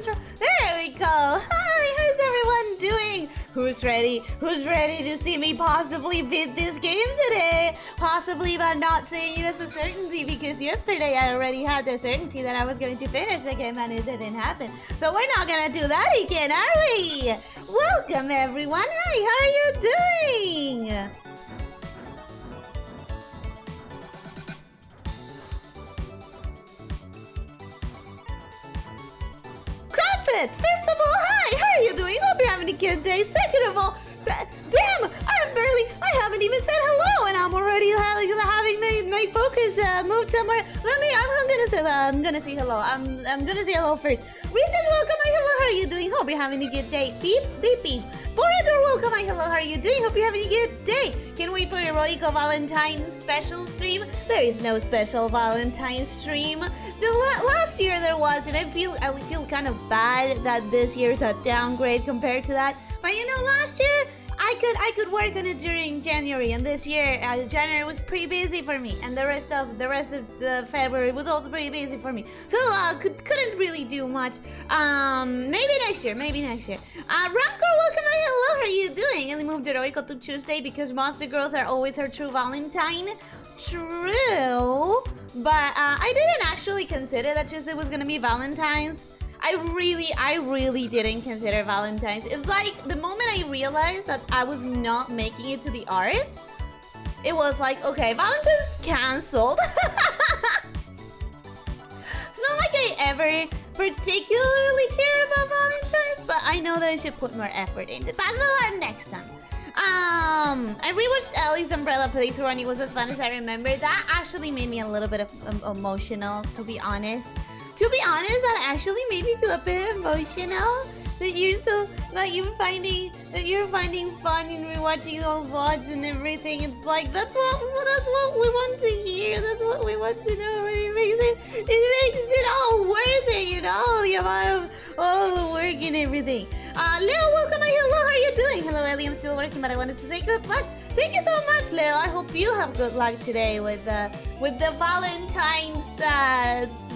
control. There we go. Hi, how's everyone doing? Who's ready? Who's ready to see me possibly beat this game today? Possibly, but not saying it as a certainty, because yesterday I already had the certainty that I was going to finish the game and it didn't happen. So we're not gonna do that again, are we? Welcome everyone. Hi, how are you doing? Crumpets! First of all, hi! How are you doing? Hope you're having a good day. Second of all, damn! I haven't even said hello, and I'm already having my focus moved somewhere. I'm gonna say hello. I'm gonna say hello first. Research, welcome. Hi, hello. How are you doing? Hope you're having a good day. Beep, beep, beep. Borador, welcome. Hi, hello. How are you doing? Hope you're having a good day. Can't wait for Eroico Valentine's special stream. There is no special Valentine's stream. Last year there was, and I feel kind of bad that this year's a downgrade compared to that. But you know, last year I could work on it during January, and this year January was pretty busy for me, and the rest of February was also pretty busy for me. So couldn't really do much. Maybe next year. Rancor, welcome. Hello, how are you doing? And moved Eroico to Tuesday because Monster Girls are always her true Valentine. True, but I didn't actually consider that Tuesday was gonna be Valentine's. I really didn't consider Valentine's. It's like the moment I realized that I was not making it to the art, it was like, okay, Valentine's canceled. It's not like I ever particularly care about Valentine's, but I know that I should put more effort into it. That's the next time. I rewatched Ellie's Umbrella playthrough and it was as fun as I remember. That actually made me a little bit emotional, to be honest. That actually made me feel a bit emotional. That you're finding fun in rewatching old VODs and everything. It's like that's what we want to hear. That's what we want to know. It makes it all worth it, you know, the amount of all the work and everything. Leo, welcome. Hello, how are you doing? Hello, Ellie. I'm still working, but I wanted to say good luck. Thank you so much, Leo. I hope you have good luck today with the Valentine's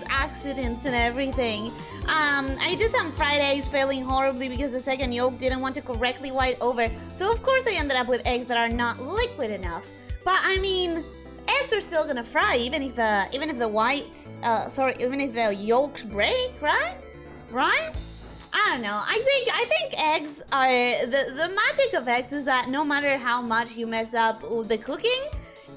accidents and everything. I did some Fridays failing horribly because the second yolk didn't want to correctly white over. So of course I ended up with eggs that are not liquid enough. But I mean, eggs are still gonna fry even if the whites even if the yolks break, right? I don't know. I think eggs are the magic of eggs is that no matter how much you mess up with the cooking,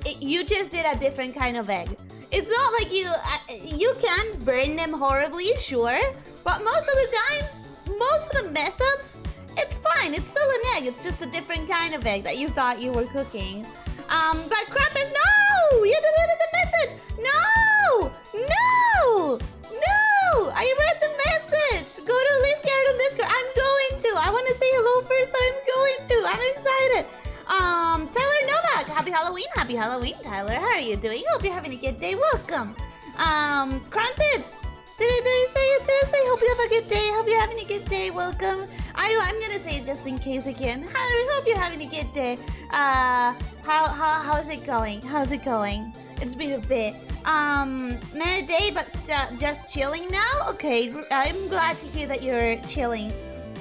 you just did a different kind of egg. It's not like you can burn them horribly, sure, but most of the times, most of the mess ups, it's fine. It's still an egg. It's just a different kind of egg that you thought you were cooking. But Krampus, no! You deleted the message. No! I read the message. Go to Elyssia on Discord. I'm going to. I want to say hello first, but I'm going to. I'm excited. Tyler Novak, happy Halloween, Tyler. How are you doing? Hope you're having a good day. Welcome. Crumpets, did I say hope you have a good day? Hope you're having a good day. Welcome. I'm gonna say it just in case again. I hope you're having a good day. How's it going? It's been a bit. Many day, but just chilling now. Okay, I'm glad to hear that you're chilling.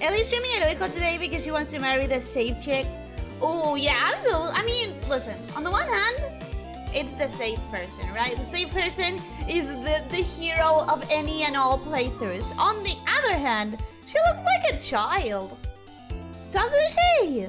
Ellie's streaming Eroico today because she wants to marry the safe chick. Oh, yeah, absolutely. I mean, listen, on the one hand, it's the safe person, right? The safe person is the hero of any and all playthroughs. On the other hand, she looks like a child. Doesn't she?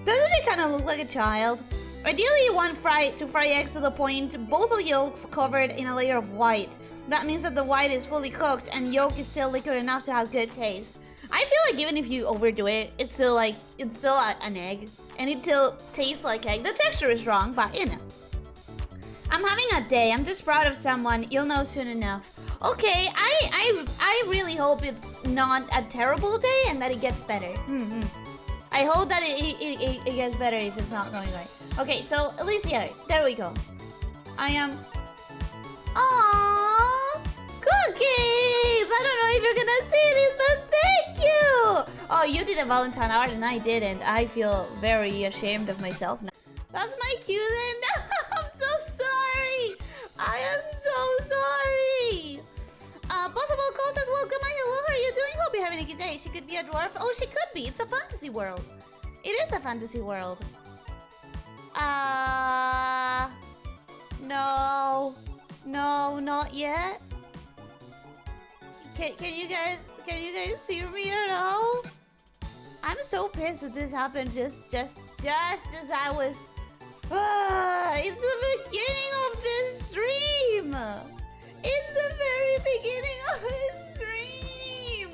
Doesn't she kind of look like a child? Ideally, you want to fry eggs to the point both of yolks covered in a layer of white. That means that the white is fully cooked and yolk is still liquid enough to have good taste. I feel like even if you overdo it, it's still an egg. And it still tastes like egg. The texture is wrong, but you know. I'm having a day. I'm just proud of someone. You'll know soon enough. Okay, I really hope it's not a terrible day and that it gets better. I hope that it gets better if it's not going right. Okay, so Elyssia, there we go. I am. Aww, cookies! I don't know if you're gonna see this, but thank you! Oh, you did a Valentine art and I didn't. I feel very ashamed of myself now. That's my cue then. I'm so sorry. I am so sorry. Possible cultist, welcome. Hello, how are you doing? Hope having a good day. She could be a dwarf. Oh, she could be. It's a fantasy world. It is a fantasy world. No. No, not yet. Can you guys hear me at all? I'm so pissed that this happened just as I was. It's the beginning of the stream. It's the very beginning of the stream.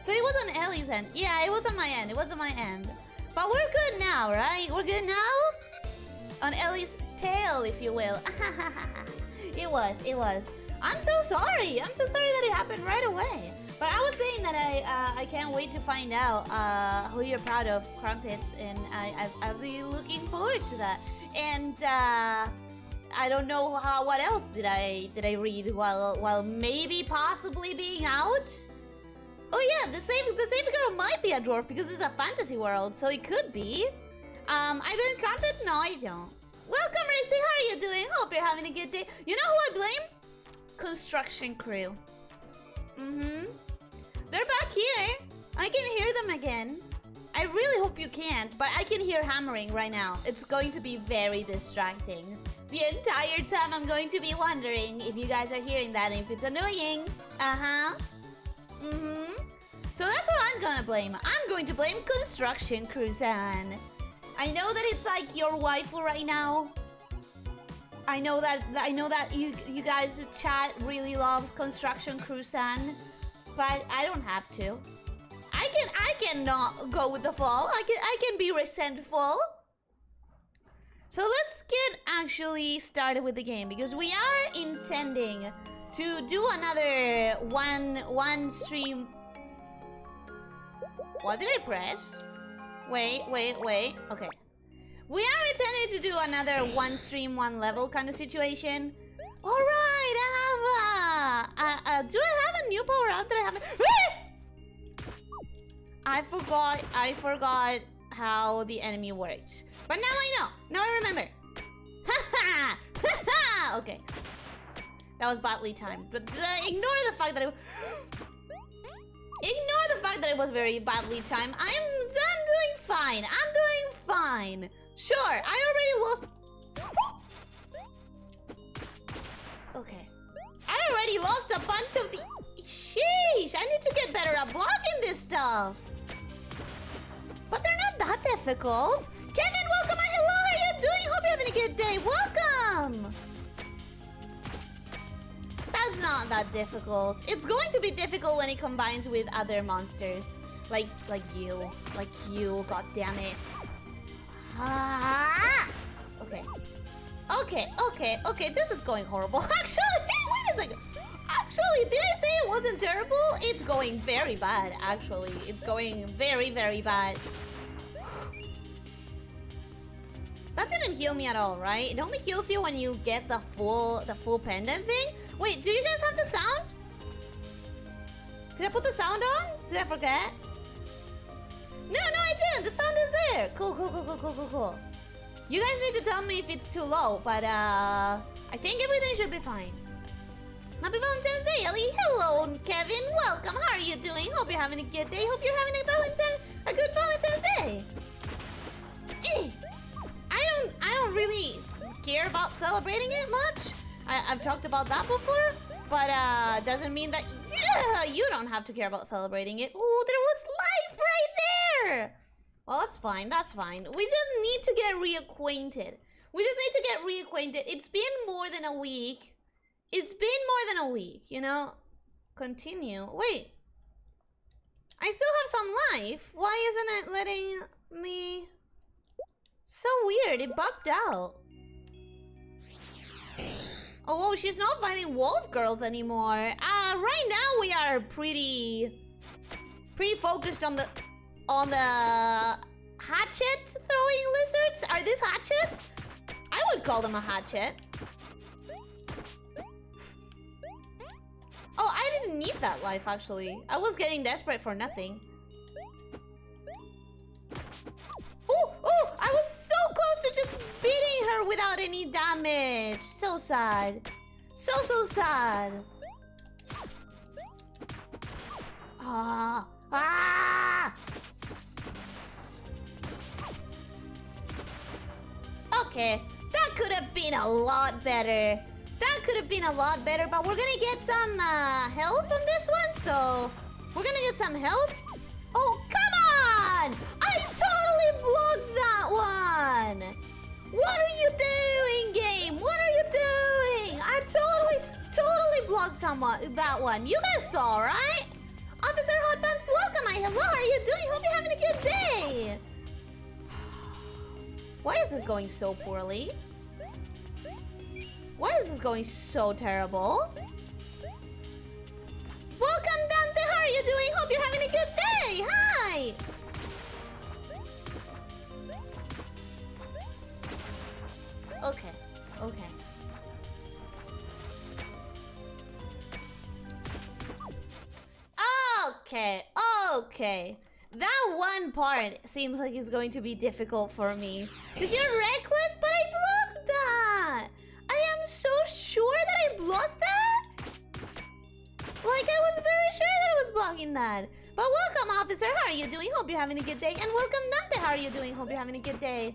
So it was on Ellie's end. Yeah, it was on my end. It was on my end. But we're good now, right? We're good now? On Ellie's tail, if you will. It was. I'm so sorry. I'm so sorry that it happened right away. But I was saying that I can't wait to find out who you're proud of, Crumpets, and I'll be looking forward to that. And I don't know what else did I read while maybe possibly being out. Oh yeah, the same girl might be a dwarf because it's a fantasy world, so it could be. I blame Crumpets? No, I don't. Welcome, Rixie. How are you doing? Hope you're having a good day. You know who I blame? Construction crew. They're back here. I can hear them again. I really hope you can't, but I can hear hammering right now. It's going to be very distracting. The entire time I'm going to be wondering if you guys are hearing that and if it's annoying. So that's what I'm gonna blame. I'm going to blame Construction Crew-san. I know that it's like your waifu right now. I know that you guys chat really loves Construction Crew-san, but I don't have to. I cannot go with the flow. I can be resentful. So let's get actually started with the game because we are intending to do another one stream. What did I press? Wait. Okay. We are intending to do another one stream, one level kind of situation. All right, I have do I have a new power up that I haven't? I forgot how the enemy works. But now I know. Now I remember. Okay. That was badly timed. But ignore the fact that it was very badly timed. I'm doing fine. I'm doing fine. Sure, I already lost. Okay. I already lost a bunch of the. Sheesh! I need to get better at blocking this stuff. But they're not that difficult. Kevin, welcome. Hello, how are you doing? Hope you're having a good day. Welcome. That's not that difficult. It's going to be difficult when it combines with other monsters. Like you. God damn it. Okay. This is going horrible. Actually, wait a second. Actually, did I say it wasn't terrible? It's going very bad, actually. It's going very, very bad. That didn't heal me at all, right? It only heals you when you get the full pendant thing. Wait, do you guys have the sound? Did I put the sound on? Did I forget? No, I didn't. The sound is there. Cool. You guys need to tell me if it's too low, but I think everything should be fine. Happy Valentine's Day, Ellie. Hello, Kevin. Welcome. How are you doing? Hope you're having a good day. Hope you're having a good Valentine's Day. I don't really care about celebrating it much. I've talked about that before, but doesn't mean that you don't have to care about celebrating it. Oh, there was life right there. Well, that's fine. We just need to get reacquainted. It's been more than a week. You know? Continue. Wait. I still have some life. Why isn't it letting me... So weird. It bugged out. Oh, whoa, she's not fighting wolf girls anymore. Right now we are pretty focused on the hatchet throwing lizards. Are these hatchets? I would call them a hatchet. Oh, I didn't need that life actually. I was getting desperate for nothing. Oh, I was so close to just beating her without any damage. So sad. So sad. Ah! Ah! Okay, that could have been a lot better. That could have been a lot better, but we're gonna get some health on this one, so we're gonna get some health. Oh, come on! I totally blocked that one! What are you doing, game? What are you doing? I totally blocked that one. You guys saw, right? Officer Hot Pants, welcome. Hello, how are you doing? Hope you're having a good day. Why is this going so poorly? Why is this going so terrible? Welcome, Dante. How are you doing? Hope you're having a good day. Hi. Okay. Okay. That one part seems like it's going to be difficult for me. Because you're reckless, but I blocked that. I am so sure that I blocked that. Like, I was very sure that I was blocking that. But welcome, officer. How are you doing? Hope you're having a good day. And welcome, Dante. How are you doing? Hope you're having a good day.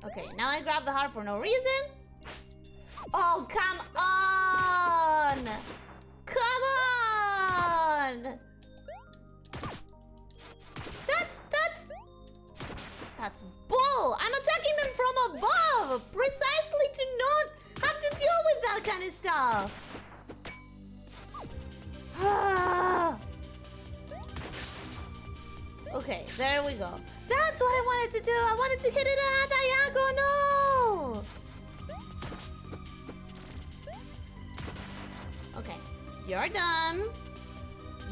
Okay, now I grabbed the heart for no reason. Oh, come on! Come on! That's bull! I'm attacking them from above! Precisely to not have to deal with that kind of stuff! Okay, there we go. That's what I wanted to do! I wanted to hit it at diagonal! Okay, you're done.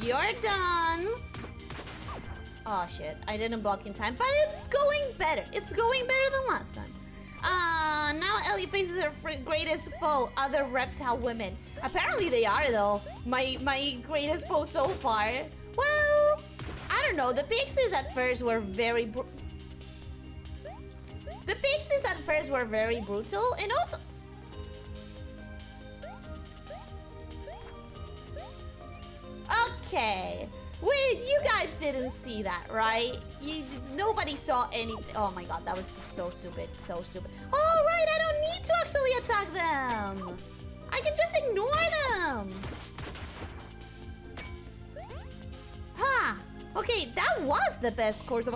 You're done. Oh shit, I didn't block in time, but it's going better. It's going better than last time. Now Ellie faces her greatest foe, other reptile women. Apparently they are though. My greatest foe so far. Well, I don't know. The pixies at first were very brutal, and also. Okay. Wait, you guys didn't see that, right? Nobody saw anything. Oh my god, that was so stupid. So stupid. Oh, right, I don't need to actually attack them. I can just ignore them. Ha! Okay, that was the best course of...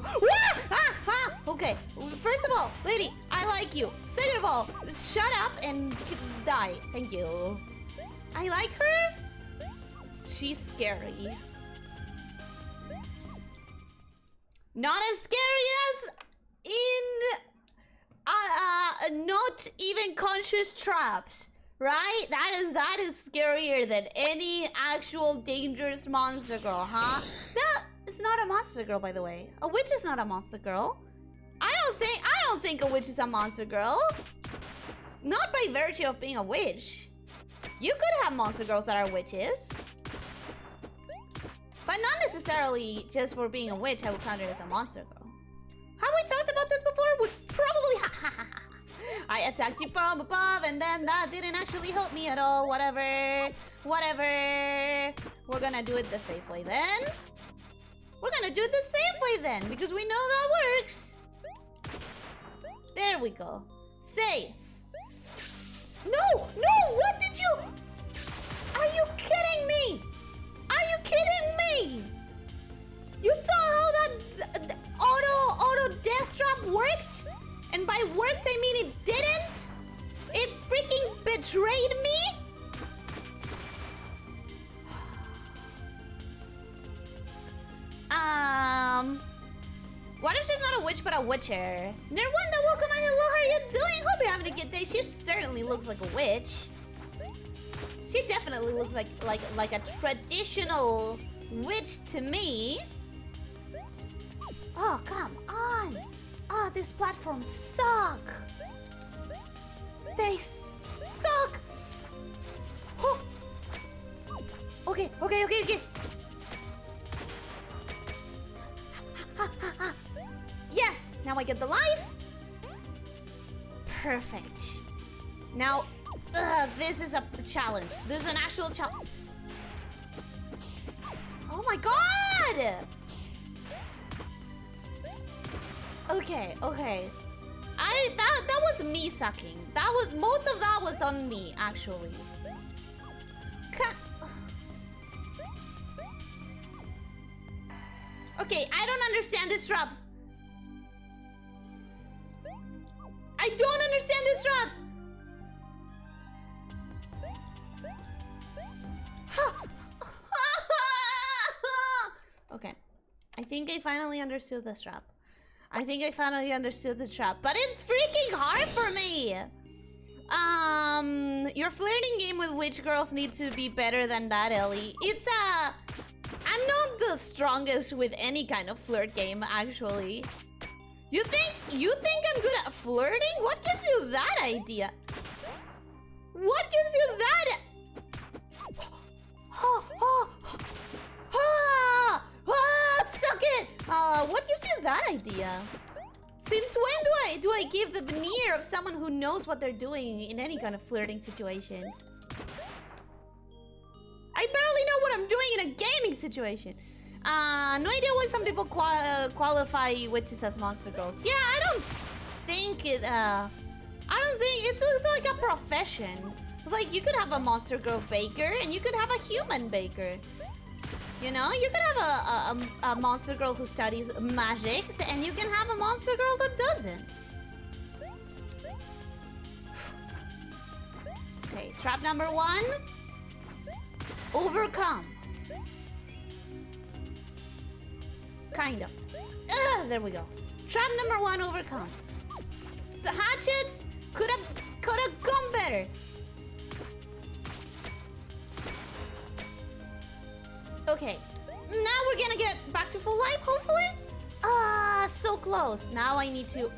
Okay, first of all, lady, I like you. Second of all, shut up and die. Thank you. I like her. She's scary. Not as scary as in not even conscious traps, right? That is scarier than any actual dangerous monster girl, huh? That is not a monster girl, by the way. A witch is not a monster girl. I don't think a witch is a monster girl. Not by virtue of being a witch. You could have monster girls that are witches. But not necessarily just for being a witch, I would count it as a monster girl. Have we talked about this before? We probably I attacked you from above and then that didn't actually help me at all. Whatever. We're gonna do it the safe way then. Because we know that works. There we go. Safe. No! What did you... Are you kidding me? You saw how that auto death trap worked? And by worked, I mean it didn't? It freaking betrayed me? What if she's not a witch but a witcher? Nerwanda, welcome and hello, how are you doing? Hope you're having a good day. She certainly looks like a witch. She definitely looks like a traditional witch to me. Oh, come on. Oh, these platforms suck. They suck. Oh. Okay. Yes, now I get the life. Perfect. Now, this is a challenge. This is an actual challenge. Okay, okay. That was me sucking. Most of that was on me, actually. Okay, I don't understand this drops. I don't understand this drops. Okay, I think I finally understood this trap. I think I finally understood the trap, but it's freaking hard for me. Your flirting game with witch girls needs to be better than that, Ellie. I'm not the strongest with any kind of flirt game, actually. You think I'm good at flirting? What gives you that idea? What gives you that? Suck it! What gives you that idea? Since when do I give the veneer of someone who knows what they're doing in any kind of flirting situation? I barely know what I'm doing in a gaming situation. No idea why some people qualify witches as monster girls. Yeah, I don't think it's like a profession. It's like you could have a monster girl baker and you could have a human baker. You know, you could have a monster girl who studies magics, and you can have a monster girl that doesn't. Okay, trap number 1. Overcome. Kind of. There we go. Trap number 1, overcome. The hatchets could have gone better. Okay, now we're gonna get back to full life, hopefully? So close. Now I need to...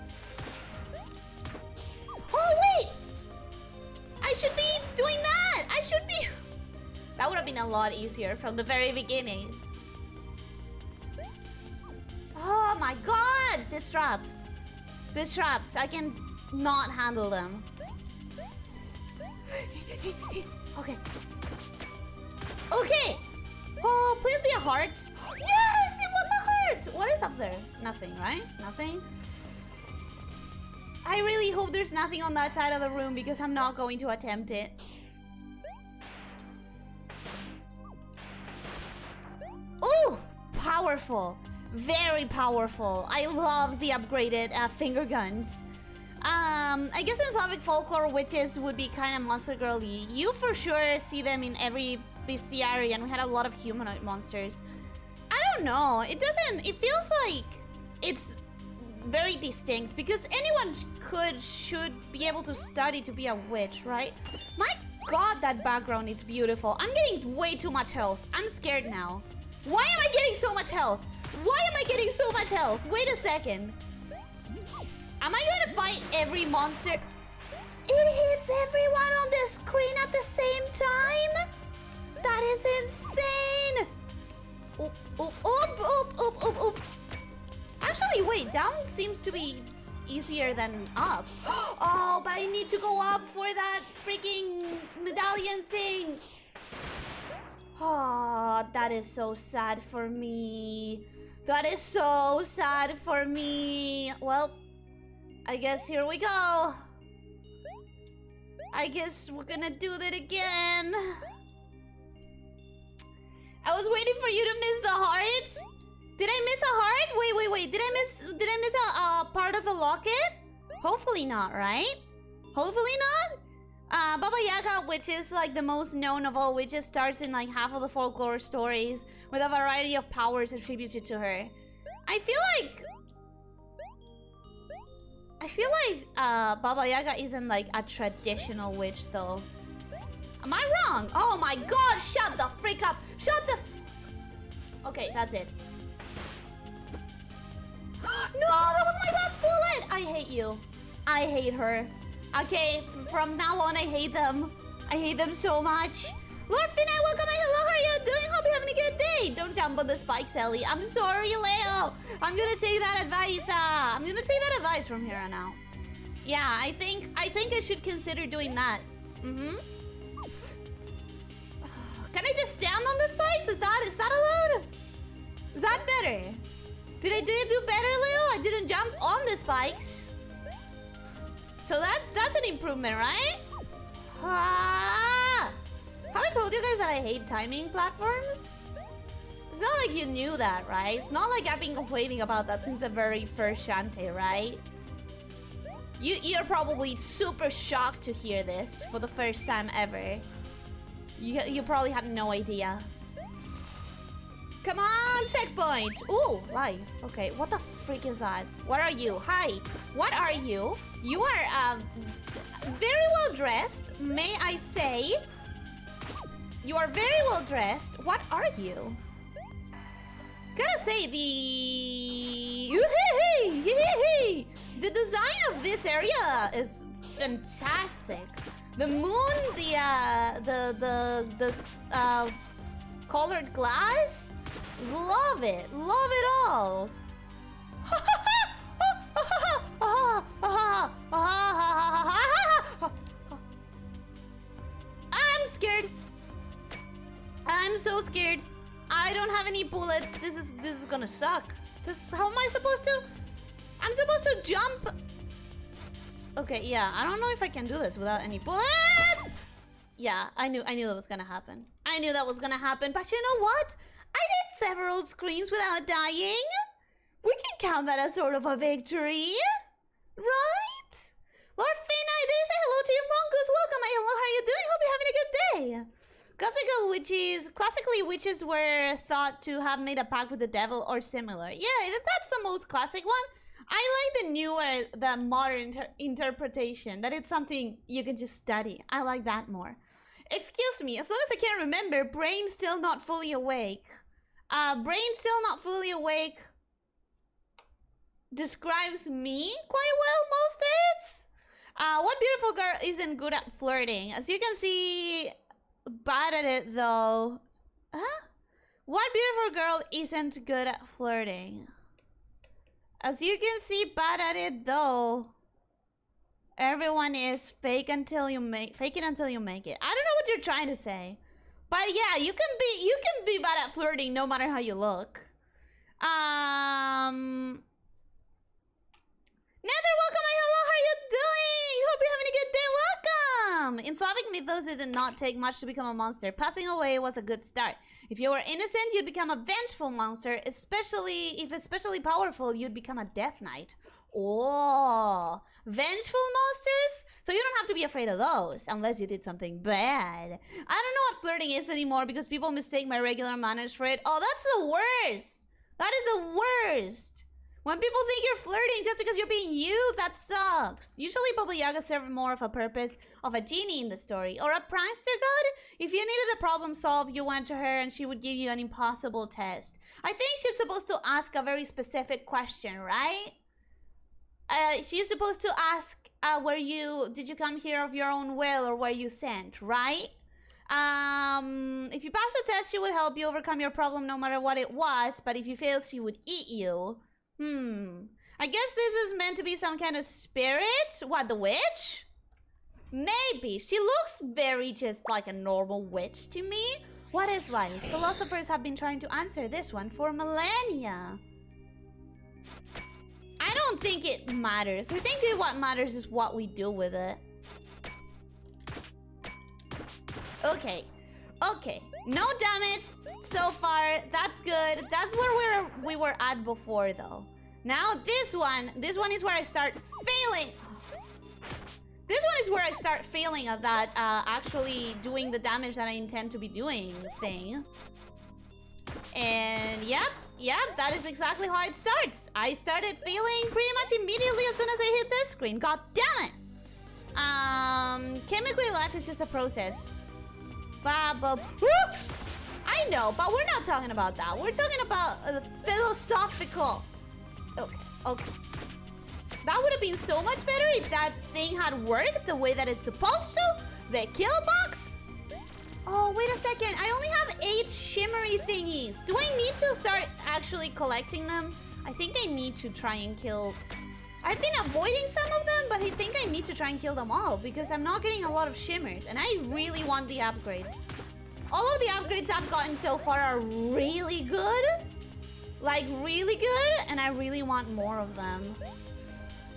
Oh, wait! I should be doing that! I should be... That would have been a lot easier from the very beginning. Oh my god! These traps. These traps. I can not handle them. Okay. Okay! Oh, please be a heart. Yes, it was a heart. What is up there? Nothing, right? Nothing. I really hope there's nothing on that side of the room because I'm not going to attempt it. Ooh, powerful. Very powerful. I love the upgraded finger guns. I guess in Slavic folklore, witches would be kind of monster girly. You for sure see them in every bestiary, and we had a lot of humanoid monsters. I don't know. It feels like it's very distinct because anyone should be able to study to be a witch, right? My god, that background is beautiful. I'm getting way too much health. I'm scared now. Why am I getting so much health? Why am I getting so much health? Wait a second. Am I gonna fight every monster? It hits everyone on the screen at the same time? That is insane! Oop, oop, oop, oop, oop, oop. Actually, wait, down seems to be easier than up. Oh, but I need to go up for that freaking medallion thing. Oh, that is so sad for me. That is so sad for me. Well, I guess here we go. I guess we're gonna do that again. I was waiting for you to miss the heart. Did I miss a heart? Wait. Did I miss a part of the locket? Hopefully not, right? Hopefully not? Baba Yaga, which is like the most known of all witches, starts in like half of the folklore stories with a variety of powers attributed to her. I feel like Baba Yaga isn't like a traditional witch though. Am I wrong? Oh my god, shut the freak up! Shut the Okay, that's it. No, that was my last bullet! I hate you. I hate her. Okay, from now on I hate them. I hate them so much. Lord Finna, welcome. Hello, how are you doing? Hope you're having a good day. Don't jump on the spikes, Ellie. I'm sorry, Leo. I'm gonna take that advice. I'm gonna take that advice from here on out. Yeah, I think I should consider doing that. Can I just stand on the spikes? Is that allowed? Is that better. Did I do better, Leo? I didn't jump on the spikes. So that's an improvement, right? Ah! Have I told you guys that I hate timing platforms? It's not like you knew that, right? It's not like I've been complaining about that since the very first Shantae, right? You're probably super shocked to hear this for the first time ever. You probably had no idea. Come on, checkpoint! Ooh, life. Okay, what the freak is that? What are you? Hi, what are you? You are very well dressed, may I say. You are very well dressed. What are you? Gotta say, the design of this area is fantastic. The moon, the colored glass, love it all. I'm scared. I'm so scared. I don't have any bullets. This is gonna suck. How am I supposed to? I'm supposed to jump. Okay, yeah. I don't know if I can do this without any bullets. Yeah, I knew that was gonna happen. I knew that was gonna happen. But you know what? I did several screens without dying. We can count that as sort of a victory, right? Lord Fina, there is a hello to you, Mongoose. Welcome, my hello. How are you doing? Hope you're having a good day. Classically, witches were thought to have made a pact with the devil or similar. Yeah, that's the most classic one. I like the modern interpretation, that it's something you can just study. I like that more. Excuse me, as long as I can remember, brain still not fully awake. Brain still not fully awake describes me quite well most days. What beautiful girl isn't good at flirting? As you can see, bad at it though. Huh? What beautiful girl isn't good at flirting? As you can see, bad at it though. Everyone is fake until you make it. I don't know what you're trying to say, but yeah, you can be bad at flirting no matter how you look. Nether, welcome, my hello, how are you doing? Hope you're having a good day, welcome! In Slavic mythos, it did not take much to become a monster. Passing away was a good start. If you were innocent, you'd become a vengeful monster, especially powerful, you'd become a death knight. Oh, vengeful monsters? So you don't have to be afraid of those, unless you did something bad. I don't know what flirting is anymore because people mistake my regular manners for it. Oh, that's the worst! That is the worst! When people think you're flirting just because you're being you, that sucks. Usually Baba Yaga served more of a purpose of a genie in the story. Or a prankster god? If you needed a problem solved, you went to her and she would give you an impossible test. I think she's supposed to ask a very specific question, right? She's supposed to ask, did you come here of your own will or were you sent, right? If you pass the test, she would help you overcome your problem no matter what it was. But if you fail, she would eat you. I guess this is meant to be some kind of spirit? What, the witch? Maybe. She looks very just like a normal witch to me. What is life? Philosophers have been trying to answer this one for millennia. I don't think it matters. I think that what matters is what we do with it. Okay. Okay. No damage so far. That's good. That's where we were at before, though. Now this one is where I start failing. This one is where I start failing at that actually doing the damage that I intend to be doing thing. And yep, that is exactly how it starts. I started failing pretty much immediately as soon as I hit this screen. God damn it! Chemically life is just a process. I know, but we're not talking about that. We're talking about philosophical. Okay. That would have been so much better if that thing had worked the way that it's supposed to. The kill box. Oh, wait a second. I only have 8 shimmery thingies. Do I need to start actually collecting them? I think I need to try and kill... I've been avoiding some of them, but I think I need to try and kill them all because I'm not getting a lot of shimmers and I really want the upgrades. All of the upgrades I've gotten so far are really good. Like, really good, and I really want more of them.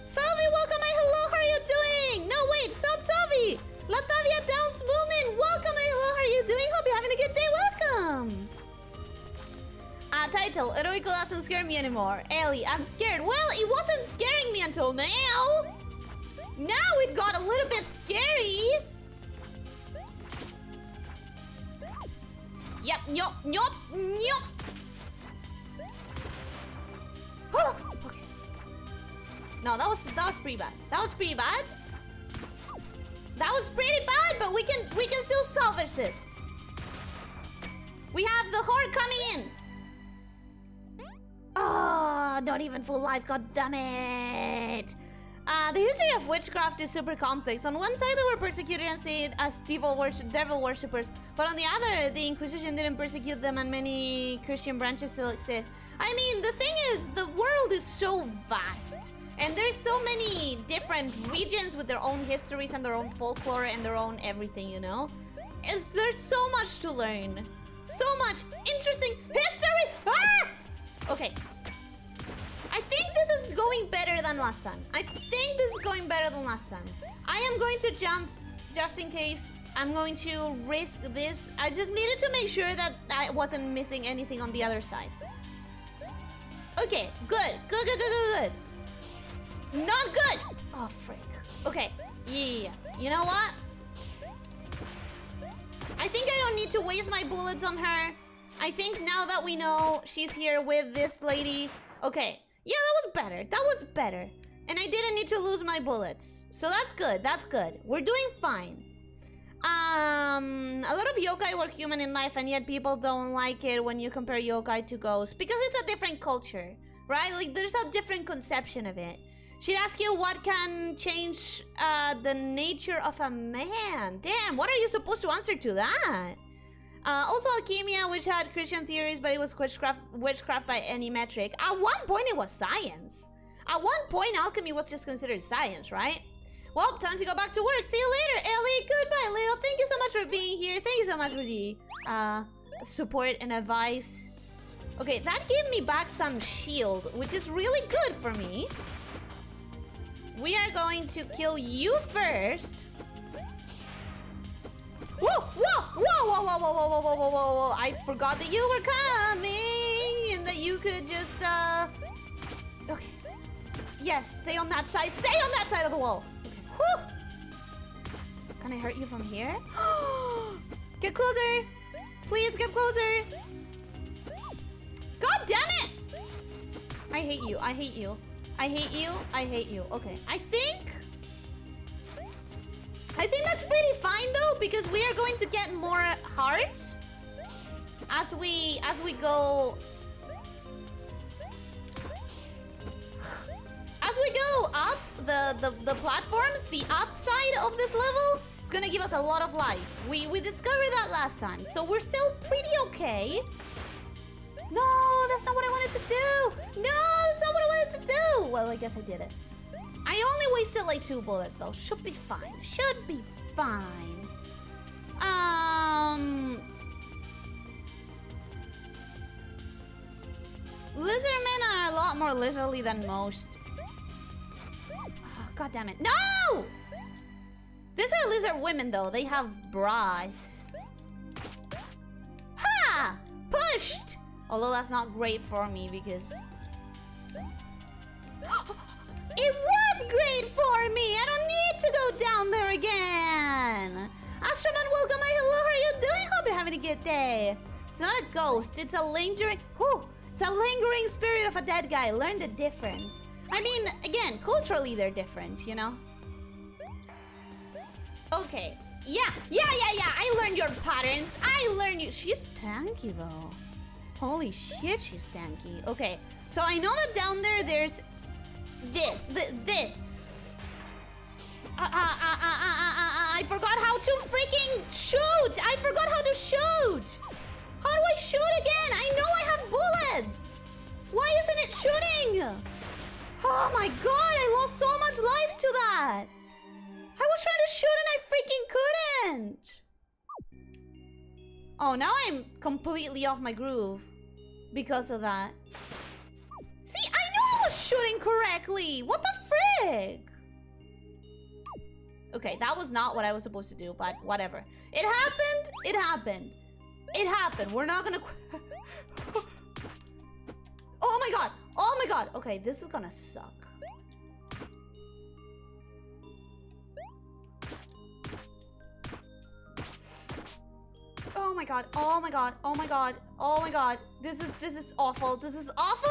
Salvi, welcome, my hello, how are you doing? No, wait, it's not Salvi. Latavia Downs Movement, welcome, my hello, how are you doing? Hope you're having a good day, welcome. Title, Eroico doesn't scare me anymore. Ellie, I'm scared. Well, it wasn't scaring me until now. Now it got a little bit scary. Yep, yup, yup, yup. Oh, okay. No, that was pretty bad. That was pretty bad. That was pretty bad, but we can still salvage this. We have the horde coming in. Oh, not even full life, god damn it. The history of witchcraft is super complex. On one side, they were persecuted and seen as devil worshippers, but on the other, the Inquisition didn't persecute them, and many Christian branches still exist. I mean, the thing is, the world is so vast, and there's so many different regions with their own histories and their own folklore and their own everything, you know? There's so much to learn. So much interesting history! Ah! Okay. I think this is going better than last time. I am going to jump just in case. I'm going to risk this. I just needed to make sure that I wasn't missing anything on the other side. Okay, good. Not good! Oh, frick. Okay, yeah. You know what? I think I don't need to waste my bullets on her. I think now that we know she's here with this lady... Okay. Yeah, that was better. And I didn't need to lose my bullets. So that's good. We're doing fine. A lot of yokai were human in life, and yet people don't like it when you compare yokai to ghosts. Because it's a different culture, right? Like, there's a different conception of it. She'd ask you what can change the nature of a man. Damn, what are you supposed to answer to that? Also alchemia, which had Christian theories, but it was witchcraft by any metric. At one point, it was science. At one point, alchemy was just considered science, right? Well, time to go back to work. See you later, Ellie. Goodbye, Leo. Thank you so much for being here. Thank you so much for the support and advice. Okay, that gave me back some shield, which is really good for me. We are going to kill you first. Whoa! I forgot that you were coming and that you could just, Okay. Yes, stay on that side. Stay on that side of the wall. Okay. Whew. Can I hurt you from here? Get closer. Please get closer. God damn it! I hate you. Okay. I think that's pretty fine though, because we are going to get more hearts as we go up the platforms. The upside of this level is gonna give us a lot of life. We discovered that last time, so we're still pretty okay. No, that's not what I wanted to do. Well, I guess I did it. I only wasted like 2 bullets though. Should be fine. Lizardmen are a lot more lizardly than most. Oh, God damn it. No! These are lizard women though. They have bras. Ha! Pushed! Although that's not great for me because... It was great for me! I don't need to go down there again! Astroman, welcome! Hello, how are you doing? Hope you're having a good day. It's not a ghost, it's a lingering... It's a lingering spirit of a dead guy. Learn the difference. I mean, again, culturally they're different, you know? Okay. Yeah! I learned your patterns. She's tanky, though. Holy shit, she's tanky. Okay, so I know that down there's... This. I forgot how to freaking shoot! How do I shoot again? I know I have bullets! Why isn't it shooting? Oh my god, I lost so much life to that! I was trying to shoot and I freaking couldn't! Oh, now I'm completely off my groove because of that. shooting correctly. What the frick? Okay, that was not what I was supposed to do, but whatever. It happened. It happened. It happened. We're not gonna... Oh my god. Oh my god. Okay, this is gonna suck. Oh my god. Oh my god. Oh my god. Oh my god. This is awful. This is awful.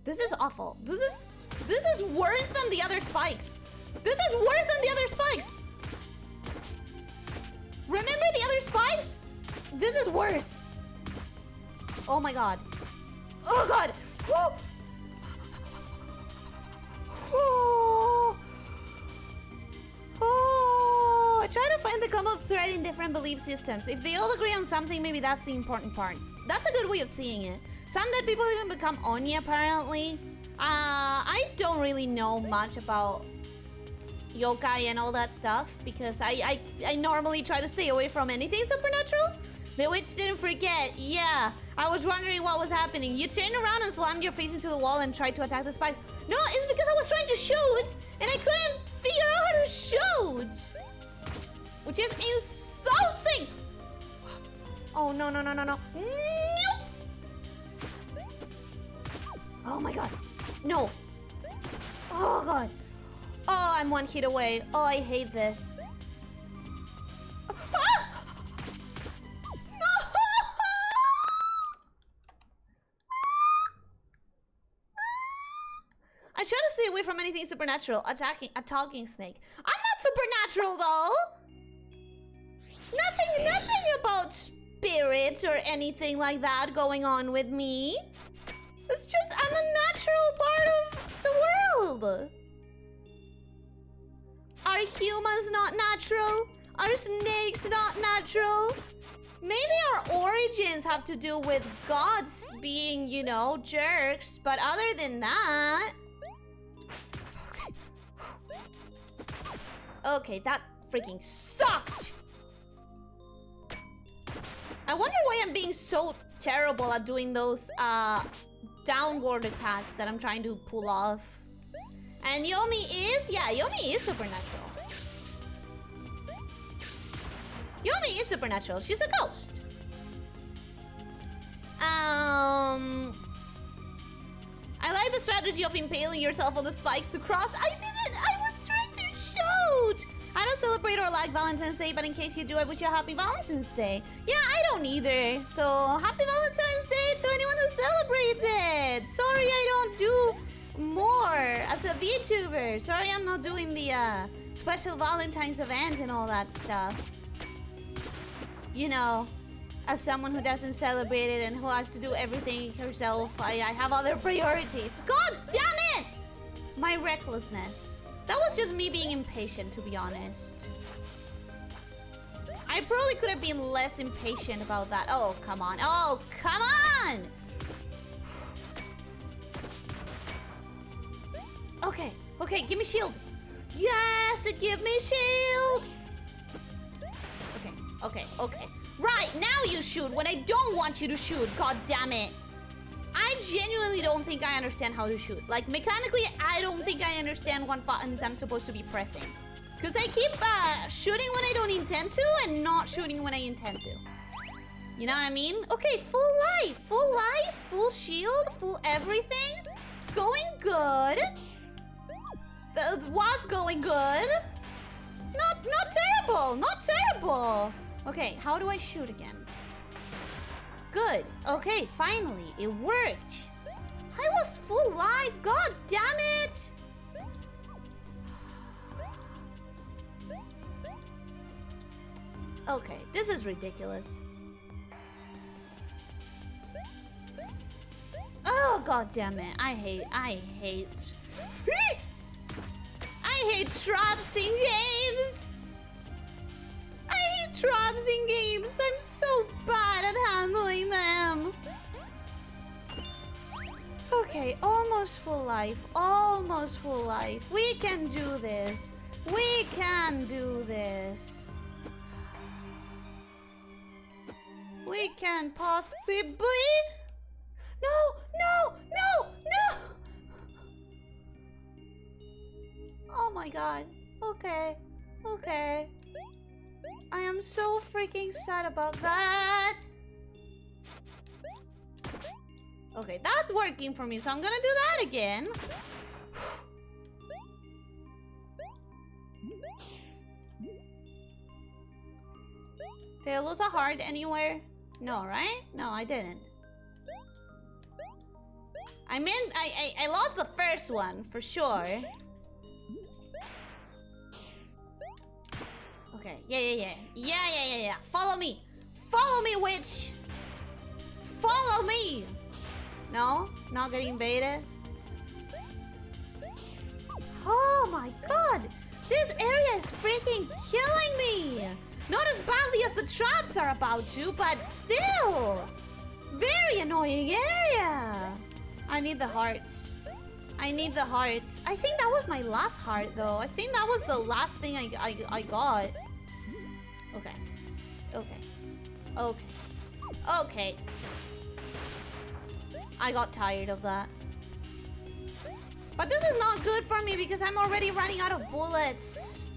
This is awful. This is worse than the other spikes. This is worse than the other spikes. Remember the other spikes? This is worse. Oh my god. Oh god. I try to find the common thread in different belief systems. If they all agree on something, maybe that's the important part. That's a good way of seeing it. Some dead people even become Oni, apparently. I don't really know much about yokai and all that stuff because I normally try to stay away from anything supernatural. The witch didn't forget. Yeah, I was wondering what was happening. You turned around and slammed your face into the wall and tried to attack the spike. No, it's because I was trying to shoot and I couldn't figure out how to shoot. Which is insulting. Oh, no, no, no, no, no. Nope. Oh my god. No. Oh god. Oh, I'm one hit away. Oh, I hate this. Ah! No! I try to stay away from anything supernatural. Attacking a talking snake. I'm not supernatural though. Nothing about spirits or anything like that going on with me. It's just I'm a natural part of the world. Are humans not natural? Are snakes not natural? Maybe our origins have to do with gods being, you know, jerks. But other than that... Okay, that freaking sucked! I wonder why I'm being so terrible at doing those downward attacks that I'm trying to pull off. And Yomi is... Yeah, Yomi is supernatural. Yomi is supernatural. She's a ghost. I like the strategy of impaling yourself on the spikes to cross. I didn't. I was trying to shoot. I don't celebrate or like Valentine's Day, but in case you do, I wish you a happy Valentine's Day. Yeah, I don't either. So, happy Valentine's Day to anyone who celebrates it. Sorry I don't do more as a VTuber. Sorry I'm not doing the special Valentine's event and all that stuff. You know, as someone who doesn't celebrate it and who has to do everything herself, I have other priorities. God damn it! My recklessness. That was just me being impatient, to be honest. I probably could have been less impatient about that. Oh, come on. Oh, come on! Okay, okay, give me shield. Yes, give me shield. Okay, okay, okay. Right, now you shoot when I don't want you to shoot. God damn it. I genuinely don't think I understand how to shoot. Like, mechanically, I don't think I understand what buttons I'm supposed to be pressing. Because I keep shooting when I don't intend to and not shooting when I intend to. You know what I mean? Okay, full life, full shield, full everything. It's going good. It was going good. Not terrible, not terrible. Okay, how do I shoot again? Good. Okay, finally, it worked. I was full life. God damn it. Okay, this is ridiculous. Oh, god damn it. I hate traps in games. I hate traps in games. I'm so bad at handling them. Okay, almost full life. Almost full life. We can do this. We can do this. We can possibly No! No! No! Oh my god. Okay. Okay. I am so freaking sad about that. Okay, that's working for me, so I'm gonna do that again. Did I lose a heart anywhere? No, right? No, I didn't. I meant I lost the first one for sure. Okay, yeah. Follow me. Follow me, witch. Follow me. No, not getting baited. Oh my god, this area is freaking killing me. Not as badly as the traps are about to, but still. Very annoying area. I need the hearts. I need the hearts. I think that was my last heart though. I think that was the last thing I got. Okay. Okay. I got tired of that. But this is not good for me because I'm already running out of bullets.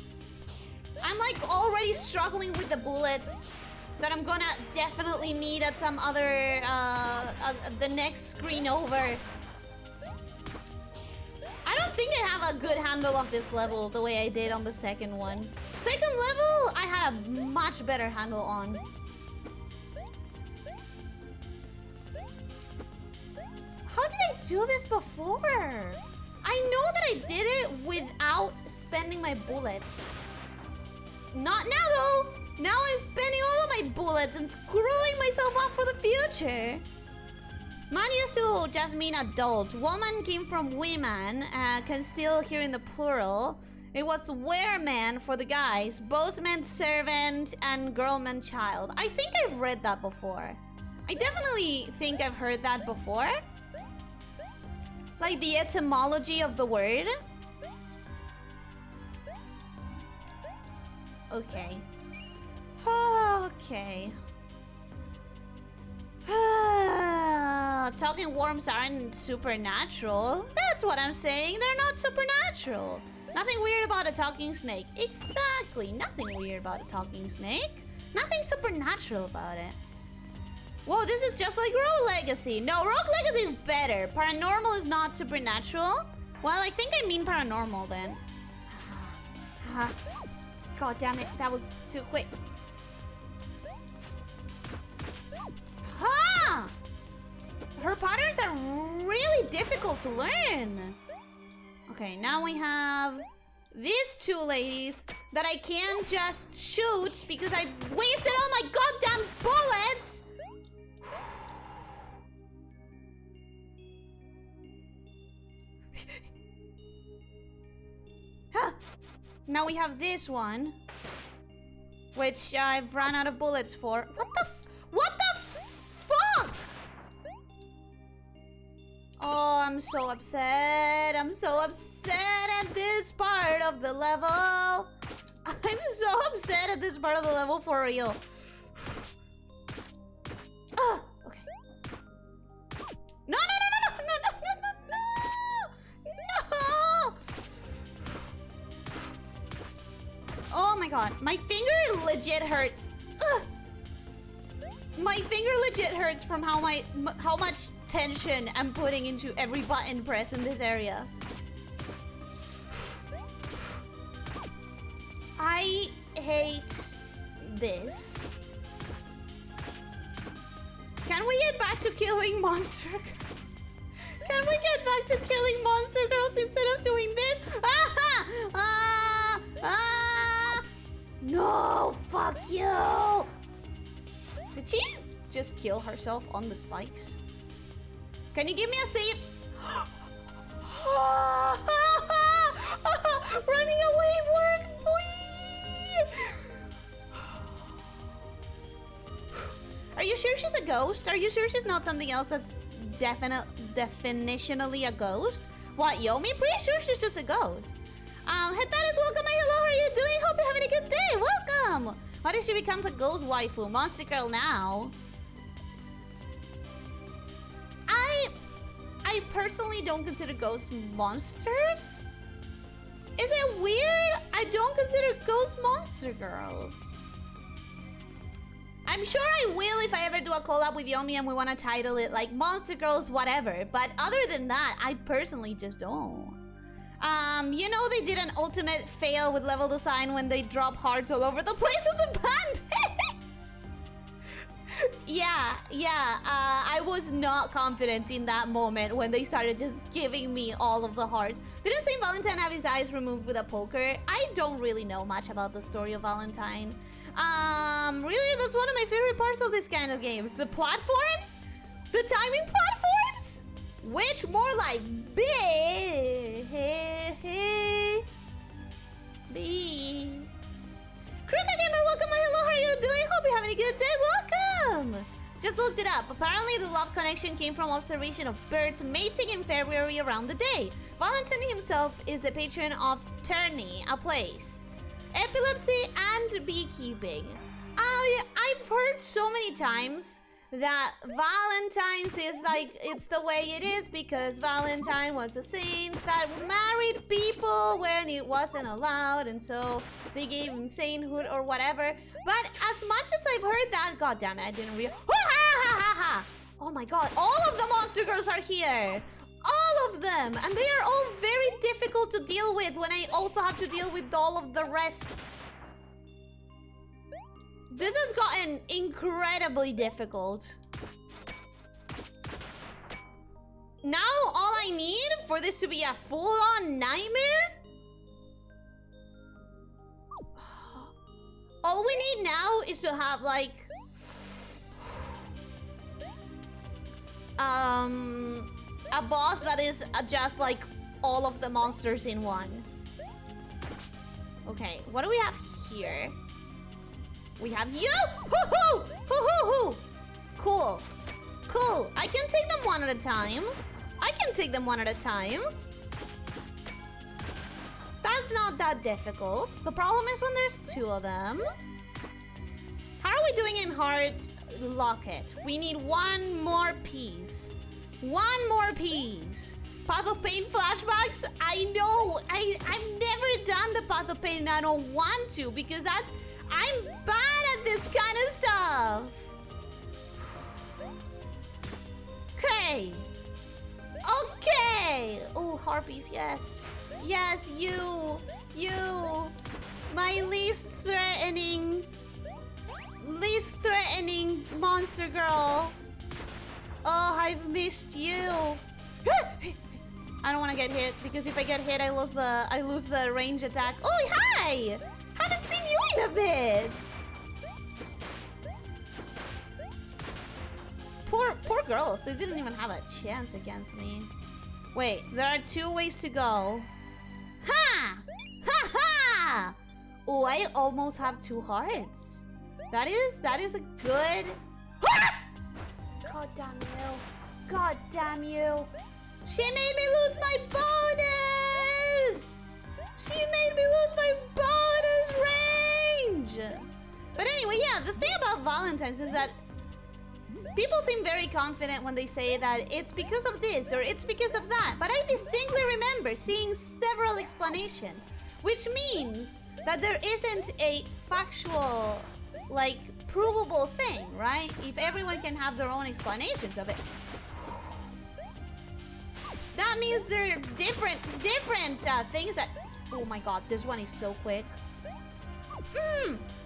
I'm like already struggling with the bullets that I'm gonna definitely need at some other, the next screen over. I don't think I have a good handle of this level the way I did on the second one. Second level, I had a much better handle on. How did I do this before? I know that I did it without spending my bullets. Not now though. Now I'm spending all of my bullets and screwing myself up for the future. Man used to just mean adult. Woman came from women, can still hear in the plural. It was wereman for the guys. Both meant servant and girl meant child. I think I've read that before. I definitely think I've heard that before. Like the etymology of the word. Okay. Okay. Talking worms aren't supernatural. That's what I'm saying. They're not supernatural. Nothing weird about a talking snake. Exactly. Nothing weird about a talking snake. Nothing supernatural about it. Whoa, this is just like Rogue Legacy. No, Rogue Legacy is better. Paranormal is not supernatural. Well, I think I mean paranormal then. God damn it, that was too quick. Ha! Her patterns are really difficult to learn. Okay, now we have these two ladies that I can't just shoot because I wasted all my goddamn bullets. Now we have this one, which I've run out of bullets for. What the fuck? Oh, I'm so upset. I'm so upset at this part of the level. I'm so upset at this part of the level for real. Okay. No. Oh my god, my finger legit hurts. Ugh. My finger legit hurts from how much tension I'm putting into every button press in this area. I hate this. Can we get back to killing monster girls? Can we get back to killing monster girls instead of doing this? No, fuck you! Did she just kill herself on the spikes? Can you give me a seat? Running away worked, boy! Are you sure she's a ghost? Are you sure she's not something else that's definitionally a ghost? What, Yomi? Pretty sure she's just a ghost. Hetaris, welcome. Hello, how are you doing? Hope you're having a good day. Welcome. What if she becomes a ghost waifu? Monster girl now. I personally don't consider ghosts monsters. Is it weird? I don't consider ghost monster girls. I'm sure I will if I ever do a collab with Yomi and we want to title it like Monster Girls whatever. But other than that, I personally just don't. You know they did an ultimate fail with level design when they drop hearts all over the place as a bandit. Yeah. I was not confident in that moment when they started just giving me all of the hearts. Didn't Saint Valentine have his eyes removed with a poker? I don't really know much about the story of Valentine. Really, that's one of my favorite parts of this kind of games. The platforms? The timing platforms? Which more like big. Kruka Gamer, welcome. Hello, how are you doing? Hope you're having a good day. Welcome. Just looked it up. Apparently, the love connection came from observation of birds mating in February around the day. Valentine himself is the patron of Tourney, a place. Epilepsy and beekeeping. I've heard so many times that Valentine's is like, it's the way it is because Valentine was a saint that married people when it wasn't allowed, and so they gave him sainthood or whatever. But as much as I've heard that, god damn it, I didn't realize. Oh my god, all of the monster girls are here. All of them, and they are all very difficult to deal with when I also have to deal with all of the rest. This has gotten incredibly difficult. Now all I need for this to be a full-on nightmare? All we need now is to have like a boss that is just like all of the monsters in one. Okay, what do we have here? We have you! Hoo-hoo! Hoo-hoo-hoo! Cool. Cool. I can take them one at a time. That's not that difficult. The problem is when there's two of them. How are we doing in Heart Locket? We need one more piece. One more piece. Path of Pain flashbacks? I know. I've never done the Path of Pain and I don't want to because I'm bad at this kind of stuff. Okay. Okay. Oh, harpies, yes. Yes, you. My least threatening monster girl. Oh, I've missed you. I don't want to get hit because if I get hit, I lose the range attack. Oh, hi! Haven't seen you in a bit. Poor girls. They didn't even have a chance against me. Wait, there are two ways to go. Ha! Ha ha! Oh, I almost have 2 hearts. That is a good. God damn you! God damn you! She made me lose my bonus! She made me lose my bonus range! But anyway, yeah, the thing about Valentine's is that people seem very confident when they say that it's because of this or it's because of that. But I distinctly remember seeing several explanations, which means that there isn't a factual, like, provable thing, right? If everyone can have their own explanations of it. That means there are different things that... Oh my god, this one is so quick.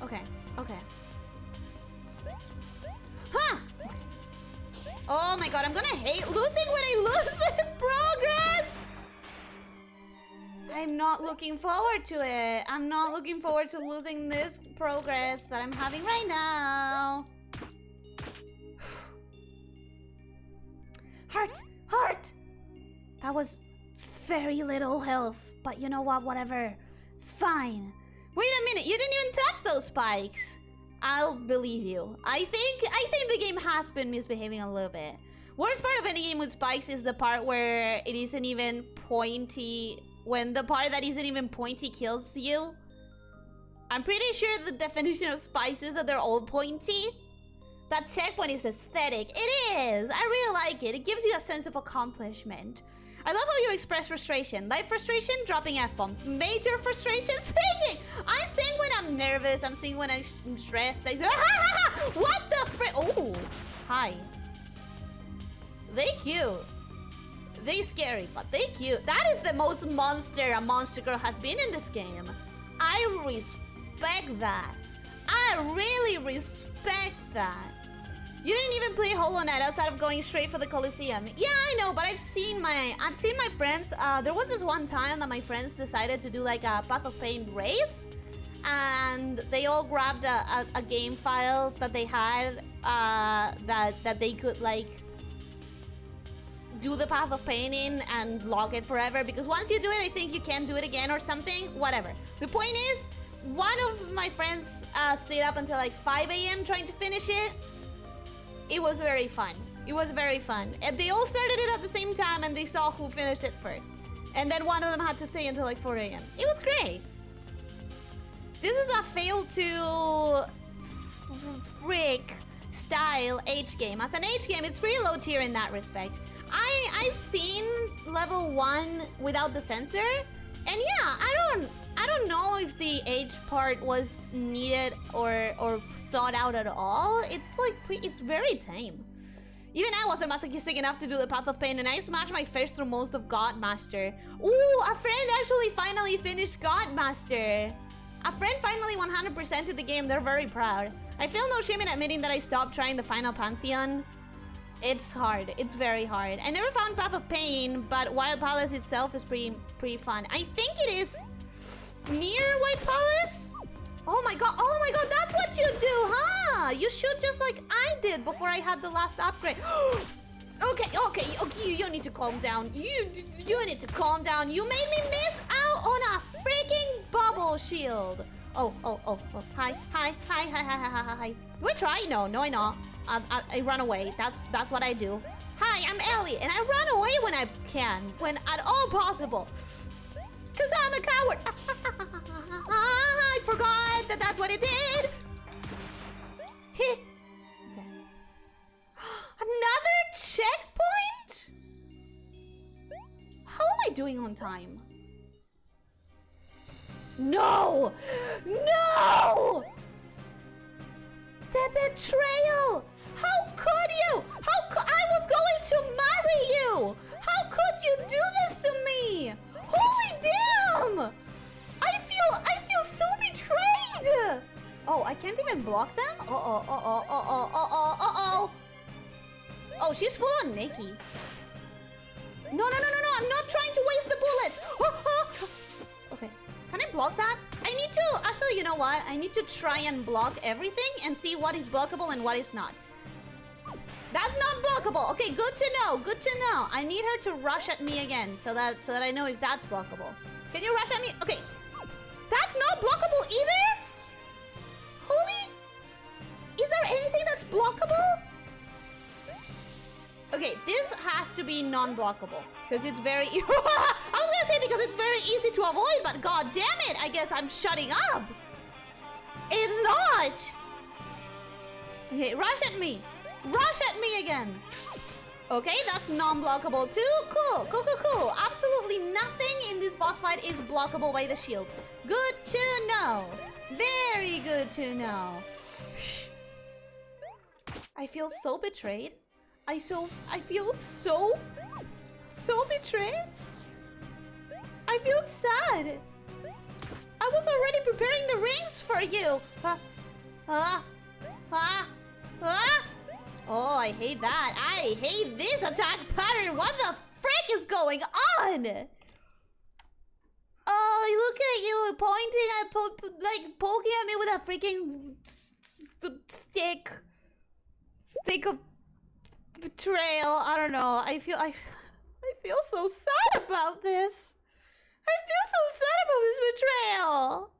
Okay. Huh! Oh my god, I'm gonna hate losing when I lose this progress! I'm not looking forward to it. I'm not looking forward to losing this progress that I'm having right now. Heart! That was very little health, but you know what, whatever. It's fine. Wait a minute, you didn't even touch those spikes. I'll believe you. I think the game has been misbehaving a little bit. Worst part of any game with spikes is the part where it isn't even pointy. When the part that isn't even pointy kills you. I'm pretty sure the definition of spikes is that they're all pointy. That checkpoint is aesthetic. It is! I really like it. It gives you a sense of accomplishment. I love how you express frustration. Light frustration, dropping F-bombs. Major frustration, singing! I sing when I'm nervous. I'm singing when I'm stressed. I say, ha ha ha! What the frick? Oh, hi. They cute. They scary, but they cute. That is the most monster a monster girl has been in this game. I respect that. I really respect that. You didn't even play Hollow Knight outside of going straight for the Coliseum. Yeah, I know, but I've seen my friends. There was this one time that my friends decided to do like a Path of Pain race, and they all grabbed a game file that they had that they could like do the Path of Pain in and log it forever, because once you do it, I think you can't do it again or something. Whatever. The point is, one of my friends stayed up until like 5 a.m. trying to finish it. It was very fun. It was very fun. And they all started it at the same time and they saw who finished it first. And then one of them had to stay until like 4 a.m. It was great. This is a fail to frick style H game. As an H game, it's pretty low tier in that respect. I've seen level 1 without the sensor. And yeah, I don't know if the H part was needed or thought out at all. It's like it's very tame. Even I wasn't masochistic enough to do the Path of Pain, and I smashed my face through most of Godmaster. Ooh, a friend actually finally finished Godmaster. A friend finally 100%ed the game. They're very proud. I feel no shame in admitting that I stopped trying the final Pantheon. It's hard. It's very hard. I never found Path of Pain, but Wild Palace itself is pretty fun. I think it is near White Palace. Oh my god, that's what you do, huh? You shoot just like I did before I had the last upgrade. Okay, you need to calm down. You need to calm down. You made me miss out on a freaking bubble shield. Oh, hi. Do I try? No, I know. I run away. That's what I do. Hi, I'm Ellie, and I run away when I can, when at all possible. Cause I'm a coward. I forgot that that's what it did. Okay. Another checkpoint? How am I doing on time? No! The betrayal! How could you? I was going to marry you! How could you do this to me? Holy damn! I feel so betrayed! Oh, I can't even block them? Oh, she's full on Nikki. No, I'm not trying to waste the bullets! Okay, can I block that? I need to, actually, you know what? I need to try and block everything and see what is blockable and what is not. That's not blockable. Okay, good to know. I need her to rush at me again so that I know if that's blockable. Can you rush at me? Okay. That's not blockable either? Holy... Is there anything that's blockable? Okay, this has to be non-blockable. Because it's very... I was gonna say because it's very easy to avoid, but god damn it, I guess I'm shutting up. It's not! Okay, rush at me. Rush at me again. Okay, that's non-blockable too. Cool. Absolutely nothing in this boss fight is blockable by the shield. Good to know. Very good to know. I feel so betrayed. I feel so betrayed. I feel sad. I was already preparing the rings for you. Oh, I hate that. I hate this attack pattern. What the frick is going on? Oh, look at you pointing at, poking at me with a freaking stick of betrayal. I don't know. I feel so sad about this. I feel so sad about this betrayal.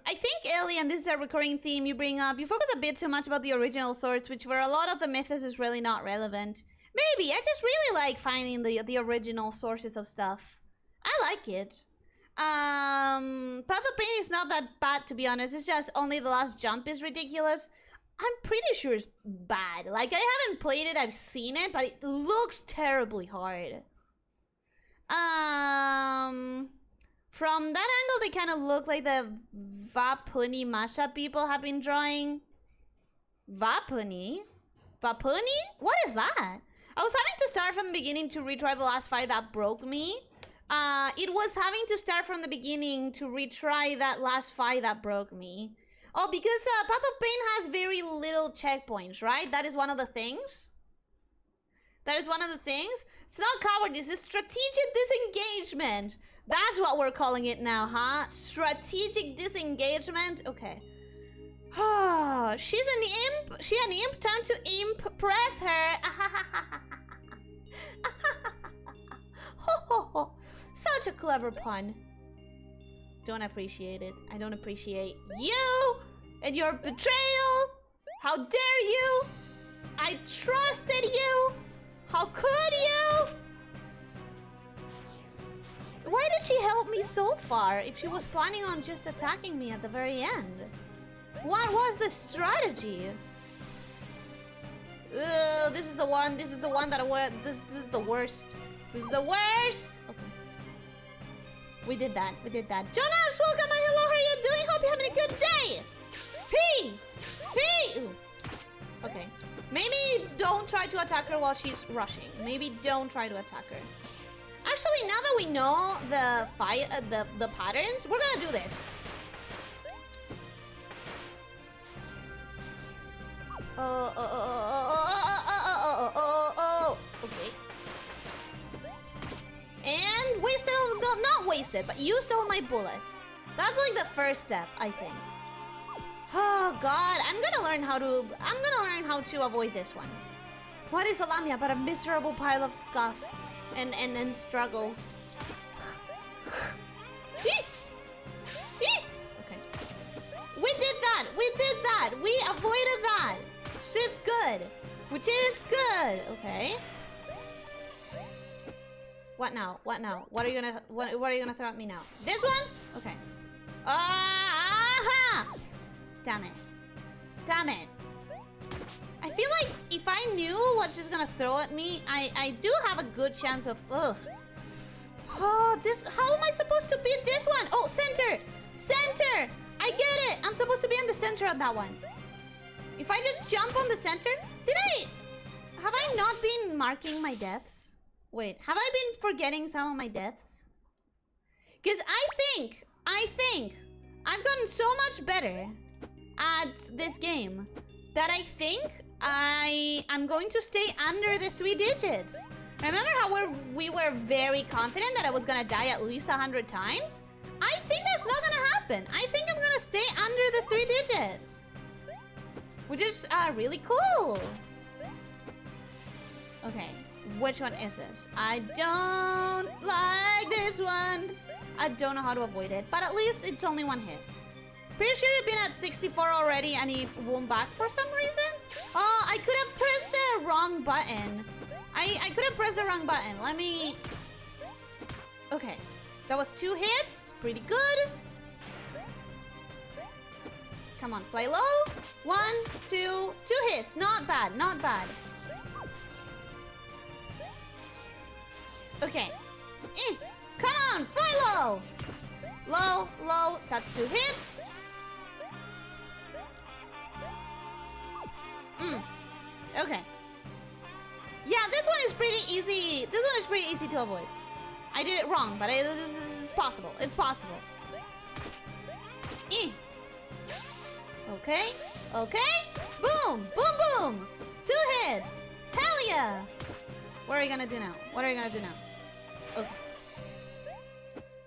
I think, Ellie, and this is a recurring theme you bring up, you focus a bit too much about the original source, which for a lot of the mythos is really not relevant. Maybe, I just really like finding the original sources of stuff. I like it. Path of Pain is not that bad, to be honest. It's just only the last jump is ridiculous. I'm pretty sure it's bad. Like, I haven't played it, I've seen it, but it looks terribly hard. From that angle, they kind of look like the Vapuni mashup people have been drawing. Vapuni? Vapuni? What is that? I was having to start from the beginning to retry the last fight that broke me. It was having to start from the beginning to retry that last fight that broke me. Oh, because Path of Pain has very little checkpoints, right? That is one of the things. That is one of the things. It's not cowardice, it's strategic disengagement. That's what we're calling it now, huh? Strategic disengagement. Okay. She's an imp. She an imp. Time to impress her. Such a clever pun. Don't appreciate it. I don't appreciate you and your betrayal. How dare you? I trusted you. How could you? Why did she help me so far if she was planning on just attacking me at the very end? What was the strategy? Ugh, this is the one that I went. This is the worst. This is the worst. Okay. We did that. Jonas, welcome. Hello, how are you doing? Hope you're having a good day. Ooh. Okay. Maybe don't try to attack her while she's rushing. Maybe don't try to attack her. Actually, now that we know the fight, the patterns, we're gonna do this. Okay. And wasted, no, not wasted, but used all my bullets. That's like the first step, I think. Oh God, I'm gonna learn how to avoid this one. What is a lamia but a miserable pile of scuff and struggles? Okay. We did that. We avoided that. Which is good. Okay. What now? What are you gonna throw at me now? This one? Okay. Aha! Damn it. I feel like if I knew what she's gonna throw at me, I do have a good chance of... Ugh. Oh, this... How am I supposed to beat this one? Oh, center! I get it! I'm supposed to be in the center of that one. If I just jump on the center... Have I not been marking my deaths? Wait, have I been forgetting some of my deaths? Because I think I've gotten so much better at this game that I think I'm going to stay under the 3 digits. Remember how we were very confident that I was gonna die at least 100 times? I think that's not gonna happen. I think I'm gonna stay under the 3 digits. Which is really cool. Okay, which one is this? I don't like this one. I don't know how to avoid it, but at least it's only 1 hit. Pretty sure you've been at 64 already and it won't back for some reason. Oh, I could have pressed the wrong button. I could have pressed the wrong button. Let me... Okay, that was 2 hits. Pretty good. Come on, fly low. 1, 2, 2 hits. Not bad. Okay. Come on, fly low. Low. That's 2 hits. Okay. Yeah, this one is pretty easy. This one is pretty easy to avoid. I did it wrong, but this is possible. It's possible. Okay. Boom. 2 hits. Hell yeah. What are you gonna do now? Okay.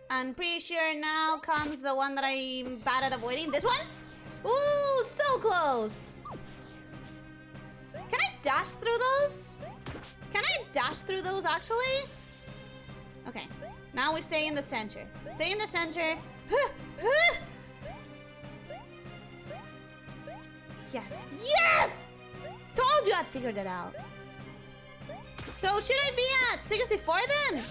I'm pretty sure now comes the one that I'm bad at avoiding. This one? Ooh, so close. Can I dash through those? Actually? Okay. Now we stay in the center. Yes! Told you I'd figured it out. So should I be at 64 then?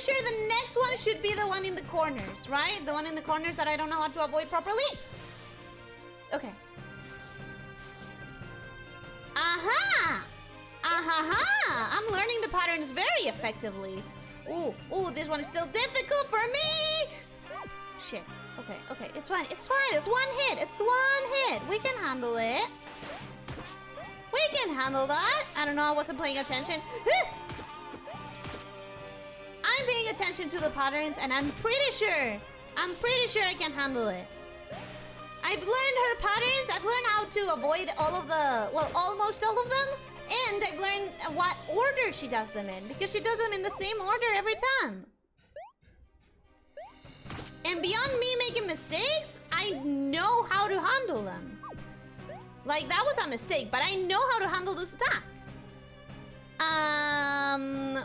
sure the next one should be the one in the corners, right? The one in the corners that I don't know how to avoid properly. Okay. Aha! Aha! I'm learning the patterns very effectively. Ooh, this one is still difficult for me! Shit. Okay, it's fine. It's one hit. We can handle it. We can handle that. I don't know, I wasn't paying attention. I'm paying attention to the patterns and I'm pretty sure I can handle it. I've learned her patterns. I've learned how to avoid all of the, well, almost all of them. And I've learned what order she does them in, because she does them in the same order every time. And beyond me making mistakes, I know how to handle them. Like, that was a mistake, but I know how to handle this attack.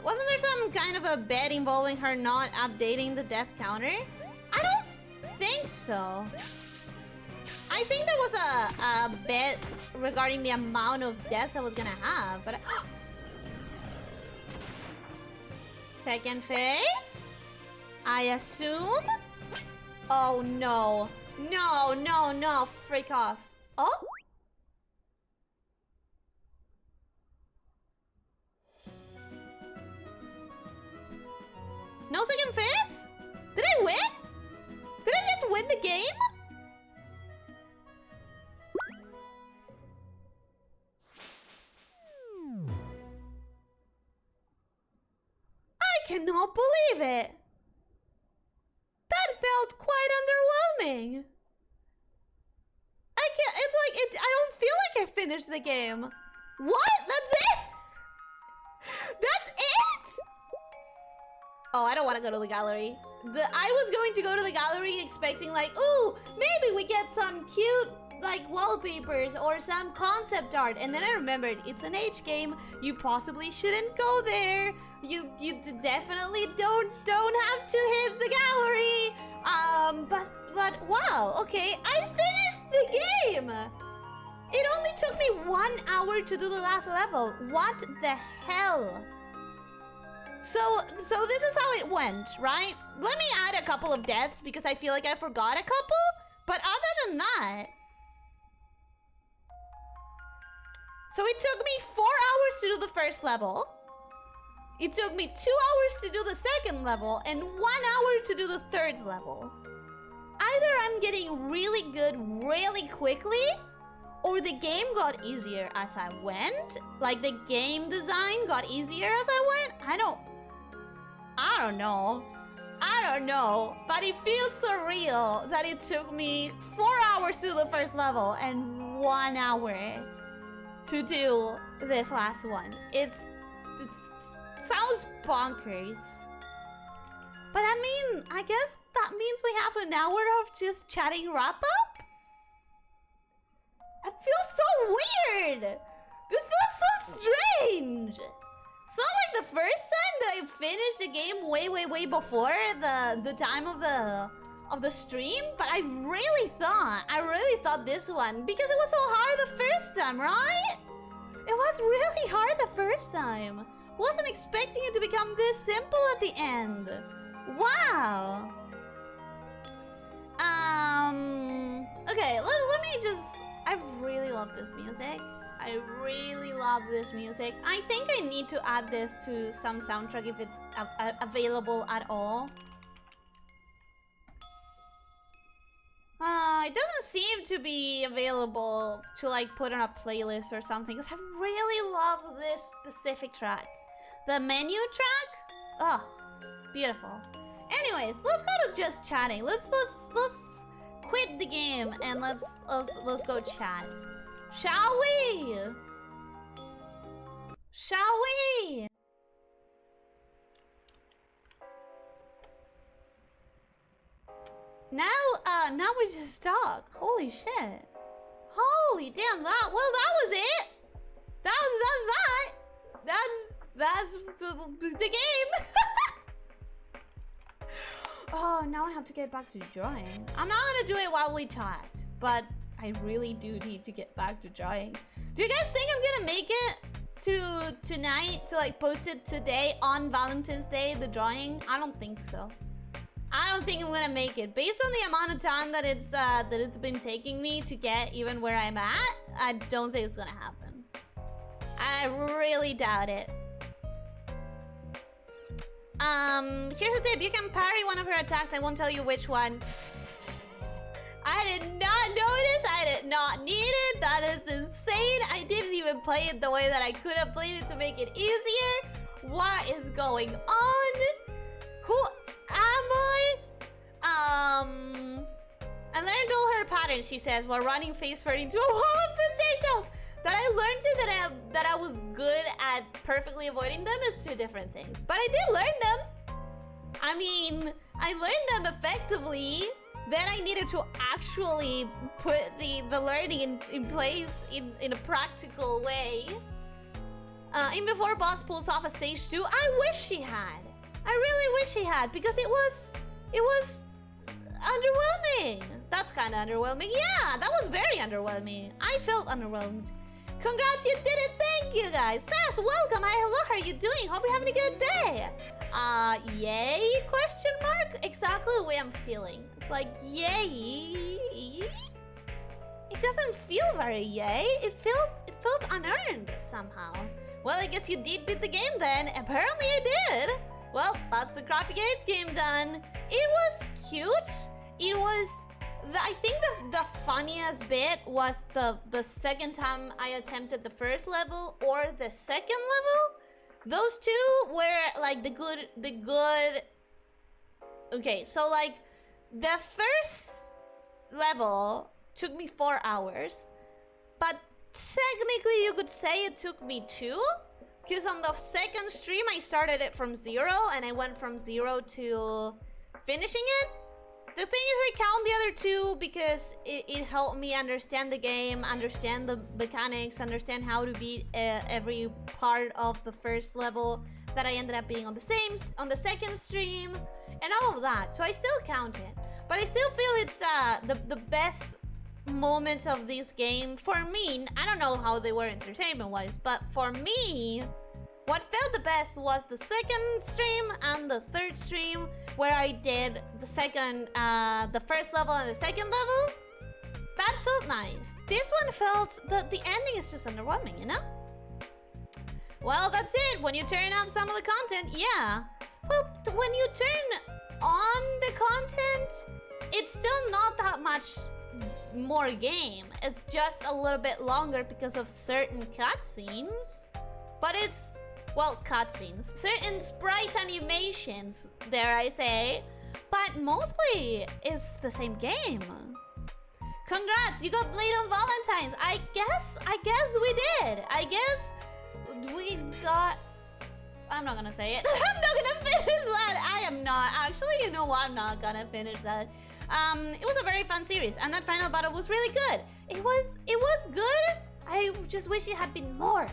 Wasn't there some kind of a bet involving her not updating the death counter? I don't think so. I think there was a bet regarding the amount of deaths I was gonna have, but second phase? I assume? Oh no. No, freak off. Oh? No second phase? Did I win? Did I just win the game? I cannot believe it. That felt quite underwhelming. I don't feel like I finished the game. What? That's it? That's it? Oh, I don't want to go to the gallery. I was going to go to the gallery expecting like, ooh, maybe we get some cute like wallpapers or some concept art, and then I remembered it's an H game. You possibly shouldn't go there. You definitely don't have to hit the gallery. But wow, okay, I finished the game. It only took me 1 hour to do the last level. What the hell? So this is how it went, right? Let me add a couple of deaths because I feel like I forgot a couple. But other than that, so it took me 4 hours to do the first level. It took me 2 hours to do the second level and 1 hour to do the third level. Either I'm getting really good really quickly, or the game got easier as I went. Like the game design got easier as I went. I don't know. But it feels surreal that it took me 4 hours to do the first level and 1 hour to do this last one. It sounds bonkers. But I mean, I guess that means we have an hour of just chatting wrap up? It feels so weird! This feels so strange! It's not like the first time that I finished the game way before the time of the stream, but I really thought this one, because it was so hard the first time, right? It was really hard the first time. Wasn't expecting it to become this simple at the end. Wow. Okay, let me just... I really love this music. I really love this music. I think I need to add this to some soundtrack if it's available at all. It doesn't seem to be available to like put on a playlist or something, because I really love this specific track. The menu track? Oh, beautiful. Anyways, let's go to just chatting. Let's quit the game and let's go chat. Shall we? Shall we? Now we just talk. Holy shit. Holy damn, that was it. That's the game. Oh, now I have to get back to drawing. I'm not gonna do it while we chat, but I really do need to get back to drawing. Do you guys think I'm gonna make it? to tonight to like post it today on Valentine's Day, the drawing? I don't think so. I don't think I'm gonna make it. Based on the amount of time that it's been taking me to get even where I'm at, I don't think it's gonna happen. I really doubt it. Here's a tip. You can parry one of her attacks. I won't tell you which one. I did not notice. I did not need it. That is insane. I didn't even play it the way that I could have played it to make it easier. What is going on? Who am I? I learned all her patterns, she says, while running face first into a wall of projectiles. That I learned it that I was good at perfectly avoiding them is two different things. But I did learn them. I mean, I learned them effectively. Then I needed to actually put the learning in place in a practical way. Even before boss pulls off a stage 2, I wish she had. I really wish she had, because it was underwhelming. That's kind of underwhelming. Yeah, that was very underwhelming. I felt underwhelmed. Congrats, you did it. Thank you, guys. Seth, welcome. Hi, hello. How are you doing? Hope you're having a good day. Yay? Question mark? Exactly the way I'm feeling. It's like, yay. It doesn't feel very yay. It felt unearned somehow. Well, I guess you did beat the game then. Apparently I did. Well, that's the Crappy Games game done. It was cute. It was... I think the funniest bit was the second time I attempted the first level or the second level. Those two were like the good... Okay, so like the first level took me 4 hours, but technically you could say it took me 2, because on the second stream I started it from 0 and I went from 0 to finishing it. The thing is, I count the other 2 because it helped me understand the game, understand the mechanics, understand how to beat every part of the first level that I ended up being on the second stream, and all of that. So I still count it, but I still feel it's the best moments of this game for me. I don't know how they were entertainment-wise, but for me, what felt the best was the second stream and the third stream, where I did the first level and the second level. That felt nice. This one felt, the ending is just underwhelming, you know? Well, that's it. When you turn off some of the content, yeah. Well, when you turn on the content, it's still not that much more game. It's just a little bit longer because of certain cutscenes. But it's... well, cutscenes. Certain sprite animations, dare I say. But mostly, it's the same game. Congrats, you got played on Valentine's. I guess we did. I guess we got... I'm not gonna say it. I'm not gonna finish that. I am not. Actually, you know what? I'm not gonna finish that. It was a very fun series, and that final battle was really good. It was good. I just wish it had been more.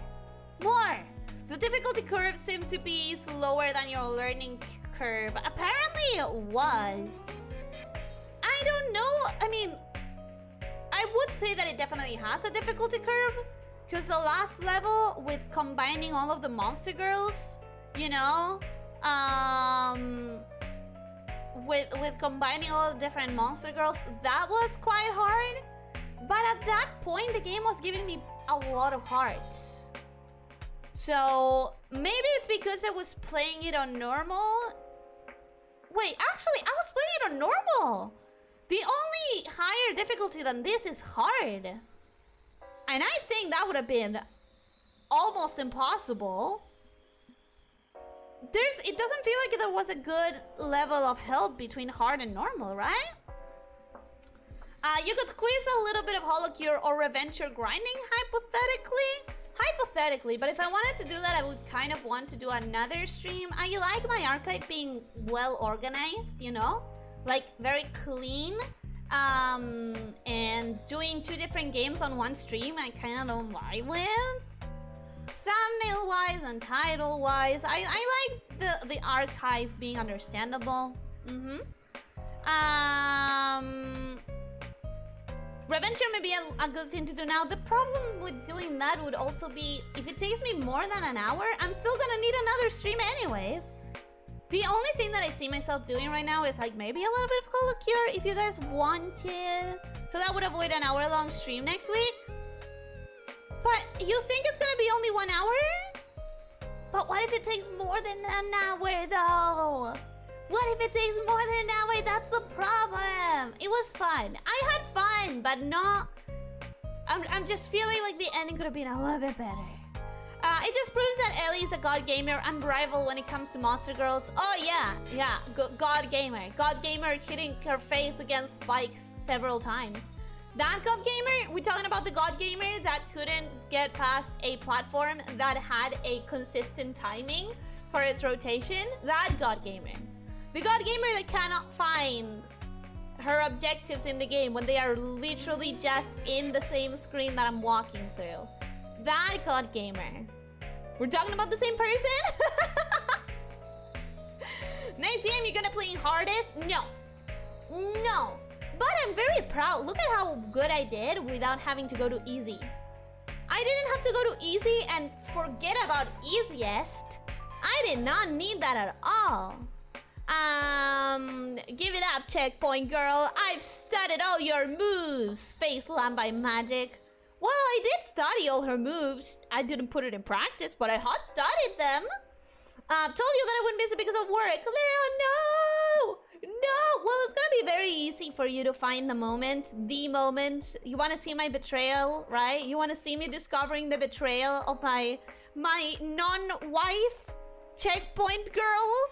The difficulty curve seemed to be slower than your learning curve. Apparently it was. I don't know. I mean, I would say that it definitely has a difficulty curve, because the last level with combining all of the monster girls, you know, with combining all the different monster girls, that was quite hard. But at that point, the game was giving me a lot of hearts. So maybe it's because I was playing it on normal. Wait, actually, I was playing it on normal. The only higher difficulty than this is hard. And I think that would have been almost impossible. It doesn't feel like there was a good level of help between hard and normal, right? You could squeeze a little bit of holocure or revenge your grinding, hypothetically, but if I wanted to do that, I would kind of want to do another stream. I like my archive being well organized, you know, like very clean, and doing 2 different games on one stream I kind of don't vibe with. Thumbnail wise and title wise, I like the archive being understandable. Reventure may be a good thing to do now. The problem with doing that would also be, if it takes me more than an hour, I'm still gonna need another stream anyways. The only thing that I see myself doing right now is like maybe a little bit of Call of Cure if you guys wanted. So that would avoid an hour-long stream next week. But you think it's gonna be only 1 hour? But what if it takes more than an hour though? What if it takes more than an hour? That's the problem. It was fun. I had fun, but not... I'm just feeling like the ending could have been a little bit better. It just proves that Ellie is a god gamer, unrivaled when it comes to monster girls. Oh yeah, god gamer. God gamer hitting her face against spikes several times. That god gamer, we're talking about the god gamer that couldn't get past a platform that had a consistent timing for its rotation. That god gamer. The god gamer that cannot find her objectives in the game when they are literally just in the same screen that I'm walking through. That god gamer. We're talking about the same person? Next game you're gonna play in hardest? No. No. But I'm very proud. Look at how good I did without having to go to easy. I didn't have to go to easy and forget about easiest. I did not need that at all. Give it up, checkpoint girl. I've studied all your moves. Face lamb by magic. Well, I did study all her moves. I didn't put it in practice, but I had studied them. Told you that I wouldn't miss it because of work. Leo, no! No! Well, it's gonna be very easy for you to find the moment. The moment. You want to see my betrayal, right? You want to see me discovering the betrayal of my non-wife checkpoint girl?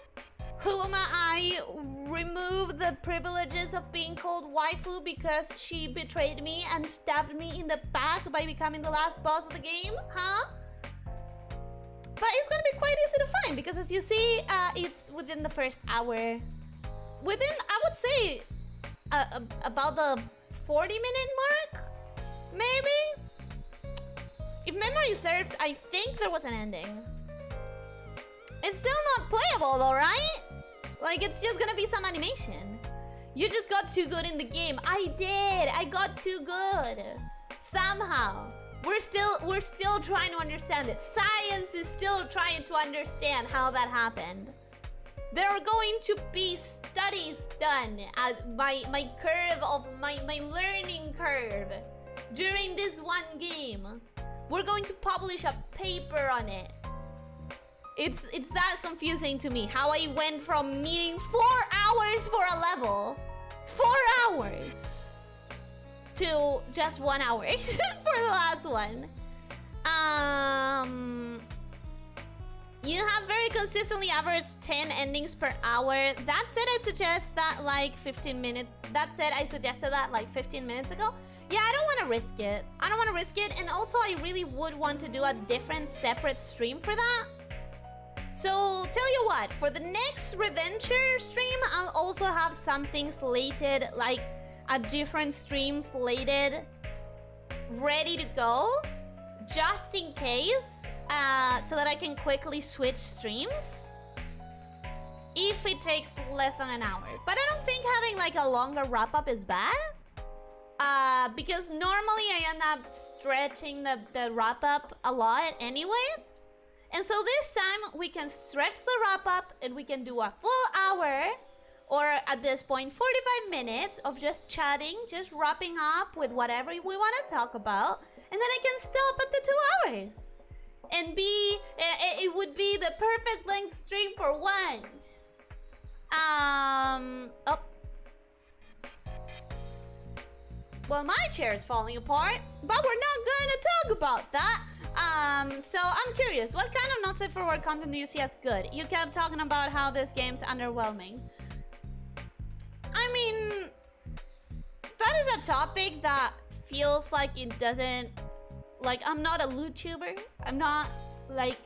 Whom I removed the privileges of being called waifu because she betrayed me and stabbed me in the back by becoming the last boss of the game, huh? But it's gonna be quite easy to find because as you see, it's within the first hour. Within, I would say, about the 40-minute mark, maybe? If memory serves, I think there was an ending. It's still not playable though, right? Like, it's just gonna be some animation. You just got too good in the game. I did! I got too good. Somehow. We're still trying to understand it. Science is still trying to understand how that happened. There are going to be studies done at my curve of my learning curve during this one game. We're going to publish a paper on it. It's that confusing to me how I went from needing 4 hours for a level, 4 hours, to just 1 hour for the last one. You have very consistently averaged 10 endings per hour. That said, I'd suggest that like 15 minutes. That said, I suggested that like 15 minutes ago. Yeah, I don't want to risk it. I don't want to risk it. And also, I really would want to do a different, separate stream for that. So, tell you what, for the next Reventure stream, I'll also have something slated, like a different stream slated, ready to go, just in case, so that I can quickly switch streams if it takes less than an hour. But I don't think having like a longer wrap-up is bad, because normally I end up stretching the wrap-up a lot anyways. And so this time, we can stretch the wrap-up and we can do a full hour, or at this point, 45 minutes of just chatting, just wrapping up with whatever we want to talk about. And then I can stop at the 2 hours. And it would be the perfect length stream for once. Oh. Well, my chair is falling apart, but we're not gonna talk about that. So I'm curious, what kind of not safe for work content do you see as good? You kept talking about how this game's underwhelming. I mean, that is a topic that feels like it doesn't... Like, I'm not a YouTuber. I'm not, like,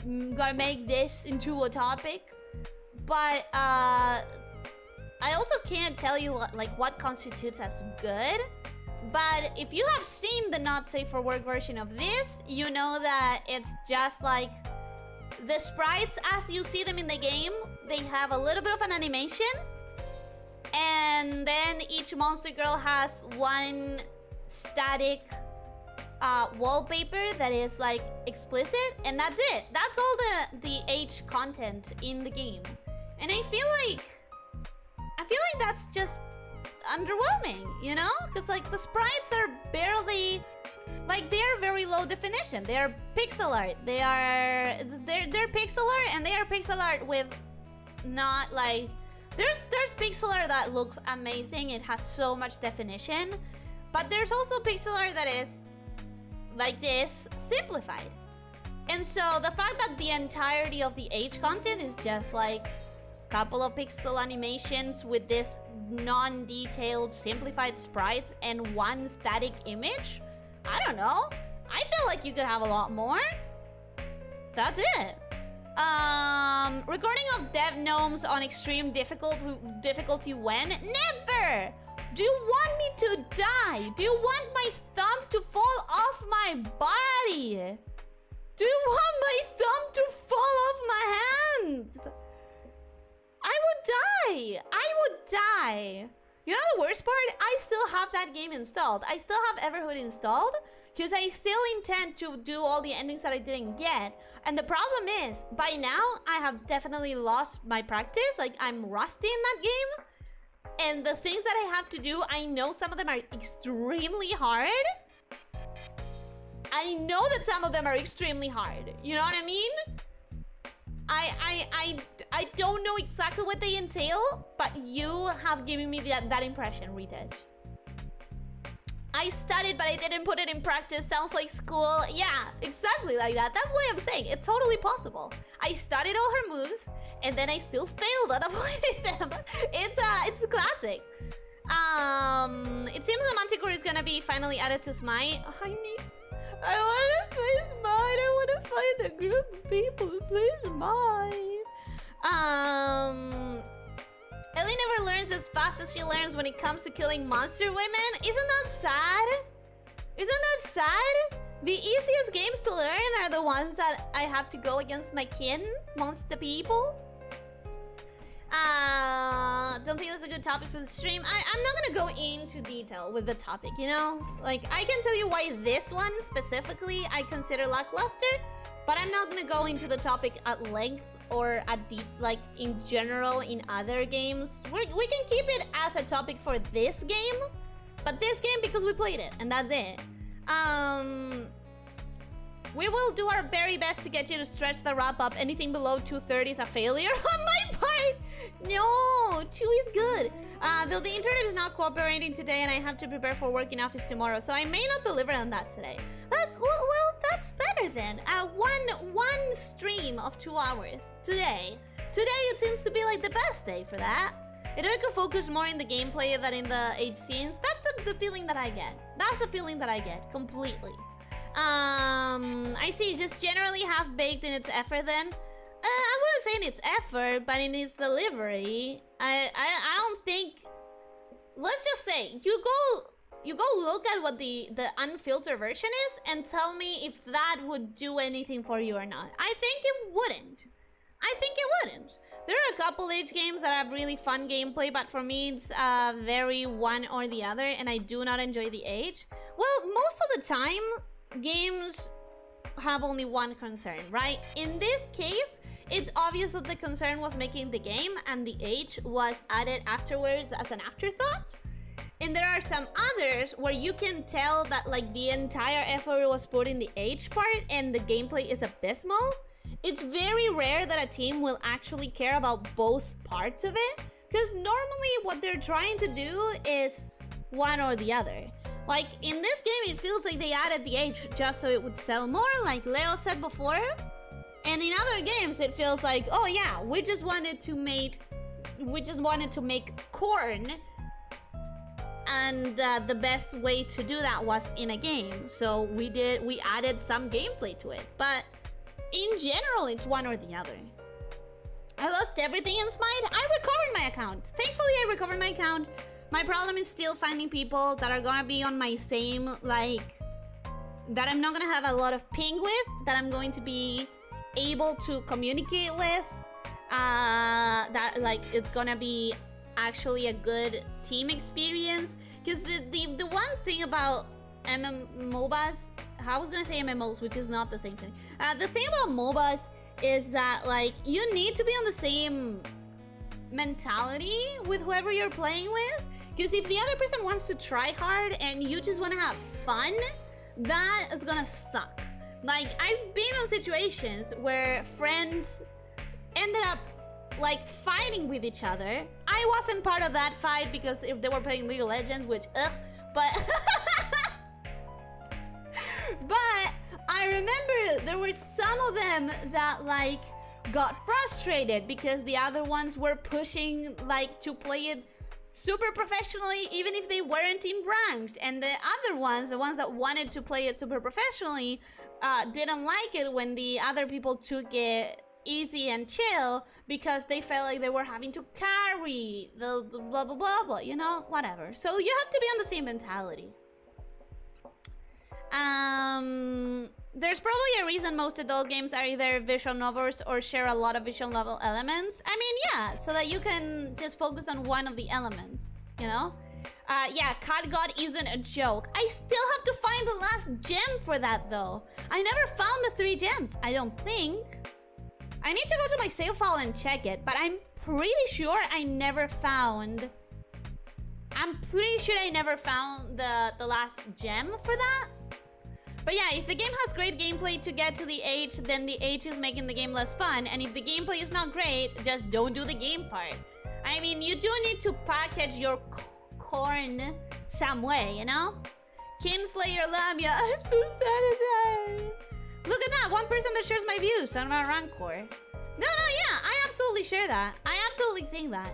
gonna make this into a topic. But, I also can't tell you, what constitutes as good. But if you have seen the not safe for work version of this, you know that it's just like the sprites as you see them in the game, they have a little bit of an animation, and then each monster girl has one static wallpaper that is like explicit, and that's it. That's all the age content in the game. And I feel like that's just underwhelming, you know? Because like the sprites are barely, like, they're very low definition. They're pixel art. They're pixel art, and they are pixel art with not like, there's pixel art that looks amazing. It has so much definition, but there's also pixel art that is like this, simplified. And so the fact that the entirety of the age content is just like a couple of pixel animations with this non-detailed simplified sprites and one static image, I don't know. I feel like you could have a lot more. That's it. Recording of dev gnomes on extreme difficulty when? Never! Do you want me to die? Do you want my thumb to fall off my body? Do you want my thumb to fall off my hands? I would die. I would die. You know the worst part? I still have that game installed. I still have Everhood installed because I still intend to do all the endings that I didn't get. And the problem is, by now, I have definitely lost my practice. Like, I'm rusty in that game. And the things that I have to do, I know some of them are extremely hard. I know that some of them are extremely hard. You know what I mean? I don't know exactly what they entail, but you have given me that impression, Retouch. I studied, but I didn't put it in practice. Sounds like school. Yeah, exactly like that. That's why I'm saying it's totally possible. I studied all her moves, and then I still failed at avoiding them. It's a classic. It seems the Manticore is gonna be finally added to Smite. I wanna play Smite. I wanna find a group of people who play Smite. Ellie never learns as fast as she learns when it comes to killing monster women. Isn't that sad? Isn't that sad? The easiest games to learn are the ones that I have to go against my kin, monster people. Don't think that's a good topic for the stream. I'm not gonna go into detail with the topic, you know? Like, I can tell you why this one specifically I consider lackluster, but I'm not gonna go into the topic at length or at deep, like, in general in other games. We can keep it as a topic for this game, but this game because we played it, and that's it. We will do our very best to get you to stretch the wrap up. Anything below 2:30 is a failure on my part. No, 2 is good. Though the internet is not cooperating today and I have to prepare for work in office tomorrow, so I may not deliver on that today. That's better then. One stream of 2 hours today. Today it seems to be like the best day for that. Eroico focus more in the gameplay than in the age scenes. That's the feeling that I get. That's the feeling that I get completely. I see, just generally half-baked in its effort then. I wouldn't say in its effort, but in its delivery. I don't think... Let's just say, you go look at what the unfiltered version is and tell me if that would do anything for you or not. I think it wouldn't. There are a couple age games that have really fun gameplay, but for me it's very one or the other, and I do not enjoy the age. Well, most of the time, games have only one concern, right? In this case, it's obvious that the concern was making the game and the age was added afterwards as an afterthought. And there are some others where you can tell that like the entire effort was put in the age part and the gameplay is abysmal. It's very rare that a team will actually care about both parts of it, because normally what they're trying to do is one or the other. Like, in this game, it feels like they added the age just so it would sell more, like Leo said before. And in other games, it feels like, oh yeah, we just wanted to make corn. And the best way to do that was in a game. So we added some gameplay to it. But in general, it's one or the other. I lost everything in Smite. I recovered my account. Thankfully, I recovered my account. My problem is still finding people that are gonna be on my same, like, that I'm not gonna have a lot of ping with, that I'm going to be able to communicate with, that, like, it's gonna be actually a good team experience. Because the one thing about MMOBAs I was gonna say MMOs, which is not the same thing. The thing about MOBAs is that like you need to be on the same mentality with whoever you're playing with. Because if the other person wants to try hard and you just want to have fun, that is gonna suck. Like, I've been in situations where friends ended up like fighting with each other. I wasn't part of that fight because if they were playing League of Legends, which but but I remember there were some of them that like got frustrated because the other ones were pushing like to play it super professionally even if they weren't in ranked, and the other ones, the ones that wanted to play it super professionally, didn't like it when the other people took it easy and chill because they felt like they were having to carry the blah blah blah blah, you know, whatever. So you have to be on the same mentality. There's probably a reason most adult games are either visual novels or share a lot of visual novel elements. I mean, yeah, so that you can just focus on one of the elements, you know? Yeah, Cat God isn't a joke. I still have to find the last gem for that, though. I never found the 3 gems, I don't think. I need to go to my save file and check it, but I'm pretty sure I never found... I'm pretty sure I never found the last gem for that. But yeah, if the game has great gameplay to get to the H, then the H is making the game less fun. And if the gameplay is not great, just don't do the game part. I mean, you do need to package your corn some way, you know? Kinslayer Lamia, I'm so sad at that. Look at that, one person that shares my views on my Rancor. No, yeah, I absolutely share that. I absolutely think that.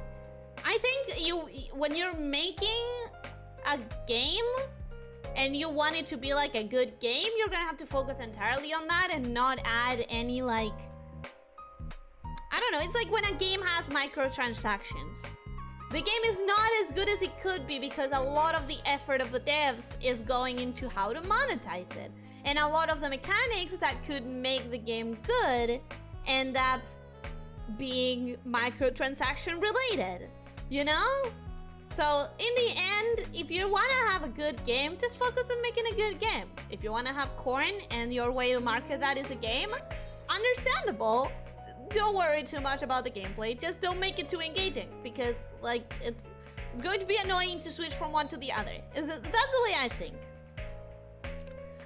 I think when you're making a game and you want it to be like a good game, you're gonna have to focus entirely on that and not add any like... I don't know, it's like when a game has microtransactions. The game is not as good as it could be because a lot of the effort of the devs is going into how to monetize it. And a lot of the mechanics that could make the game good end up being microtransaction related, you know? So in the end, if you want to have a good game, just focus on making a good game. If you want to have corn and your way to market that is a game, understandable. Don't worry too much about the gameplay. Just don't make it too engaging because like it's going to be annoying to switch from one to the other. That's the way I think.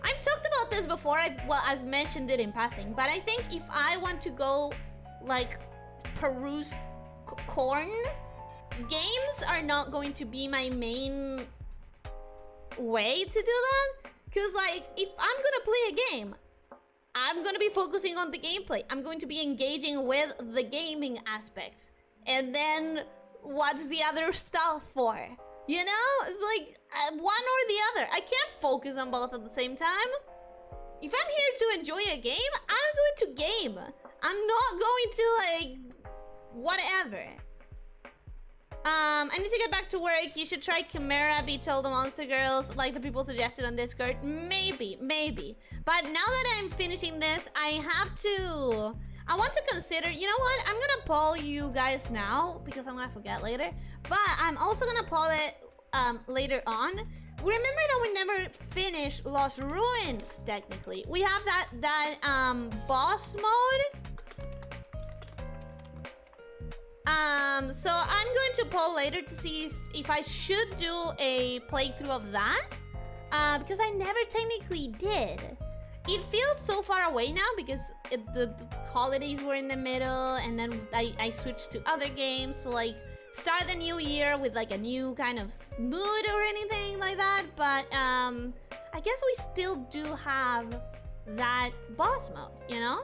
I've talked about this before. I've mentioned it in passing, but I think if I want to go like peruse corn, games are not going to be my main way to do that. Because like if I'm gonna play a game, I'm gonna be focusing on the gameplay. I'm going to be engaging with the gaming aspects. And then what's the other stuff for? You know? It's like one or the other. I can't focus on both at the same time. If I'm here to enjoy a game, I'm going to game. I'm not going to like whatever. I need to get back to work. You should try Chimera beats all the monster girls like the people suggested on Discord. Maybe. But now that I'm finishing this, I want to consider, you know what? I'm gonna poll you guys now because I'm gonna forget later. But I'm also gonna poll it later on. Remember that we never finished Lost Ruins, technically. We have that boss mode. So I'm going to poll later to see if I should do a playthrough of that. Because I never technically did. It feels so far away now because the holidays were in the middle, and then I switched to other games to like start the new year with like a new kind of mood or anything like that. But I guess we still do have that boss mode, you know?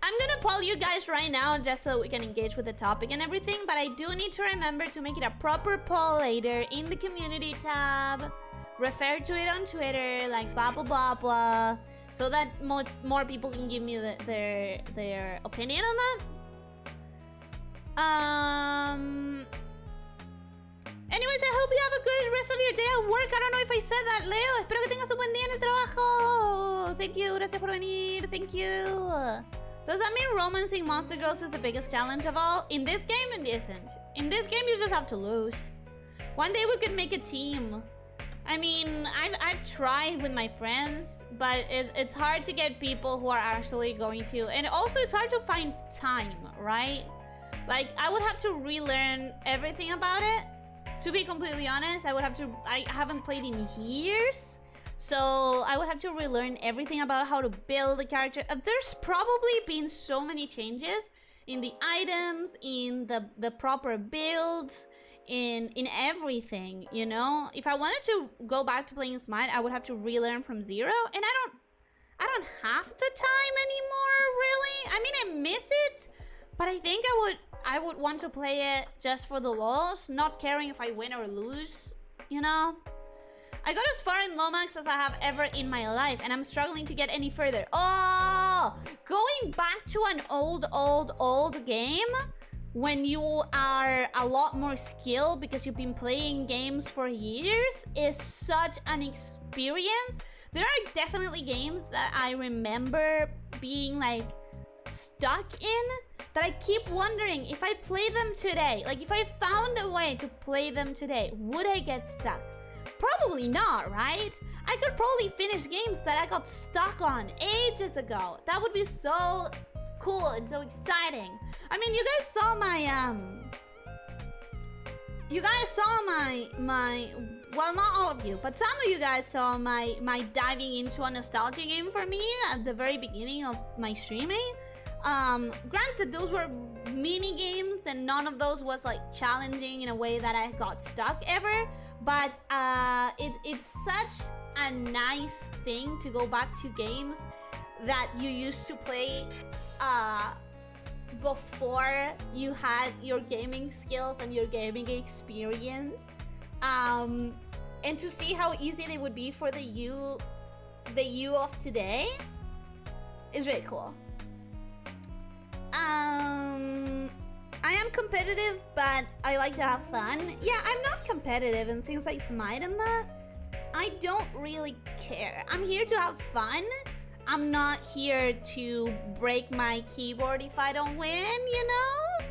I'm gonna poll you guys right now just so we can engage with the topic and everything, but I do need to remember to make it a proper poll later in the community tab. Refer to it on Twitter, like blah blah blah blah, so that more people can give me their opinion on that. Anyways, I hope you have a good rest of your day at work. I don't know if I said that, Leo. Espero que tengas un buen día en el trabajo. Thank you, gracias por venir. Thank you. Does that mean romancing monster girls is the biggest challenge of all? In this game, it isn't. In this game, you just have to lose. One day we could make a team. I mean, I've tried with my friends, but it's hard to get people who are actually going to, and also it's hard to find time, right? Like, I would have to relearn everything about it. To be completely honest, I haven't played in years, so I would have to relearn everything about how to build a character. There's probably been so many changes in the items, in the proper builds, in everything, you know? If I wanted to go back to playing Smite, I would have to relearn from zero, and I don't have the time anymore, really. I mean, I miss it, but I think I would want to play it just for the lols, not caring if I win or lose, you know? I got as far in Lomax as I have ever in my life, and I'm struggling to get any further. Oh! Going back to an old game when you are a lot more skilled because you've been playing games for years is such an experience. There are definitely games that I remember being like stuck in that I keep wondering if I play them today, like if I found a way to play them today, would I get stuck? Probably not, right? I could probably finish games that I got stuck on ages ago. That would be so cool and so exciting. I mean, you guys saw my well, not all of you, but some of you guys saw my diving into a nostalgia game for me at the very beginning of my streaming. Granted, those were mini games and none of those was like challenging in a way that I got stuck ever, but it's such a nice thing to go back to games that you used to play before you had your gaming skills and your gaming experience, and to see how easy they would be for the you of today is really cool. I am competitive, but I like to have fun. Yeah, I'm not competitive in things like Smite and that. I don't really care. I'm here to have fun. I'm not here to break my keyboard if I don't win, you know?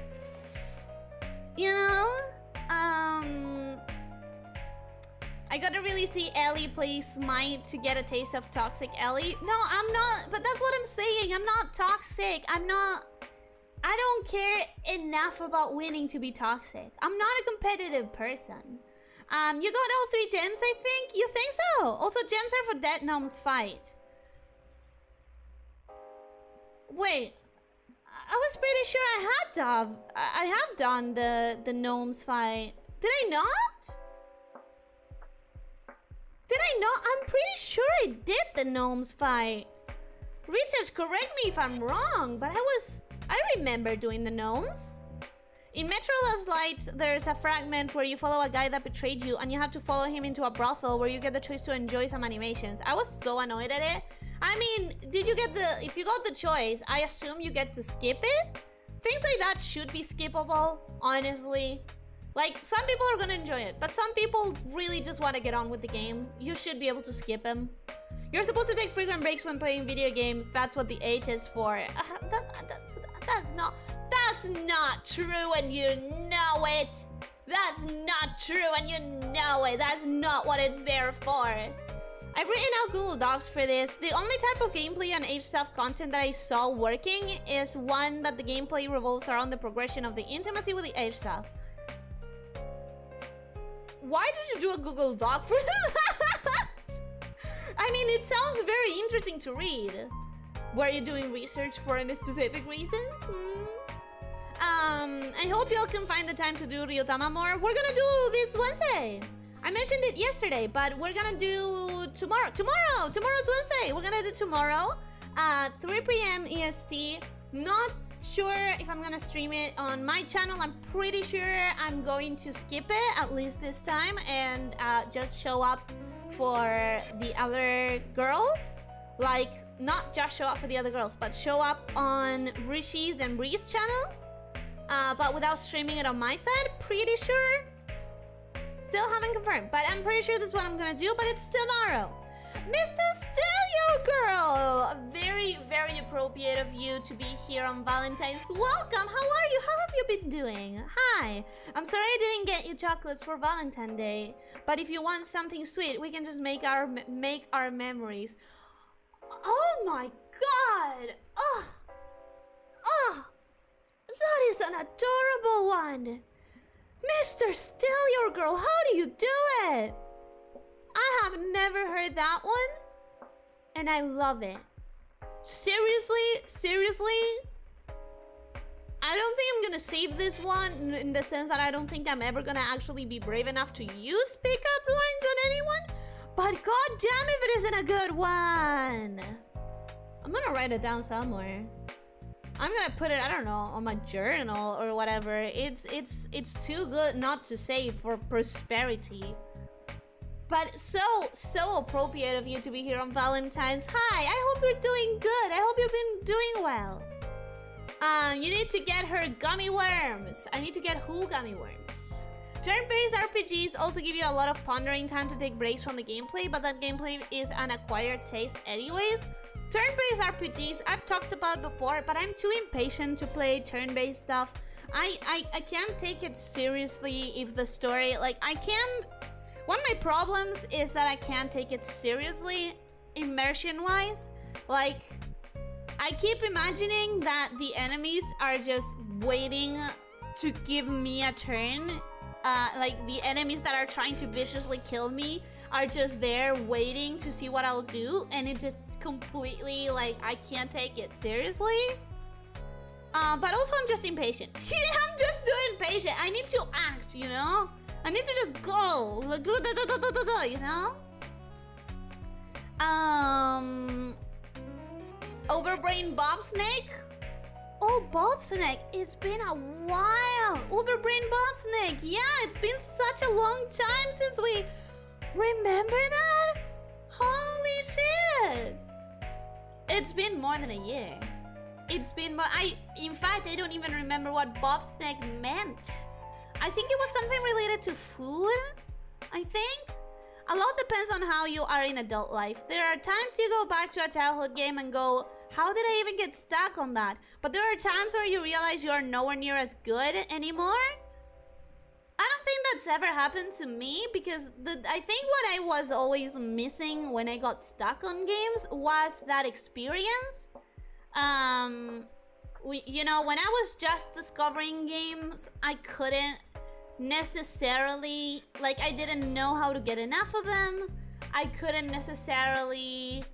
You know? I gotta really see Ellie play Smite to get a taste of toxic Ellie. No, I'm not, but that's what I'm saying. I'm not toxic. I don't care enough about winning to be toxic. I'm not a competitive person. You got all 3 gems, I think? You think so? Also, gems are for Dead Gnome's fight. Wait, I was pretty sure I have done the gnomes fight. Did I not? Did I not? I'm pretty sure I did the gnomes fight. Richard, correct me if I'm wrong, but I remember doing the gnomes. In Metro Last Light, there's a fragment where you follow a guy that betrayed you and you have to follow him into a brothel where you get the choice to enjoy some animations. I was so annoyed at it. I mean, if you got the choice, I assume you get to skip it? Things like that should be skippable, honestly. Like, some people are gonna enjoy it, but some people really just want to get on with the game. You should be able to skip them. You're supposed to take frequent breaks when playing video games. That's what the H is for. That's not true, and you know it. That's not true, and you know it. That's not what it's there for. I've written out Google Docs for this. The only type of gameplay and age stuff content that I saw working is one that the gameplay revolves around the progression of the intimacy with the age stuff. Why did you do a Google Doc for that? I mean, it sounds very interesting to read. Were you doing research for any specific reasons? I hope y'all can find the time to do Ryotama more. We're gonna do this Wednesday. I mentioned it yesterday, but we're gonna do tomorrow. Tomorrow's Wednesday. We're gonna do tomorrow, 3 p.m. EST. Not sure if I'm gonna stream it on my channel. I'm pretty sure I'm going to skip it, at least this time, and just show up for the other girls. Like, not just show up for the other girls, but show up on Rishi's and Bree's channel, but without streaming it on my side. Pretty sure. Still haven't confirmed, but I'm pretty sure that's what I'm gonna do, but it's tomorrow. Mr. Stereo Girl! Very, very appropriate of you to be here on Valentine's. Welcome! How are you? How have you been doing? Hi. I'm sorry I didn't get you chocolates for Valentine's Day, but if you want something sweet, we can just make our memories. Oh my god! Oh! Oh! That is an adorable one! Mr. Steal Your Girl, how do you do it? I have never heard that one, and I love it. Seriously? I don't think I'm gonna save this one in the sense that I don't think I'm ever gonna actually be brave enough to use pickup lines on anyone. But god damn if it isn't a good one. I'm gonna write it down somewhere. I'm gonna put it, I don't know, on my journal or whatever. It's too good not to save for prosperity. But so appropriate of you to be here on Valentine's. Hi, I hope you're doing good. I hope you've been doing well. You need to get her gummy worms. I need to get who gummy worms? Turn-based RPGs also give you a lot of pondering time to take breaks from the gameplay, but that gameplay is an acquired taste anyways. Turn-based RPGs I've talked about before, but I'm too impatient to play turn-based stuff. I can't take it seriously if the story, like, I can't... One of my problems is that I can't take it seriously, immersion-wise. Like, I keep imagining that the enemies are just waiting to give me a turn. Like, the enemies that are trying to viciously kill me are just there waiting to see what I'll do. And it just completely, like, I can't take it seriously. But also I'm just impatient. I'm just too impatient. I need to act, you know? I need to just go, you know? Overbrain Bobsnake? Oh, Bobsnake, it's been a while. Overbrain Bobsnake, yeah, it's been such a long time since we... Remember that? Holy shit! It's been more than a year. It's been more... In fact, I don't even remember what Bobsnake meant. I think it was something related to food, I think. A lot depends on how you are in adult life. There are times you go back to a childhood game and go, how did I even get stuck on that? But there are times where you realize you are nowhere near as good anymore. I don't think that's ever happened to me because I think what I was always missing when I got stuck on games was that experience. You know, when I was just discovering games, I couldn't necessarily, like, I didn't know how to get enough of them. I couldn't necessarily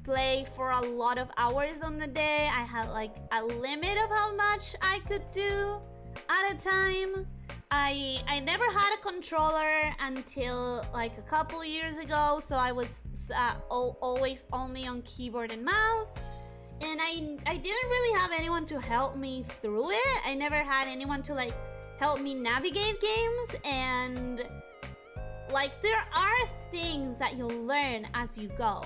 play for a lot of hours on the day. I had like a limit of how much I could do at a time. I never had a controller until like a couple years ago, so I was always only on keyboard and mouse. And I didn't really have anyone to help me through it. I never had anyone to like help me navigate games, and like there are things that you'll learn as you go.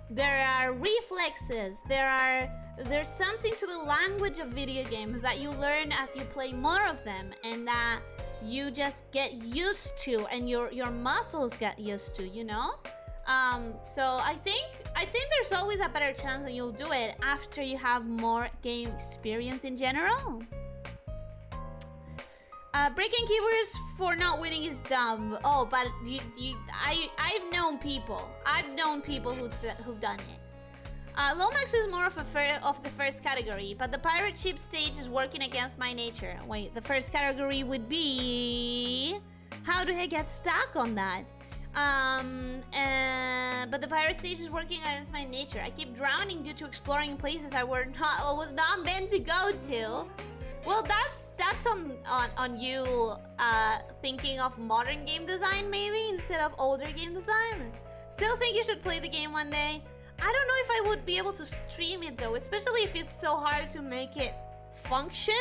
There are reflexes, there's something to the language of video games that you learn as you play more of them, and that you just get used to, and your muscles get used to, you know? So I think there's always a better chance that you'll do it after you have more game experience in general. Breaking keywords for not winning is dumb. Oh, but I've known people. Who've done it. Lomax is more of the first category, but the pirate ship stage is working against my nature. Wait, the first category would be... How do I get stuck on that? But the pirate stage is working against my nature. I keep drowning due to exploring places I was not meant to go to. Well, that's on you thinking of modern game design maybe instead of older game design. Still think you should play the game one day. I don't know if I would be able to stream it though, especially if it's so hard to make it function.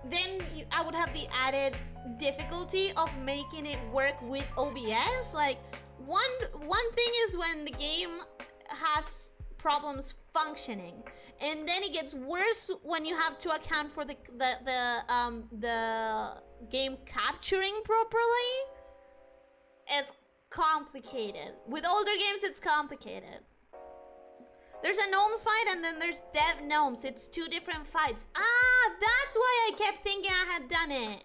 Then I would have the added difficulty of making it work with OBS. Like one thing is when the game has problems functioning, and then it gets worse when you have to account for the game capturing properly. It's complicated. With older games, it's complicated. There's a gnomes fight and then there's dead gnomes. It's two different fights. Ah, that's why had done it.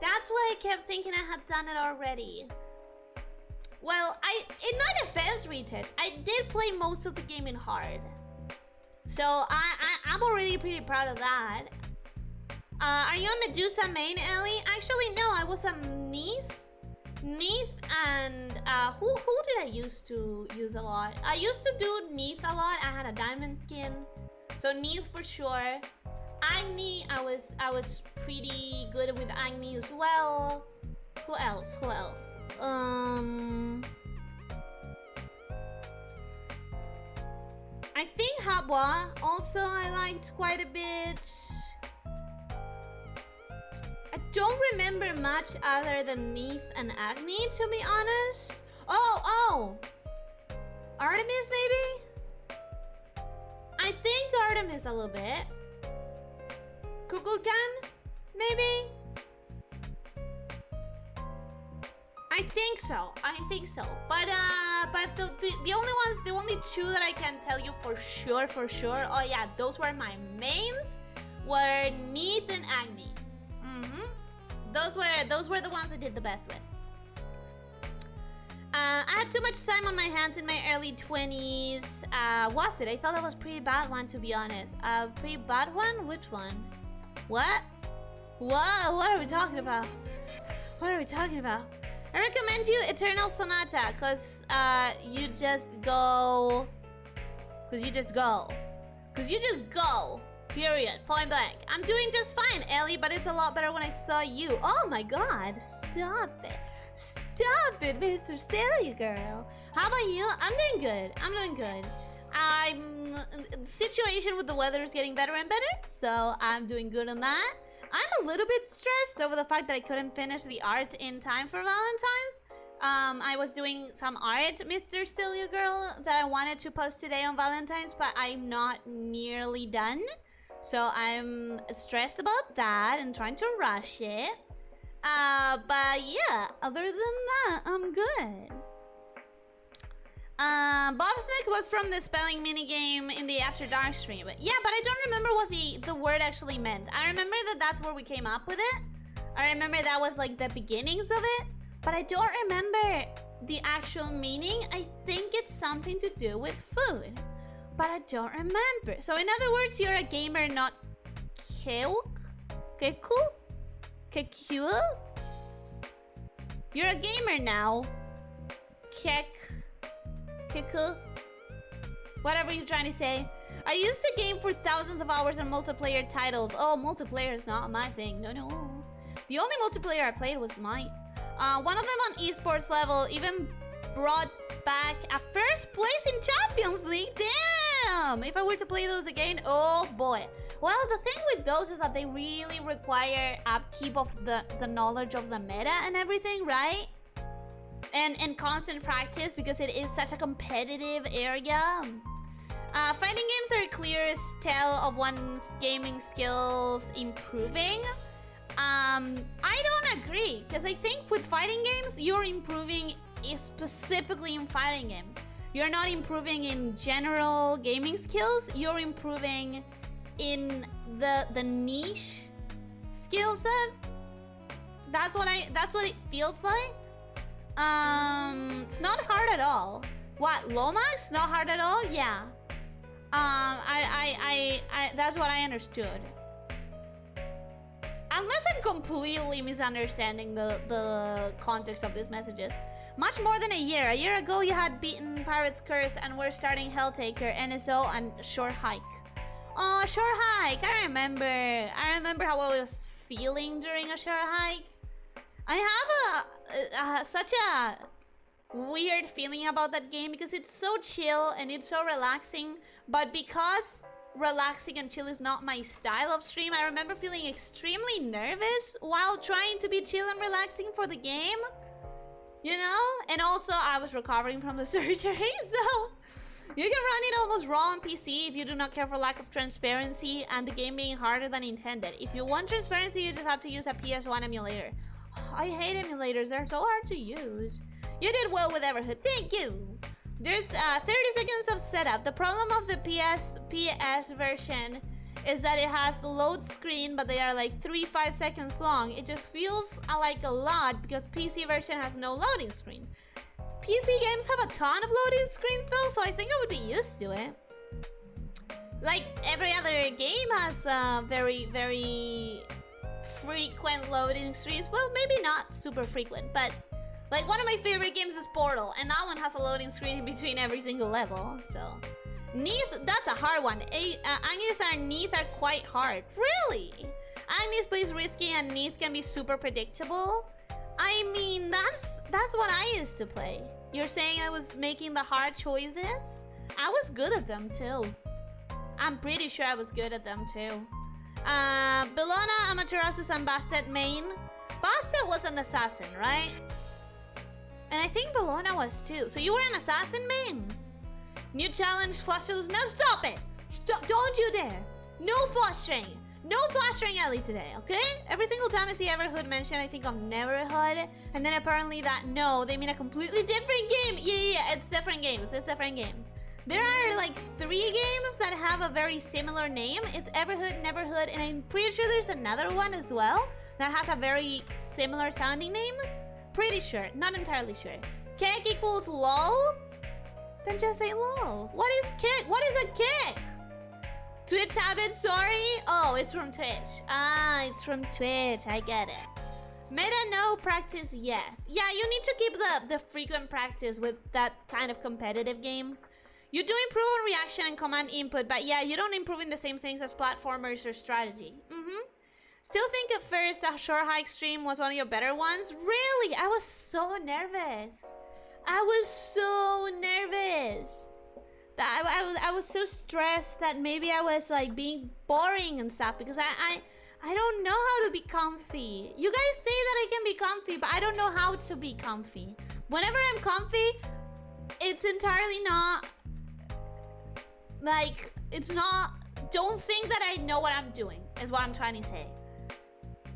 That's why I kept thinking I had done it already. Well, in my defense, retouch, I did play most of the game in hard. So I'm already pretty proud of that. Are you a Medusa main, Ellie? Actually, no, I was a Neath. Neath and who did I used to use a lot? I used to do Neath a lot. I had a diamond skin. So Neath for sure. Agni, I was pretty good with Agni as well. Who else? Who else? I think Habwa also I liked quite a bit. I don't remember much other than Neath and Agni, to be honest. Oh! Artemis, maybe? I think Artemis a little bit. Kukulkan, maybe? I think so. But the only two that I can tell you for sure. Oh yeah, those were my mains. Were Neath and Agni. Those were the ones I did the best with. I had too much time on my hands in my early 20s. Was it? I thought that was a pretty bad one, to be honest. A pretty bad one? Which one? What? Whoa, what are we talking about? I recommend you Eternal Sonata, cause you just go. Period. Point blank. I'm doing just fine, Ellie, but it's a lot better when I saw you. Oh my god, stop it, Mr. Stelia girl. How about you? I'm doing good. The situation with the weather is getting better and better, so I'm doing good on that. I'm a little bit stressed over the fact that I couldn't finish the art in time for Valentine's. I was doing some art, Mr. Stelia girl, that I wanted to post today on Valentine's, but I'm not nearly done. So I'm stressed about that and trying to rush it. But yeah, other than that, I'm good. Bobsnick was from the spelling minigame in the After Dark stream. But yeah, but I don't remember what the word actually meant. I remember that that's where we came up with it. I remember that was like the beginnings of it. But I don't remember the actual meaning. I think it's something to do with food. But I don't remember. So in other words, you're a gamer, not Keuk? Keku? Kekul? You're a gamer now. Keku? Whatever you're trying to say. I used to game for thousands of hours on multiplayer titles. Oh, multiplayer is not my thing. No. The only multiplayer I played was mine. One of them on esports level even brought back a first place in Champions League. Damn! If I were to play those again, oh boy. Well, the thing with those is that they really require upkeep of the knowledge of the meta and everything, right? And constant practice, because it is such a competitive area. Fighting games are a clear tell of one's gaming skills improving. I don't agree, because I think with fighting games, you're improving specifically in fighting games. You're not improving in general gaming skills. You're improving in the niche skill set. That's what it feels like. It's not hard at all. What, Lomax? Not hard at all? Yeah. That's what I understood. Unless I'm completely misunderstanding the context of these messages. Much more than a year. A year ago, you had beaten Pirate's Curse and we're starting Helltaker, NSO, and Short Hike. Oh, Short Hike. I remember how I was feeling during a Short Hike. I have such a weird feeling about that game because it's so chill and it's so relaxing. But because relaxing and chill is not my style of stream, I remember feeling extremely nervous while trying to be chill and relaxing for the game. You know? And also, I was recovering from the surgery, so you can run it almost raw on PC if you do not care for lack of transparency and the game being harder than intended. If you want transparency, you just have to use a PS1 emulator. I hate emulators, they're so hard to use. You did well with Everhood, thank you! There's 30 seconds of setup. The problem of the PS version is that it has a load screen, but they are like 3-5 seconds long. It just feels like a lot because PC version has no loading screens. PC games have a ton of loading screens though, so I think I would be used to it. Like every other game has very, very frequent loading screens. Well, maybe not super frequent, but like one of my favorite games is Portal, and that one has a loading screen in between every single level, so... Neath, that's a hard one. Agnes and Neath are quite hard. Really? Agnes plays risky and Neath can be super predictable. I mean, that's what I used to play. You're saying I was making the hard choices? I was good at them too. I'm pretty sure I was good at them too. Bellona, Amaterasu, and Bastet main. Bastet was an assassin, right? And I think Bellona was too. So you were an assassin main? New challenge, flusterless. No, stop it! Stop! Don't you dare! No flustering! No flustering Ellie today, okay? Every single time I see Everhood mentioned, I think of Neverhood. And then apparently that, no, they mean a completely different game. Yeah, it's different games. It's different games. There are like 3 games that have a very similar name. It's Everhood, Neverhood, and I'm pretty sure there's another one as well that has a very similar sounding name. Pretty sure, not entirely sure. Kek equals LOL? Then just say LOL. What is kick? What is a kick? Twitch habit, sorry? Oh, it's from Twitch. Ah, it's from Twitch. I get it. Meta, no. Practice, yes. Yeah, you need to keep the frequent practice with that kind of competitive game. You do improve on reaction and command input, but yeah, you don't improve in the same things as platformers or strategy. Still think at first that Short Hike stream was one of your better ones? Really? I was so nervous. I was so nervous. I was so stressed that maybe I was like being boring and stuff because I don't know how to be comfy. You guys say that I can be comfy, but I don't know how to be comfy. Whenever I'm comfy, it's entirely not like, it's not, don't think that I know what I'm doing is what I'm trying to say.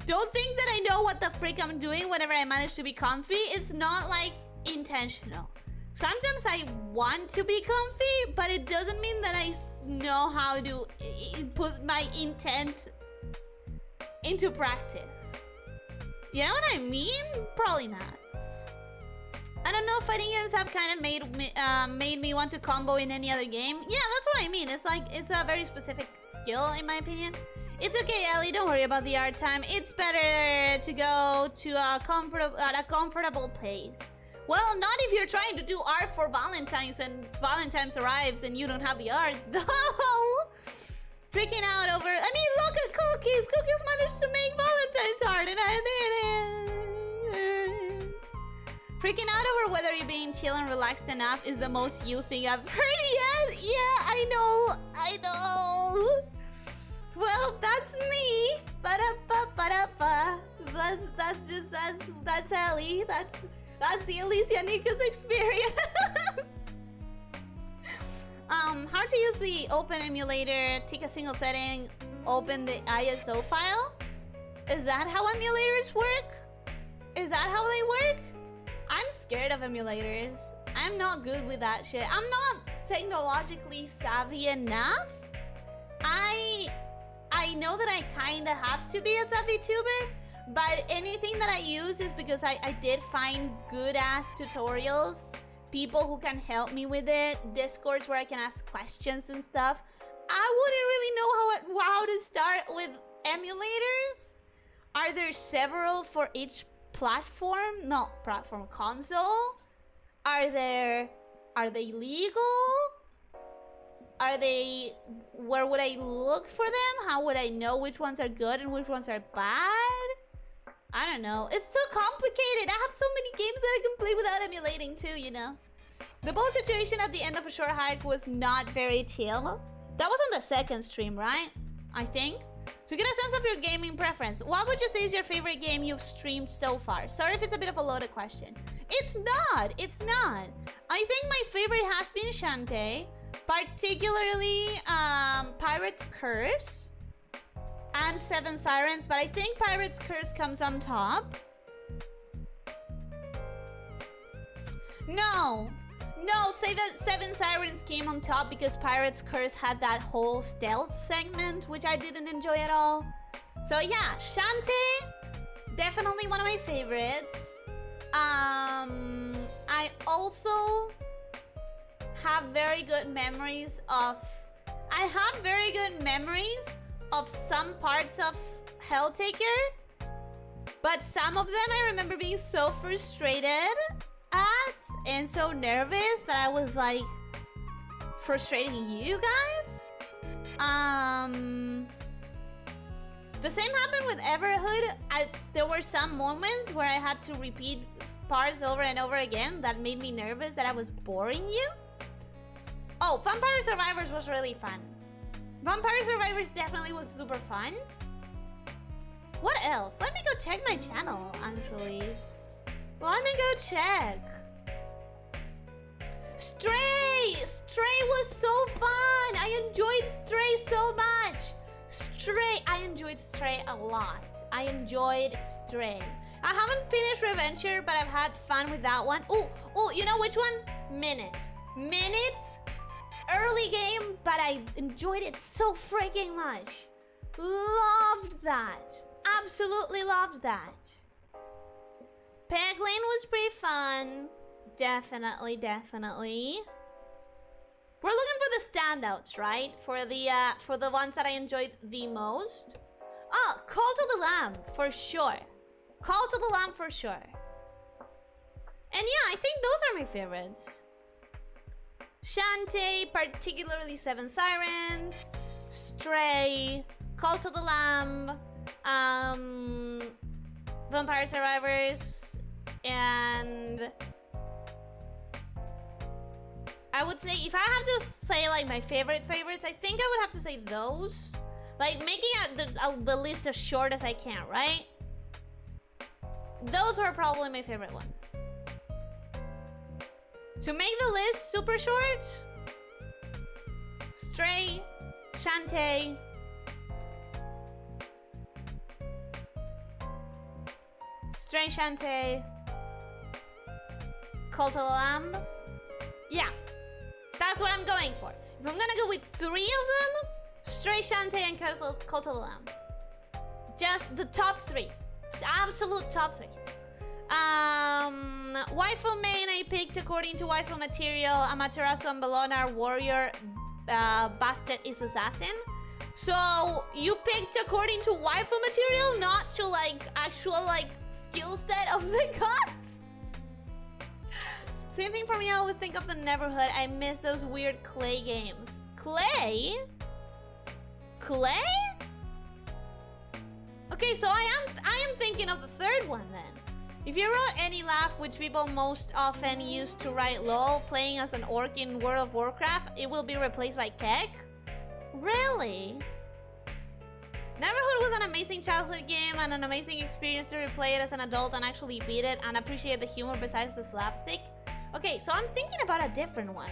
Don't think that I know what the frick I'm doing whenever I manage to be comfy. It's not like intentional. Sometimes I want to be comfy, but it doesn't mean that I know how to put my intent into practice. You know what I mean? Probably not. I don't know if fighting games have kind of made me want to combo in any other game. Yeah, that's what I mean. It's like, it's a very specific skill in my opinion. It's okay, Ellie, don't worry about the art time. It's better to go to a comfortable place. Well, not if you're trying to do art for Valentine's and Valentine's arrives and you don't have the art. No! Freaking out over... I mean, look at Cookies! Cookies managed to make Valentine's art and I didn't! Freaking out over whether you're being chill and relaxed enough is the most you thing I've heard yet. Yeah, I know. Well, that's me. Ba-da-ba-ba-da-ba. That's Ellie. That's the Elyssia Nika's experience. How to use the open emulator, take a single setting, open the ISO file? Is that how emulators work? Is that how they work? I'm scared of emulators. I'm not good with that shit. I'm not technologically savvy enough. I know that I kinda have to be a vtuber, but anything that I use is because I did find good-ass tutorials, people who can help me with it, Discords where I can ask questions and stuff. I wouldn't really know how to start with emulators. Are there several for each platform? Not platform, console? Are they legal? Are they... Where would I look for them? How would I know which ones are good and which ones are bad? I don't know. It's too complicated. I have so many games that I can play without emulating too, you know? The bow situation at the end of a short hike was not very chill. That was on the second stream, right? I think. So get a sense of your gaming preference. What would you say is your favorite game you've streamed so far? Sorry if it's a bit of a loaded question. It's not. It's not. I think my favorite has been Shantae. Particularly Pirate's Curse and Seven Sirens, but I think Pirate's Curse comes on top. No, No, Seven Sirens came on top because Pirate's Curse had that whole stealth segment, which I didn't enjoy at all. So yeah, Shantae, definitely one of my favorites. I also have very good memories of... some parts of Helltaker, but some of them I remember being so frustrated at and so nervous that I was like frustrating you guys. The same happened with Everhood. There were some moments where I had to repeat parts over and over again that made me nervous that I was boring you. Oh, Vampire Survivors was really fun. Vampire Survivors definitely was super fun. What else? Let me go check my channel, actually. Let me go check. Stray! Stray was so fun! I enjoyed Stray so much! I enjoyed Stray a lot. I enjoyed Stray. I haven't finished Reventure, but I've had fun with that one. Oh, you know which one? Minute. Early game, but I enjoyed it so freaking much. Loved that. Absolutely loved that. Peg Lane was pretty fun. Definitely. We're looking for the standouts, right? For the ones that I enjoyed the most. Oh, Call to the Lamb, for sure. Call to the Lamb, for sure. And yeah, I think those are my favorites. Shantae, particularly Seven Sirens, Stray, Call to the Lamb, Vampire Survivors, and I would say, if I have to say like my favorites, I think I would have to say those. Like making the list as short as I can, right? Those are probably my favorite one. To make the list super short, Stray, Shantae, Call to the Lamb. Yeah, that's what I'm going for. If I'm gonna go with 3 of them, Stray, Shantae, and Call to the Lamb. Just the top 3. Absolute top 3. Waifu main I picked according to waifu material. Amaterasu and Bellona are warrior. Bastet is assassin. So you picked according to waifu material, not to like actual like skill set of the gods. Same thing for me. I always think of the Neverhood. I miss those weird clay games. Clay? Okay, so I am thinking of the third one then. If you wrote any laugh, which people most often use to write lol, playing as an orc in World of Warcraft, it will be replaced by Kek? Really? Neverhood was an amazing childhood game and an amazing experience to replay it as an adult and actually beat it and appreciate the humor besides the slapstick. Okay, so I'm thinking about a different one.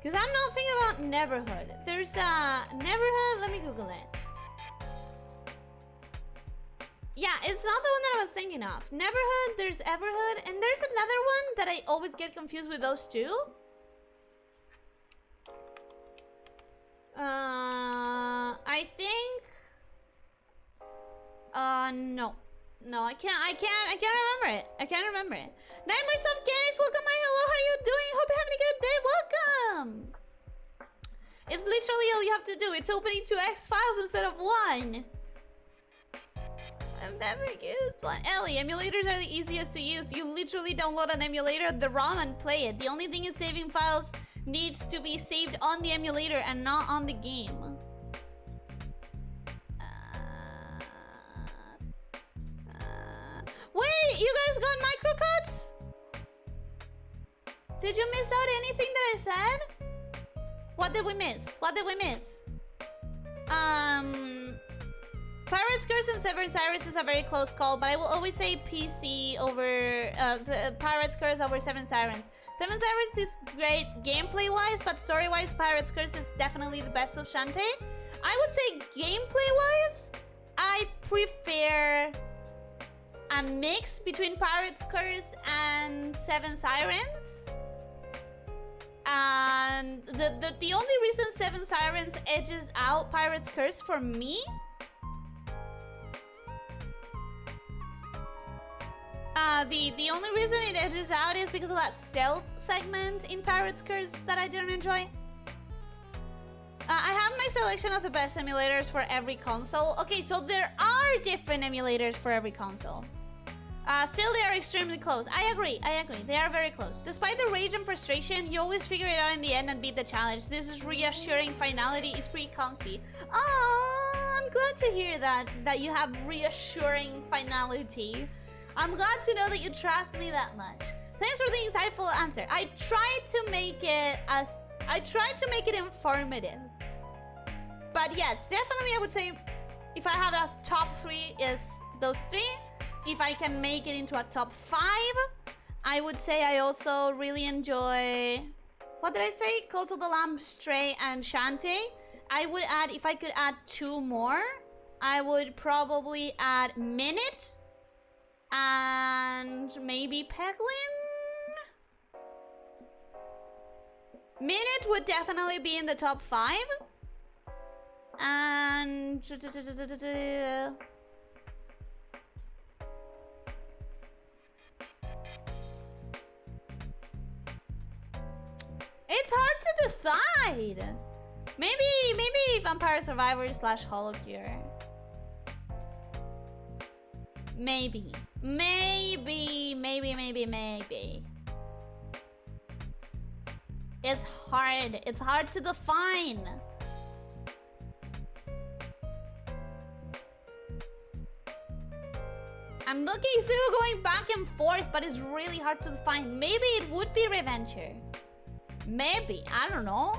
Because I'm not thinking about Neverhood. There's Neverhood, let me Google it. Yeah, it's not the one that I was thinking of. Neverhood, there's Everhood, and there's another one that I always get confused with those two. I think... No, I can't remember it. Nightmares of Games, welcome, hello, how are you doing? Hope you're having a good day, welcome! It's literally all you have to do. It's opening 2 X-Files instead of 1. I've never used one. Ellie, emulators are the easiest to use. You literally download an emulator, the ROM, and play it. The only thing is saving files needs to be saved on the emulator and not on the game. Wait, you guys got microcuts? Did you miss out anything that I said? What did we miss? Pirate's Curse and Seven Sirens is a very close call, but I will always say PC over Pirate's Curse over Seven Sirens. Seven Sirens is great gameplay-wise, but story-wise, Pirate's Curse is definitely the best of Shantae. I would say gameplay-wise, I prefer a mix between Pirate's Curse and Seven Sirens. And the only reason Seven Sirens edges out Pirate's Curse for me... the only reason it edges out is because of that stealth segment in Pirate's Curse that I didn't enjoy. I have my selection of the best emulators for every console. Okay, so there are different emulators for every console. Still, they are extremely close. I agree. They are very close. Despite the rage and frustration, you always figure it out in the end and beat the challenge. This is reassuring finality. It's pretty comfy. Oh, I'm glad to hear that you have reassuring finality. I'm glad to know that you trust me that much. Thanks for the insightful answer. I tried to make it informative. But yes, definitely I would say if I have a top 3 is those 3. If I can make it into a top 5, I would say I also really enjoy... What did I say? Call to the Lamb, Stray, and Shantae. I would add, if I could add 2 more, I would probably add Minute and maybe Peglin. Minute would definitely be in the top 5. And... It's hard to decide. Maybe Vampire Survivor / Holocure. Maybe. It's hard. It's hard to define. I'm looking through going back and forth, but it's really hard to define. Maybe it would be Reventure. Maybe. I don't know.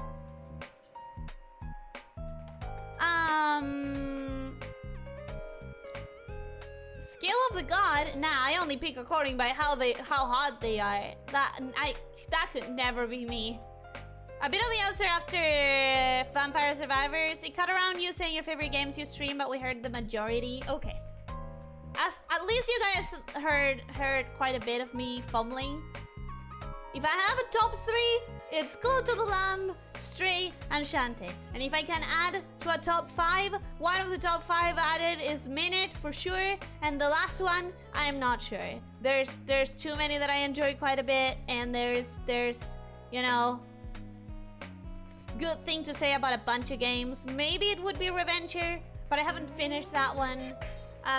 Skill of the God. Nah, I only pick according by how hot they are. That could never be me. A bit of the answer after Vampire Survivors. It cut around you saying your favorite games you stream, but we heard the majority. Okay. At least you guys heard quite a bit of me fumbling. If I have a top 3, it's Call to the Lamb, Stray, and Shantae. And if I can add to a top 5, one of the top 5 added is Minute for sure, and the last one, I'm not sure. There's too many that I enjoy quite a bit, and there's you know, good thing to say about a bunch of games. Maybe it would be Reventure, but I haven't finished that one.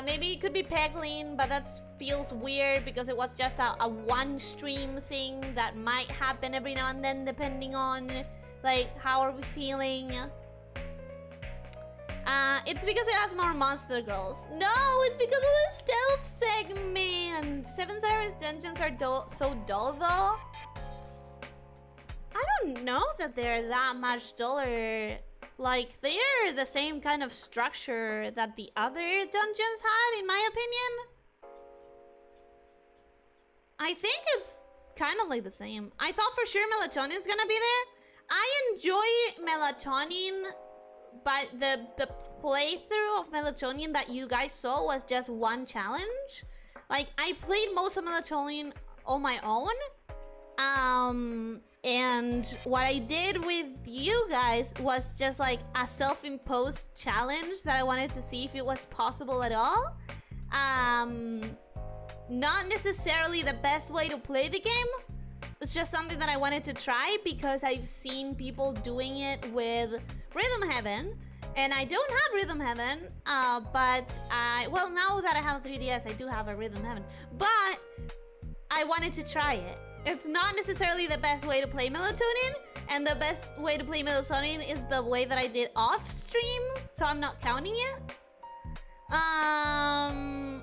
Maybe it could be Peglin, but that feels weird because it was just a one stream thing that might happen every now and then depending on like how are we feeling. It's because it has more monster girls. No, it's because of the stealth segment. Seven Sirens dungeons are so dull though. I don't know that they're that much duller. Like, they're the same kind of structure that the other dungeons had, in my opinion. I think it's kind of like the same. I thought for sure Melatonin's gonna be there. I enjoy Melatonin, but the playthrough of Melatonin that you guys saw was just one challenge. Like, I played most of Melatonin on my own. And what I did with you guys was just like a self-imposed challenge that I wanted to see if it was possible at all. Not necessarily the best way to play the game. It's just something that I wanted to try because I've seen people doing it with Rhythm Heaven. And I don't have Rhythm Heaven, but well, now that I have a 3DS, I do have a Rhythm Heaven. But I wanted to try it. It's not necessarily the best way to play Melatonin, and the best way to play Melatonin is the way that I did off stream, so I'm not counting it. I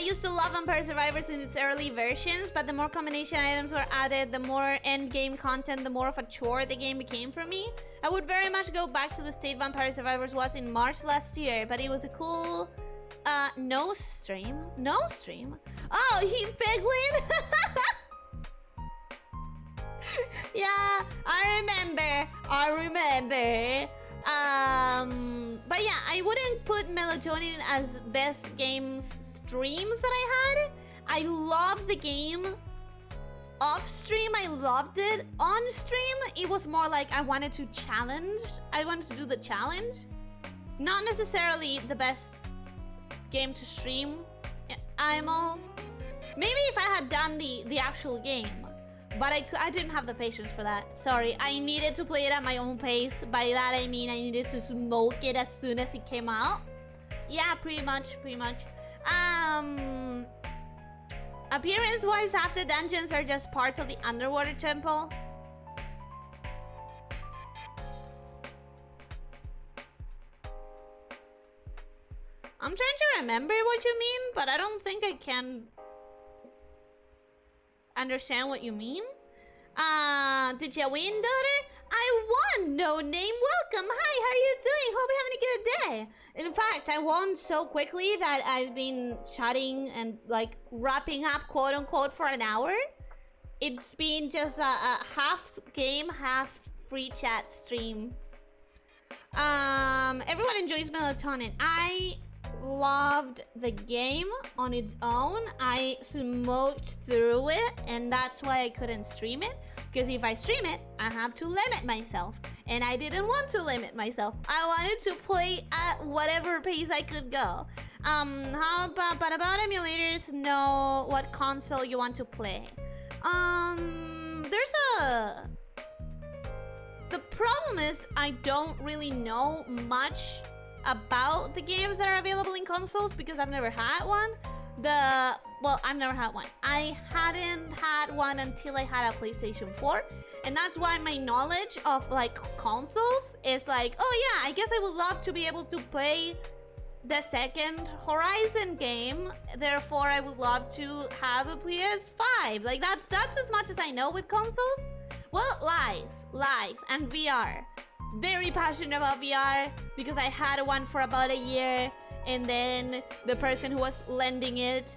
used to love Vampire Survivors in its early versions, but the more combination items were added, the more end-game content, the more of a chore the game became for me. I would very much go back to the state Vampire Survivors was in March last year, but it was a cool... no stream? No stream? Oh, he Peglin? Yeah, I remember. But yeah, I wouldn't put Melatonin as best games streams that I had. I love the game. Off stream, I loved it. On stream, it was more like I wanted to challenge. I wanted to do the challenge. Not necessarily the best game to stream IMO. Maybe if I had done the actual game. But I didn't have the patience for that. Sorry, I needed to play it at my own pace. By that I mean I needed to smoke it as soon as it came out. Yeah, pretty much. Appearance-wise, half the dungeons are just parts of the underwater temple. I'm trying to remember what you mean, but I don't think I can understand what you mean. Did you win, daughter? I won! No name, welcome! Hi, how are you doing? Hope you're having a good day. In fact, I won so quickly that I've been chatting and like wrapping up quote unquote for an hour. It's been just a half game, half free chat stream. Everyone enjoys melatonin. I loved the game on its own. I smoked through it, and that's why I couldn't stream it. Because if I stream it, I have to limit myself. And I didn't want to limit myself. I wanted to play at whatever pace I could go. But about emulators, know what console you want to play. The problem is I don't really know much about the games that are available in consoles because I've never had one. Well, I've never had one. I hadn't had one until I had a PlayStation 4. And that's why my knowledge of like consoles is like, oh yeah, I guess I would love to be able to play the second Horizon game. Therefore, I would love to have a PS5. Like that's as much as I know with consoles. Well, lies, and VR. Very passionate about VR because I had one for about a year, and then the person who was lending it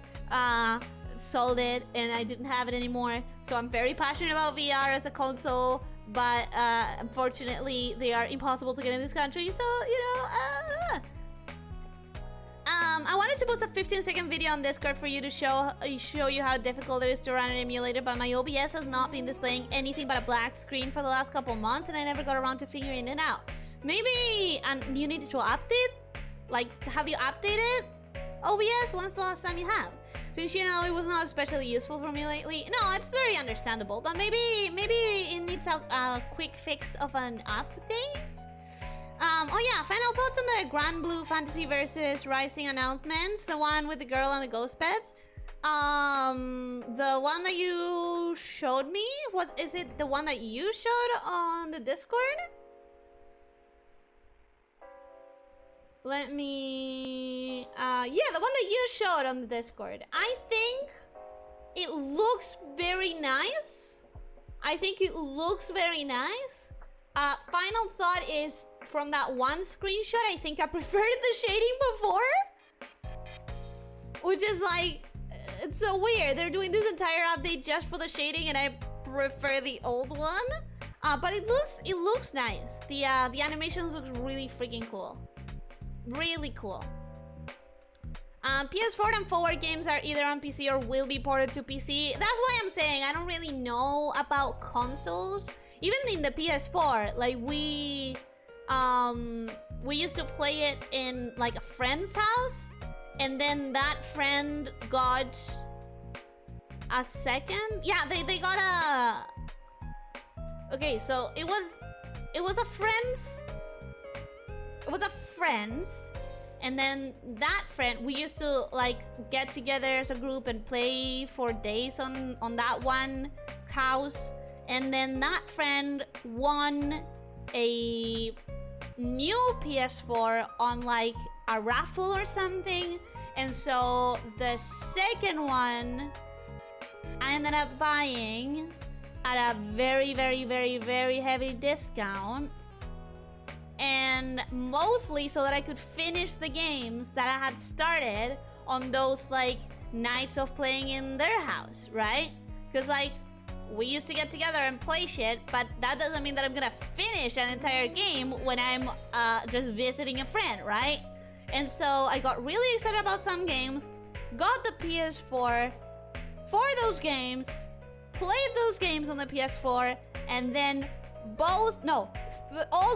sold it, and I didn't have it anymore. So I'm very passionate about VR as a console, but unfortunately they are impossible to get in this country. So I wanted to post a 15-second video on Discord for you to show you how difficult it is to run an emulator, but my OBS has not been displaying anything but a black screen for the last couple months, and I never got around to figuring it out. Maybe you need to update? Like, have you updated OBS? When's the last time you have? Since you know it was not especially useful for me lately. No, it's very understandable, but maybe it needs a quick fix of an update. Oh yeah, final thoughts on the Grand Blue Fantasy versus Rising announcements. The one with the girl and the ghost pets. The one that you showed me, is it the one that you showed on the Discord? Let me... yeah, the one that you showed on the Discord. I think it looks very nice. Final thought is, from that one screenshot, I think I preferred the shading before. Which is like... It's so weird. They're doing this entire update just for the shading, and I prefer the old one. But it looks nice. The animations look really freaking cool. Really cool. PS4 and forward games are either on PC or will be ported to PC. That's why I'm saying I don't really know about consoles. Even in the PS4, like we used to play it in like a friend's house, and then that friend got a second. Yeah, they got a. Okay, so it was a friend's. It was a friend's, and then that friend, we used to like get together as a group and play for days on that one house. And then that friend won a new PS4 on like a raffle or something. And so the second one I ended up buying at a very, very, very, very heavy discount. And mostly so that I could finish the games that I had started on those like nights of playing in their house, right? Because like we used to get together and play shit, but that doesn't mean that I'm gonna finish an entire game when I'm just visiting a friend, right? And so I got really excited about some games, got the PS4 for those games, played those games on the PS4, and then all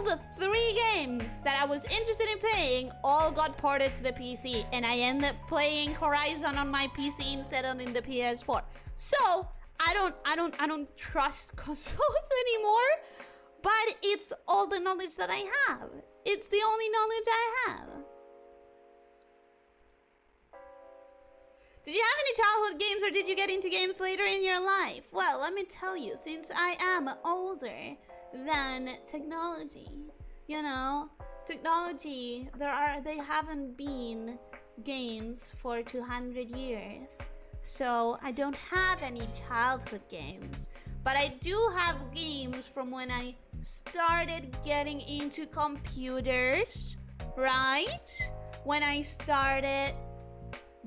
the 3 games that I was interested in playing all got ported to the PC, and I ended up playing Horizon on my PC instead of in the PS4. So I don't trust consoles anymore, but it's all the knowledge that I have. It's the only knowledge I have. Did you have any childhood games, or did you get into games later in your life? Well, let me tell you, since I am older than technology, you know, technology, they haven't been games for 200 years. So I don't have any childhood games, but I do have games from when I started getting into computers, right? When I started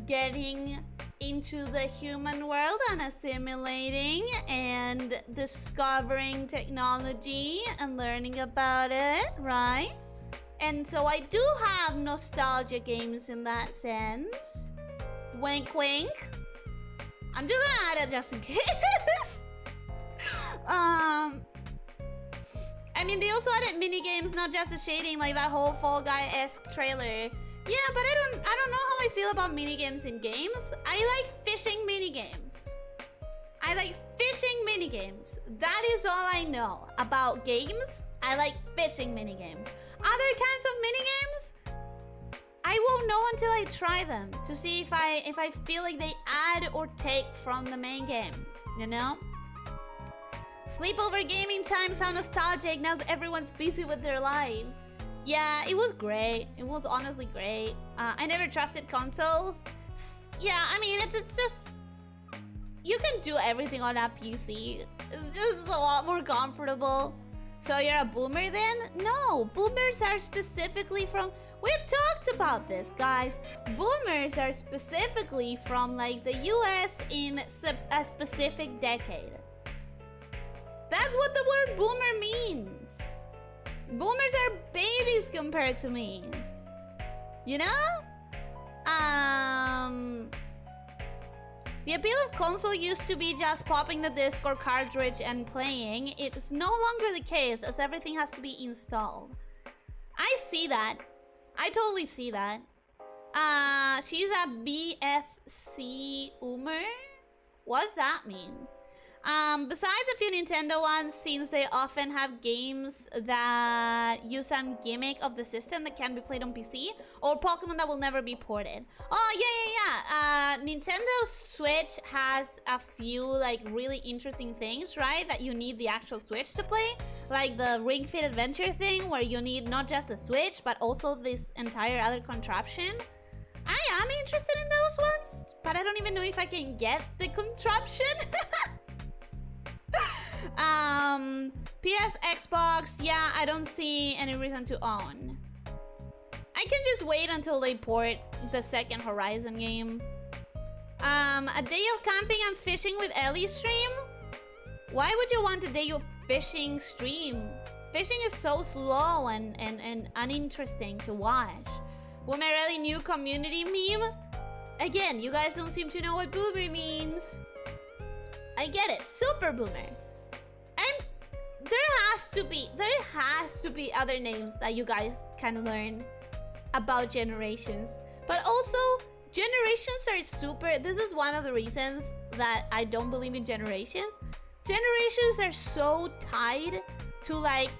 getting into the human world and assimilating and discovering technology and learning about it, right? And so I do have nostalgia games in that sense. Wink, wink. I'm just gonna add it just in case. I mean, they also added mini games, not just the shading, like that whole Fall Guy-esque trailer. Yeah, but I don't know how I feel about mini games in games. I like fishing mini games. I like fishing mini games. That is all I know about games. I like fishing mini games. Other kinds of mini games, I won't know until I try them to see if I feel like they add or take from the main game, you know? Sleepover gaming times sound nostalgic now that everyone's busy with their lives. Yeah, it was great. It was honestly great. I never trusted consoles. Yeah, I mean, it's just... You can do everything on a PC. It's just a lot more comfortable. So you're a boomer then? No, boomers are specifically from... We've talked about this, guys. Boomers are specifically from, like, the US in a specific decade. That's what the word boomer means. Boomers are babies compared to me. You know? The appeal of console used to be just popping the disc or cartridge and playing. It's no longer the case, as everything has to be installed. I see that. I totally see that. She's a BFC Umer? What's that mean? Besides a few Nintendo ones, since they often have games that use some gimmick of the system that can be played on PC, or Pokemon that will never be ported. Oh, yeah. Nintendo Switch has a few, like, really interesting things, right? That you need the actual Switch to play. Like the Ring Fit Adventure thing, where you need not just the Switch, but also this entire other contraption. I am interested in those ones, but I don't even know if I can get the contraption. PS, Xbox, yeah, I don't see any reason to own. I can just wait until they port the second Horizon game. A day of camping and fishing with Ellie stream? Why would you want a day of fishing stream? Fishing is so slow and uninteresting to watch. Boomerelli new community meme? Again, you guys don't seem to know what boomer means. I get it, super boomer. And there has to be other names that you guys can learn about generations. But also, generations are super... This is one of the reasons that I don't believe in generations. Generations are so tied to, like,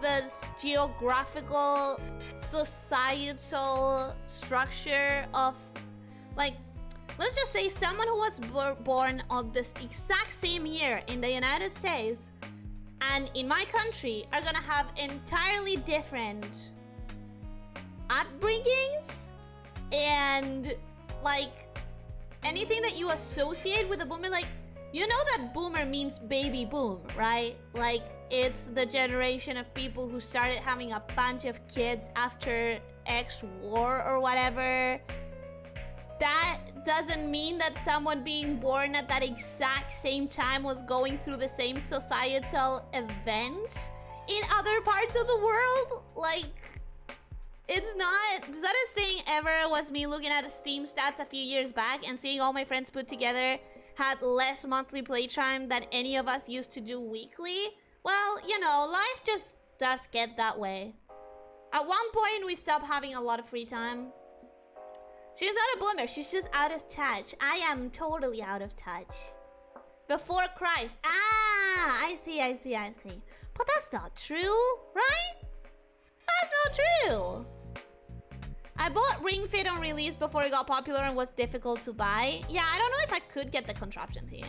the geographical, societal structure of, like... Let's just say someone who was born on this exact same year in the United States and in my country are gonna have entirely different upbringings and, like, anything that you associate with a boomer, like, you know that boomer means baby boom, right? Like, it's the generation of people who started having a bunch of kids after X war or whatever. That doesn't mean that someone being born at that exact same time was going through the same societal events in other parts of the world. Like, it's not... The saddest thing ever was me looking at Steam stats a few years back and seeing all my friends put together had less monthly playtime than any of us used to do weekly. Well, you know, life just does get that way. At one point, we stopped having a lot of free time. She's not a bloomer, she's just out of touch. I am totally out of touch. Before Christ. Ah, I see. But that's not true, right? That's not true. I bought Ring Fit on release before it got popular and was difficult to buy. Yeah, I don't know if I could get the contraption thing.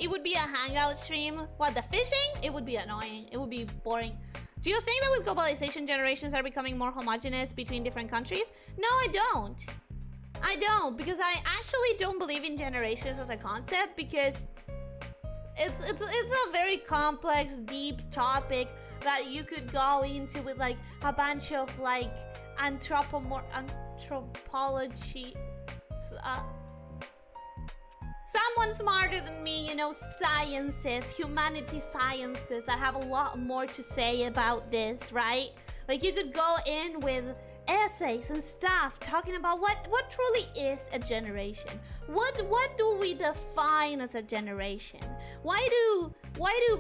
It would be a hangout stream. What, the fishing? It would be annoying. It would be boring. Do you think that with globalization, generations are becoming more homogenous between different countries? No, I don't. I don't, because I actually don't believe in generations as a concept, because it's a very complex, deep topic that you could go into with like a bunch of like anthropology. Someone smarter than me, you know, sciences, humanity sciences that have a lot more to say about this, right? Like you could go in with essays and stuff talking about what truly is a generation. What do we define as a generation? Why do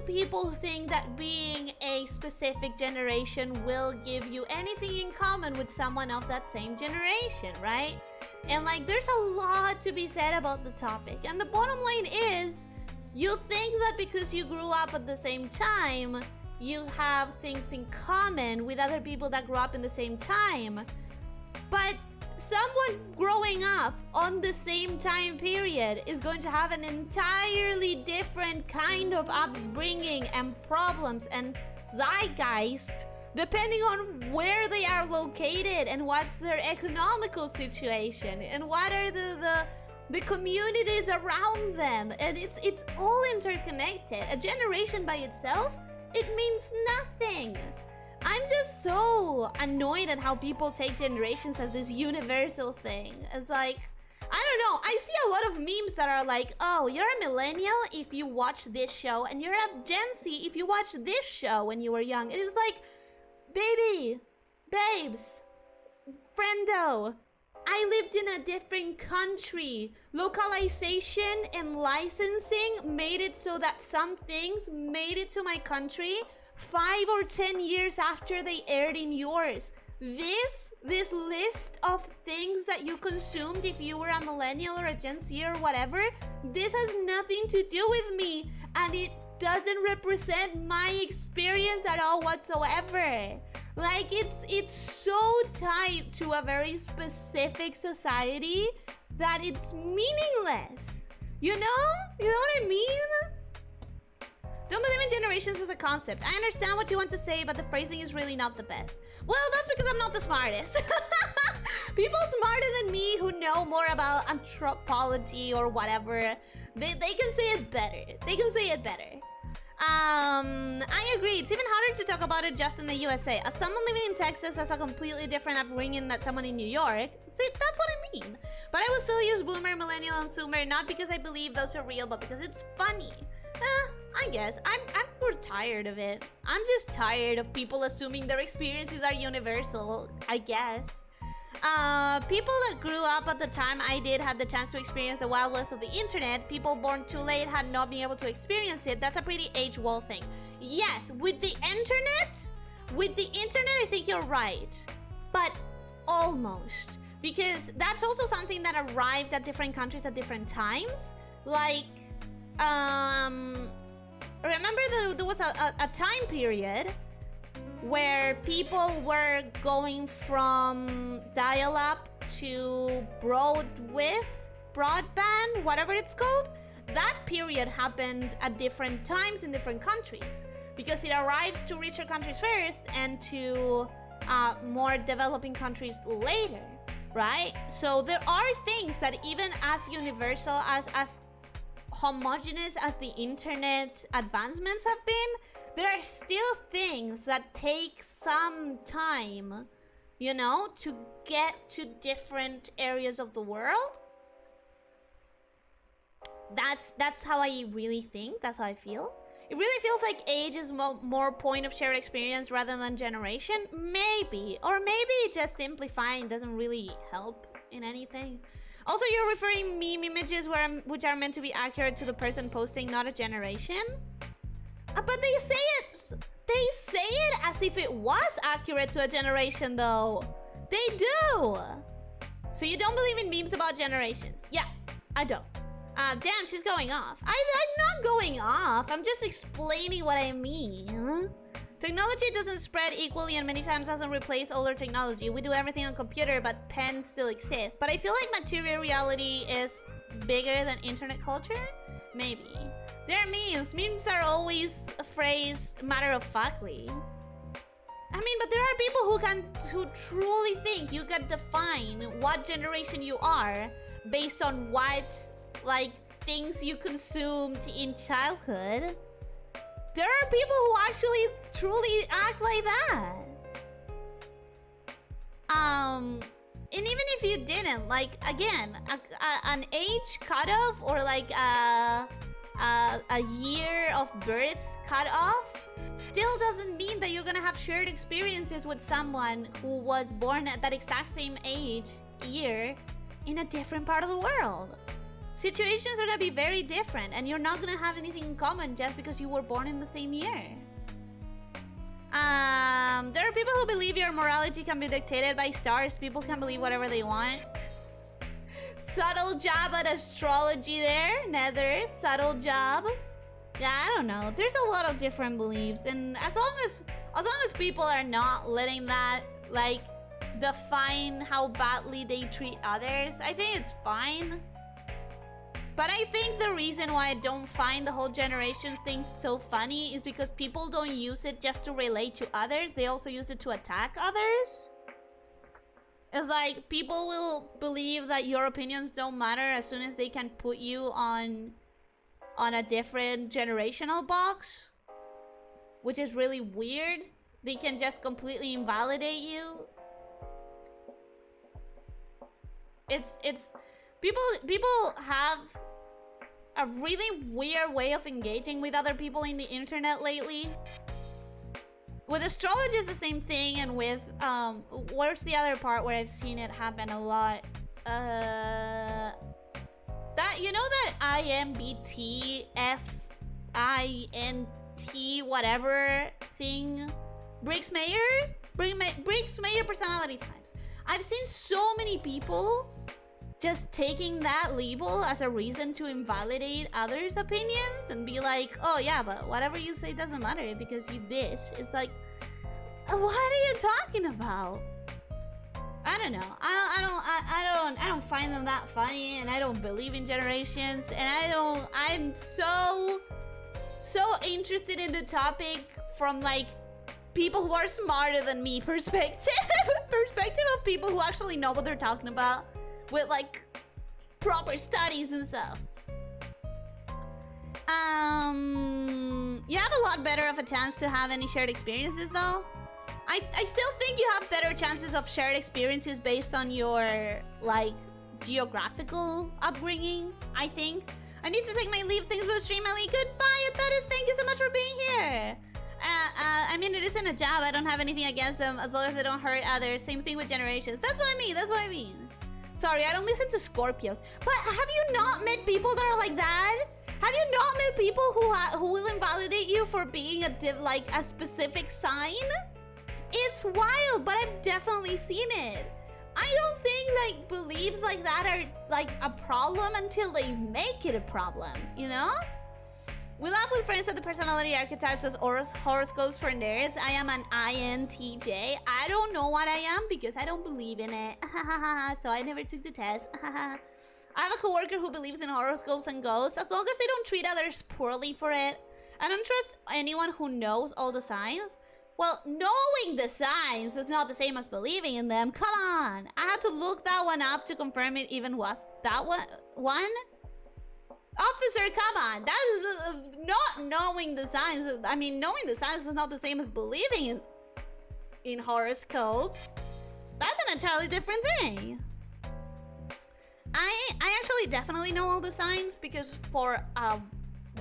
people think that being a specific generation will give you anything in common with someone of that same generation, right? And like there's a lot to be said about the topic. And the bottom line is, you think that because you grew up at the same time, you have things in common with other people that grew up in the same time. But someone growing up on the same time period is going to have an entirely different kind of upbringing and problems and zeitgeist depending on where they are located and what's their economical situation and what are the communities around them. And it's all interconnected. A generation by itself, it means nothing. I'm just so annoyed at how people take generations as this universal thing. It's like, I don't know, I see a lot of memes that are like, oh, you're a millennial if you watch this show, and you're a Gen Z if you watch this show when you were young. It's like, baby, babes, friendo, I lived in a different country. Localization and licensing made it so that some things made it to my country 5 or 10 years after they aired in yours. This list of things that you consumed if you were a millennial or a Gen Z or whatever, this has nothing to do with me, and it doesn't represent my experience at all whatsoever. Like it's so tied to a very specific society that it's meaningless. You know? You know what I mean? Don't believe in generations as a concept. I understand what you want to say, but the phrasing is really not the best. Well, that's because I'm not the smartest. People smarter than me who know more about anthropology or whatever, they can say it better. They can say it better. I agree. It's even harder to talk about it just in the USA. As someone living in Texas has a completely different upbringing than someone in New York. See, that's what I mean. But I will still use boomer, millennial, and zoomer, not because I believe those are real, but because it's funny. I guess. I'm tired of it. I'm just tired of people assuming their experiences are universal, I guess. People that grew up at the time I did had the chance to experience the wild west of the internet. People born too late had not been able to experience it. That's a pretty age-old thing. Yes, with the internet, I think you're right. But almost. Because that's also something that arrived at different countries at different times. Like, remember that there was a time period where people were going from dial-up to broadband, whatever it's called. That period happened at different times in different countries because it arrives to richer countries first and to more developing countries later, right? So there are things that even as universal, as homogeneous as the internet advancements have been, there are still things that take some time, you know, to get to different areas of the world. That's how I really think. That's how I feel. It really feels like age is more point of shared experience rather than generation. Maybe. Or maybe just simplifying doesn't really help in anything. Also, you're referring meme images which are meant to be accurate to the person posting, not a generation? But they say it as if it was accurate to a generation, though. They do. So you don't believe in memes about generations? Yeah, I don't. Damn, she's going off. I'm not going off. I'm just explaining what I mean. Technology doesn't spread equally and many times doesn't replace older technology. We do everything on computer, but pens still exist. But I feel like material reality is bigger than internet culture? Maybe. There are memes. Memes are always phrased matter-of-factly. I mean, but there are people who truly think you can define what generation you are based on what, like, things you consumed in childhood. There are people who actually truly act like that. And even if you didn't, like, again, an age cutoff or like a year of birth cutoff still doesn't mean that you're gonna have shared experiences with someone who was born at that exact same age, year, in a different part of the world. Situations are gonna be very different, and you're not gonna have anything in common just because you were born in the same year. There are people who believe your morality can be dictated by stars. People can believe whatever they want. Subtle jab at astrology there, Nether. Subtle jab. Yeah, I don't know. There's a lot of different beliefs, and as long as people are not letting that, like, define how badly they treat others, I think it's fine. But I think the reason why I don't find the whole generations thing so funny is because people don't use it just to relate to others. They also use it to attack others. It's like people will believe that your opinions don't matter as soon as they can put you on a different generational box, which is really weird. They can just completely invalidate you. It's people have a really weird way of engaging with other people in the internet lately. With astrology is the same thing, and with where's the other part where I've seen it happen a lot? That, you know, that IMBT FINT whatever thing, Briggs Mayer personality types. I've seen so many people just taking that label as a reason to invalidate others' opinions and be like, oh yeah, but whatever you say doesn't matter because you this. It's like, what are you talking about? I don't know. I don't find them that funny, and I don't believe in generations, and I'm so interested in the topic from, like, people who are smarter than me perspective of people who actually know what they're talking about with, like, proper studies and stuff. You have a lot better of a chance to have any shared experiences, though. I still think you have better chances of shared experiences based on your, like, geographical upbringing, I think. I need to take my leave. Thanks for the stream, Ellie. Goodbye, Ataris. Thank you so much for being here. I mean, it isn't a job. I don't have anything against them as long as they don't hurt others. Same thing with generations. That's what I mean. That's what I mean. Sorry, I don't listen to Scorpios. But have you not met people that are like that? Have you not met people who will invalidate you for being a specific sign? It's wild, but I've definitely seen it. I don't think, like, beliefs like that are, like, a problem until they make it a problem, you know? We laugh with friends at the personality archetypes as horoscopes for nerds. I am an INTJ. I don't know what I am because I don't believe in it. So I never took the test. I have a coworker who believes in horoscopes and ghosts, as long as they don't treat others poorly for it. I don't trust anyone who knows all the signs. Well, knowing the signs is not the same as believing in them. Come on. I had to look that one up to confirm it even was that one. Officer, come on. That is not knowing the signs. I mean, knowing the signs is not the same as believing in horoscopes. That's an entirely different thing. I actually definitely know all the signs because for a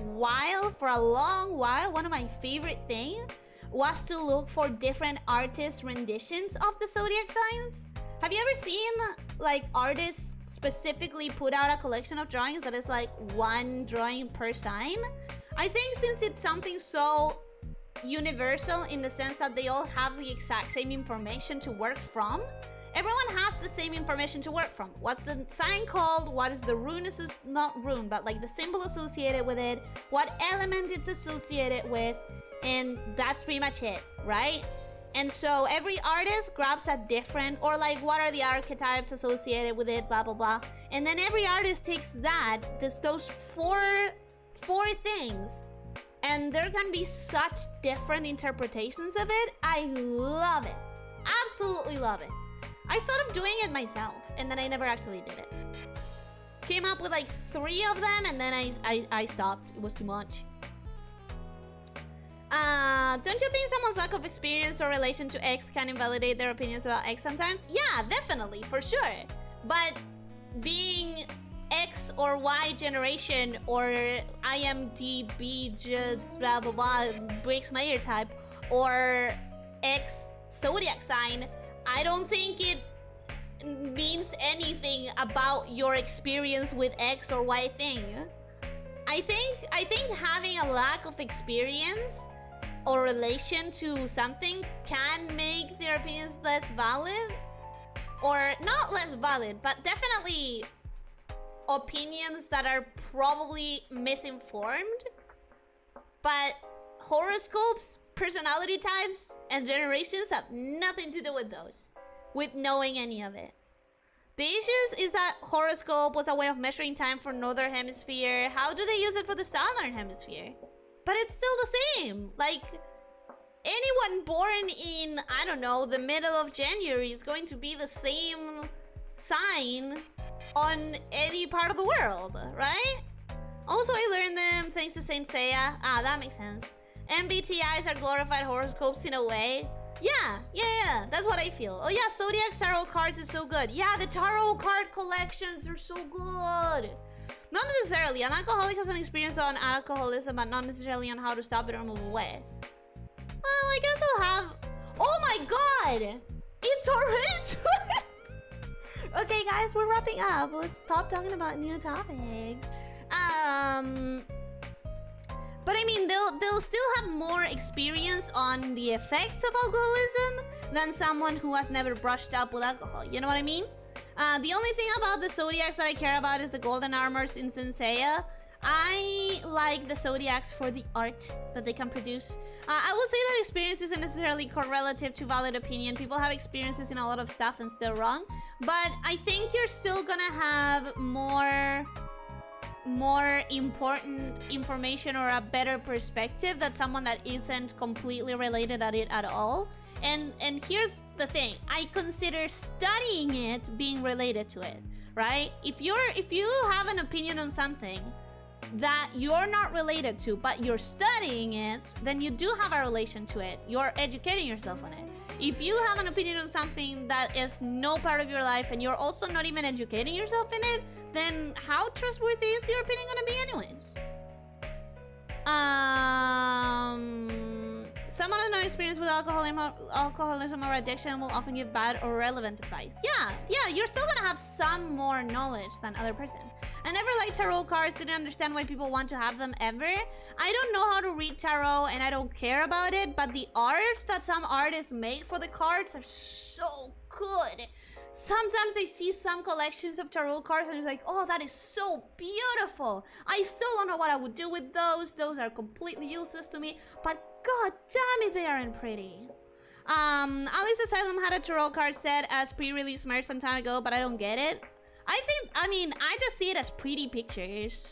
long while, one of my favorite things was to look for different artist renditions of the zodiac signs. Have you ever seen, like, artists specifically put out a collection of drawings that is like one drawing per sign. I think since it's something so universal in the sense that they all have the exact same information to work from, everyone has the same information to work from. What's the sign called? What is the rune, not rune, but like the symbol associated with it? What element it's associated with? And that's pretty much it, right? And so every artist grabs a different, or like what are the archetypes associated with it, blah, blah, blah. And then every artist takes that, those four things, and there can be such different interpretations of it. I love it. Absolutely love it. I thought of doing it myself, and then I never actually did it. Came up with like 3 of them, and then I stopped. It was too much. Don't you think someone's lack of experience or relation to X can invalidate their opinions about X sometimes? Yeah, definitely, for sure. But being X or Y generation or IMDb just blah blah blah breaks my ear type or X zodiac sign, I don't think it means anything about your experience with X or Y thing. I think having a lack of experience or relation to something can make their opinions less valid, or not less valid, but definitely opinions that are probably misinformed. But horoscopes, personality types, and generations have nothing to do with those, with knowing any of it. The issue is that horoscope was a way of measuring time for Northern Hemisphere. How do they use it for the Southern Hemisphere? But it's still the same. Like, anyone born in, I don't know, the middle of January is going to be the same sign on any part of the world, right? Also, I learned them thanks to Saint Seiya. Ah, that makes sense. MBTIs are glorified horoscopes in a way. Yeah, that's what I feel. Oh yeah, Zodiac Tarot cards is so good. Yeah, the tarot card collections are so good. Not necessarily. An alcoholic has an experience on alcoholism, but not necessarily on how to stop it or move away. Well, I guess I'll have... Oh my god! It's already... Okay, guys, we're wrapping up. Let's stop talking about new topics. But I mean, they'll still have more experience on the effects of alcoholism than someone who has never brushed up with alcohol. You know what I mean? The only thing about the zodiacs that I care about is the golden armors in Saint Seiya. I like the zodiacs for the art that they can produce. I will say that experience isn't necessarily correlative to valid opinion. People have experiences in a lot of stuff and still wrong. But I think you're still gonna have more important information or a better perspective than someone that isn't completely related at it at all. And here's the thing, I consider studying it being related to it, right? If you have an opinion on something that you're not related to, but you're studying it, then you do have a relation to it. You're educating yourself on it. If you have an opinion on something that is no part of your life and you're also not even educating yourself in it, then how trustworthy is your opinion gonna be anyways? Someone with no experience with alcoholism or addiction will often give bad or relevant advice. Yeah, you're still gonna have some more knowledge than other person. I never liked tarot cards, didn't understand why people want to have them ever. I don't know how to read tarot and I don't care about it, but the art that some artists make for the cards are so good. Sometimes I see some collections of tarot cards and it's like, oh, that is so beautiful. I still don't know what I would do with those. Those are completely useless to me, but god damn it, they aren't pretty. Alice Asylum had a tarot card set as pre-release merch some time ago, but I don't get it. I just see it as pretty pictures.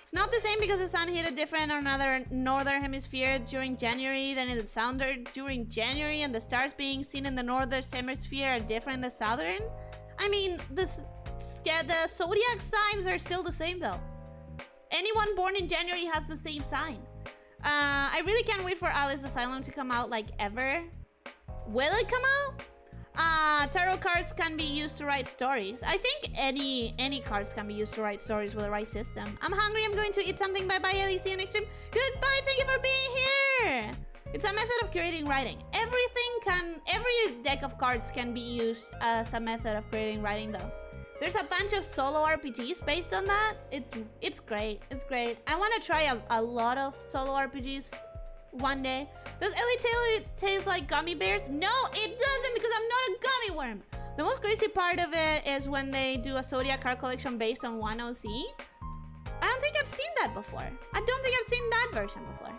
It's not the same because the sun hit a different or another northern hemisphere during January than in the southern during January, and the stars being seen in the northern hemisphere are different than the southern. I mean, the zodiac signs are still the same though. Anyone born in January has the same sign. I really can't wait for Alice Asylum to come out, like, ever. Will it come out? Tarot cards can be used to write stories. I think any cards can be used to write stories with the right system. I'm hungry, I'm going to eat something. Bye-bye, Elyssia and Extreme. Goodbye, thank you for being here! It's a method of creating writing. Every deck of cards can be used as a method of creating writing though. There's a bunch of solo RPGs based on that. It's great. It's great. I want to try a lot of solo RPGs one day. Does Ellie taste like gummy bears? No, it doesn't, because I'm not a gummy worm. The most crazy part of it is when they do a Zodiac card collection based on 1OC. I don't think I've seen that before. I don't think I've seen that version before.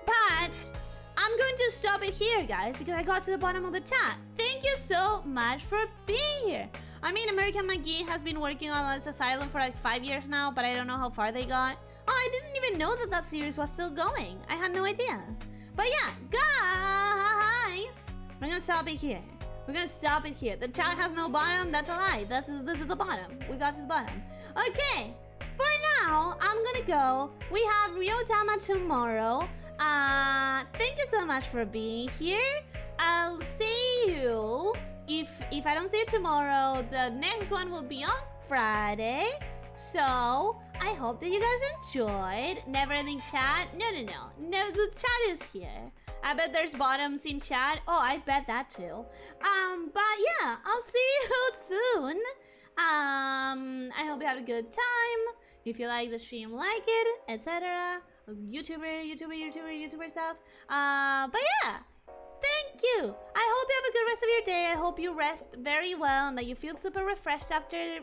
But I'm going to stop it here, guys, because I got to the bottom of the chat. Thank you so much for being here. I mean, American McGee has been working on this asylum for like 5 years now, but I don't know how far they got. Oh, I didn't even know that that series was still going. I had no idea. But yeah, guys, we're gonna stop it here. We're gonna stop it here. The chat has no bottom. That's a lie. This is the bottom. We got to the bottom. Okay, for now, I'm gonna go. We have Ryotama tomorrow. Thank you so much for being here. I'll see you. If I don't see you tomorrow, the next one will be on Friday. So I hope that you guys enjoyed. Never ending chat. No, the chat is here. I bet there's bottoms in chat. Oh, I bet that too. But yeah, I'll see you soon. I hope you have a good time. If you like the stream, like it, etc. YouTuber stuff. But yeah, thank you. I hope you have a good rest of your day. I hope you rest very well and that you feel super refreshed after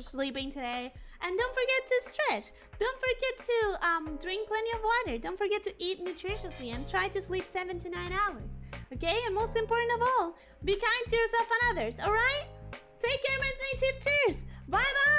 sleeping today. And don't forget to stretch. Don't forget to drink plenty of water. Don't forget to eat nutritiously and try to sleep 7 to 9 hours. Okay? And most important of all, be kind to yourself and others. Alright? Take care, my snake shifters. Bye bye.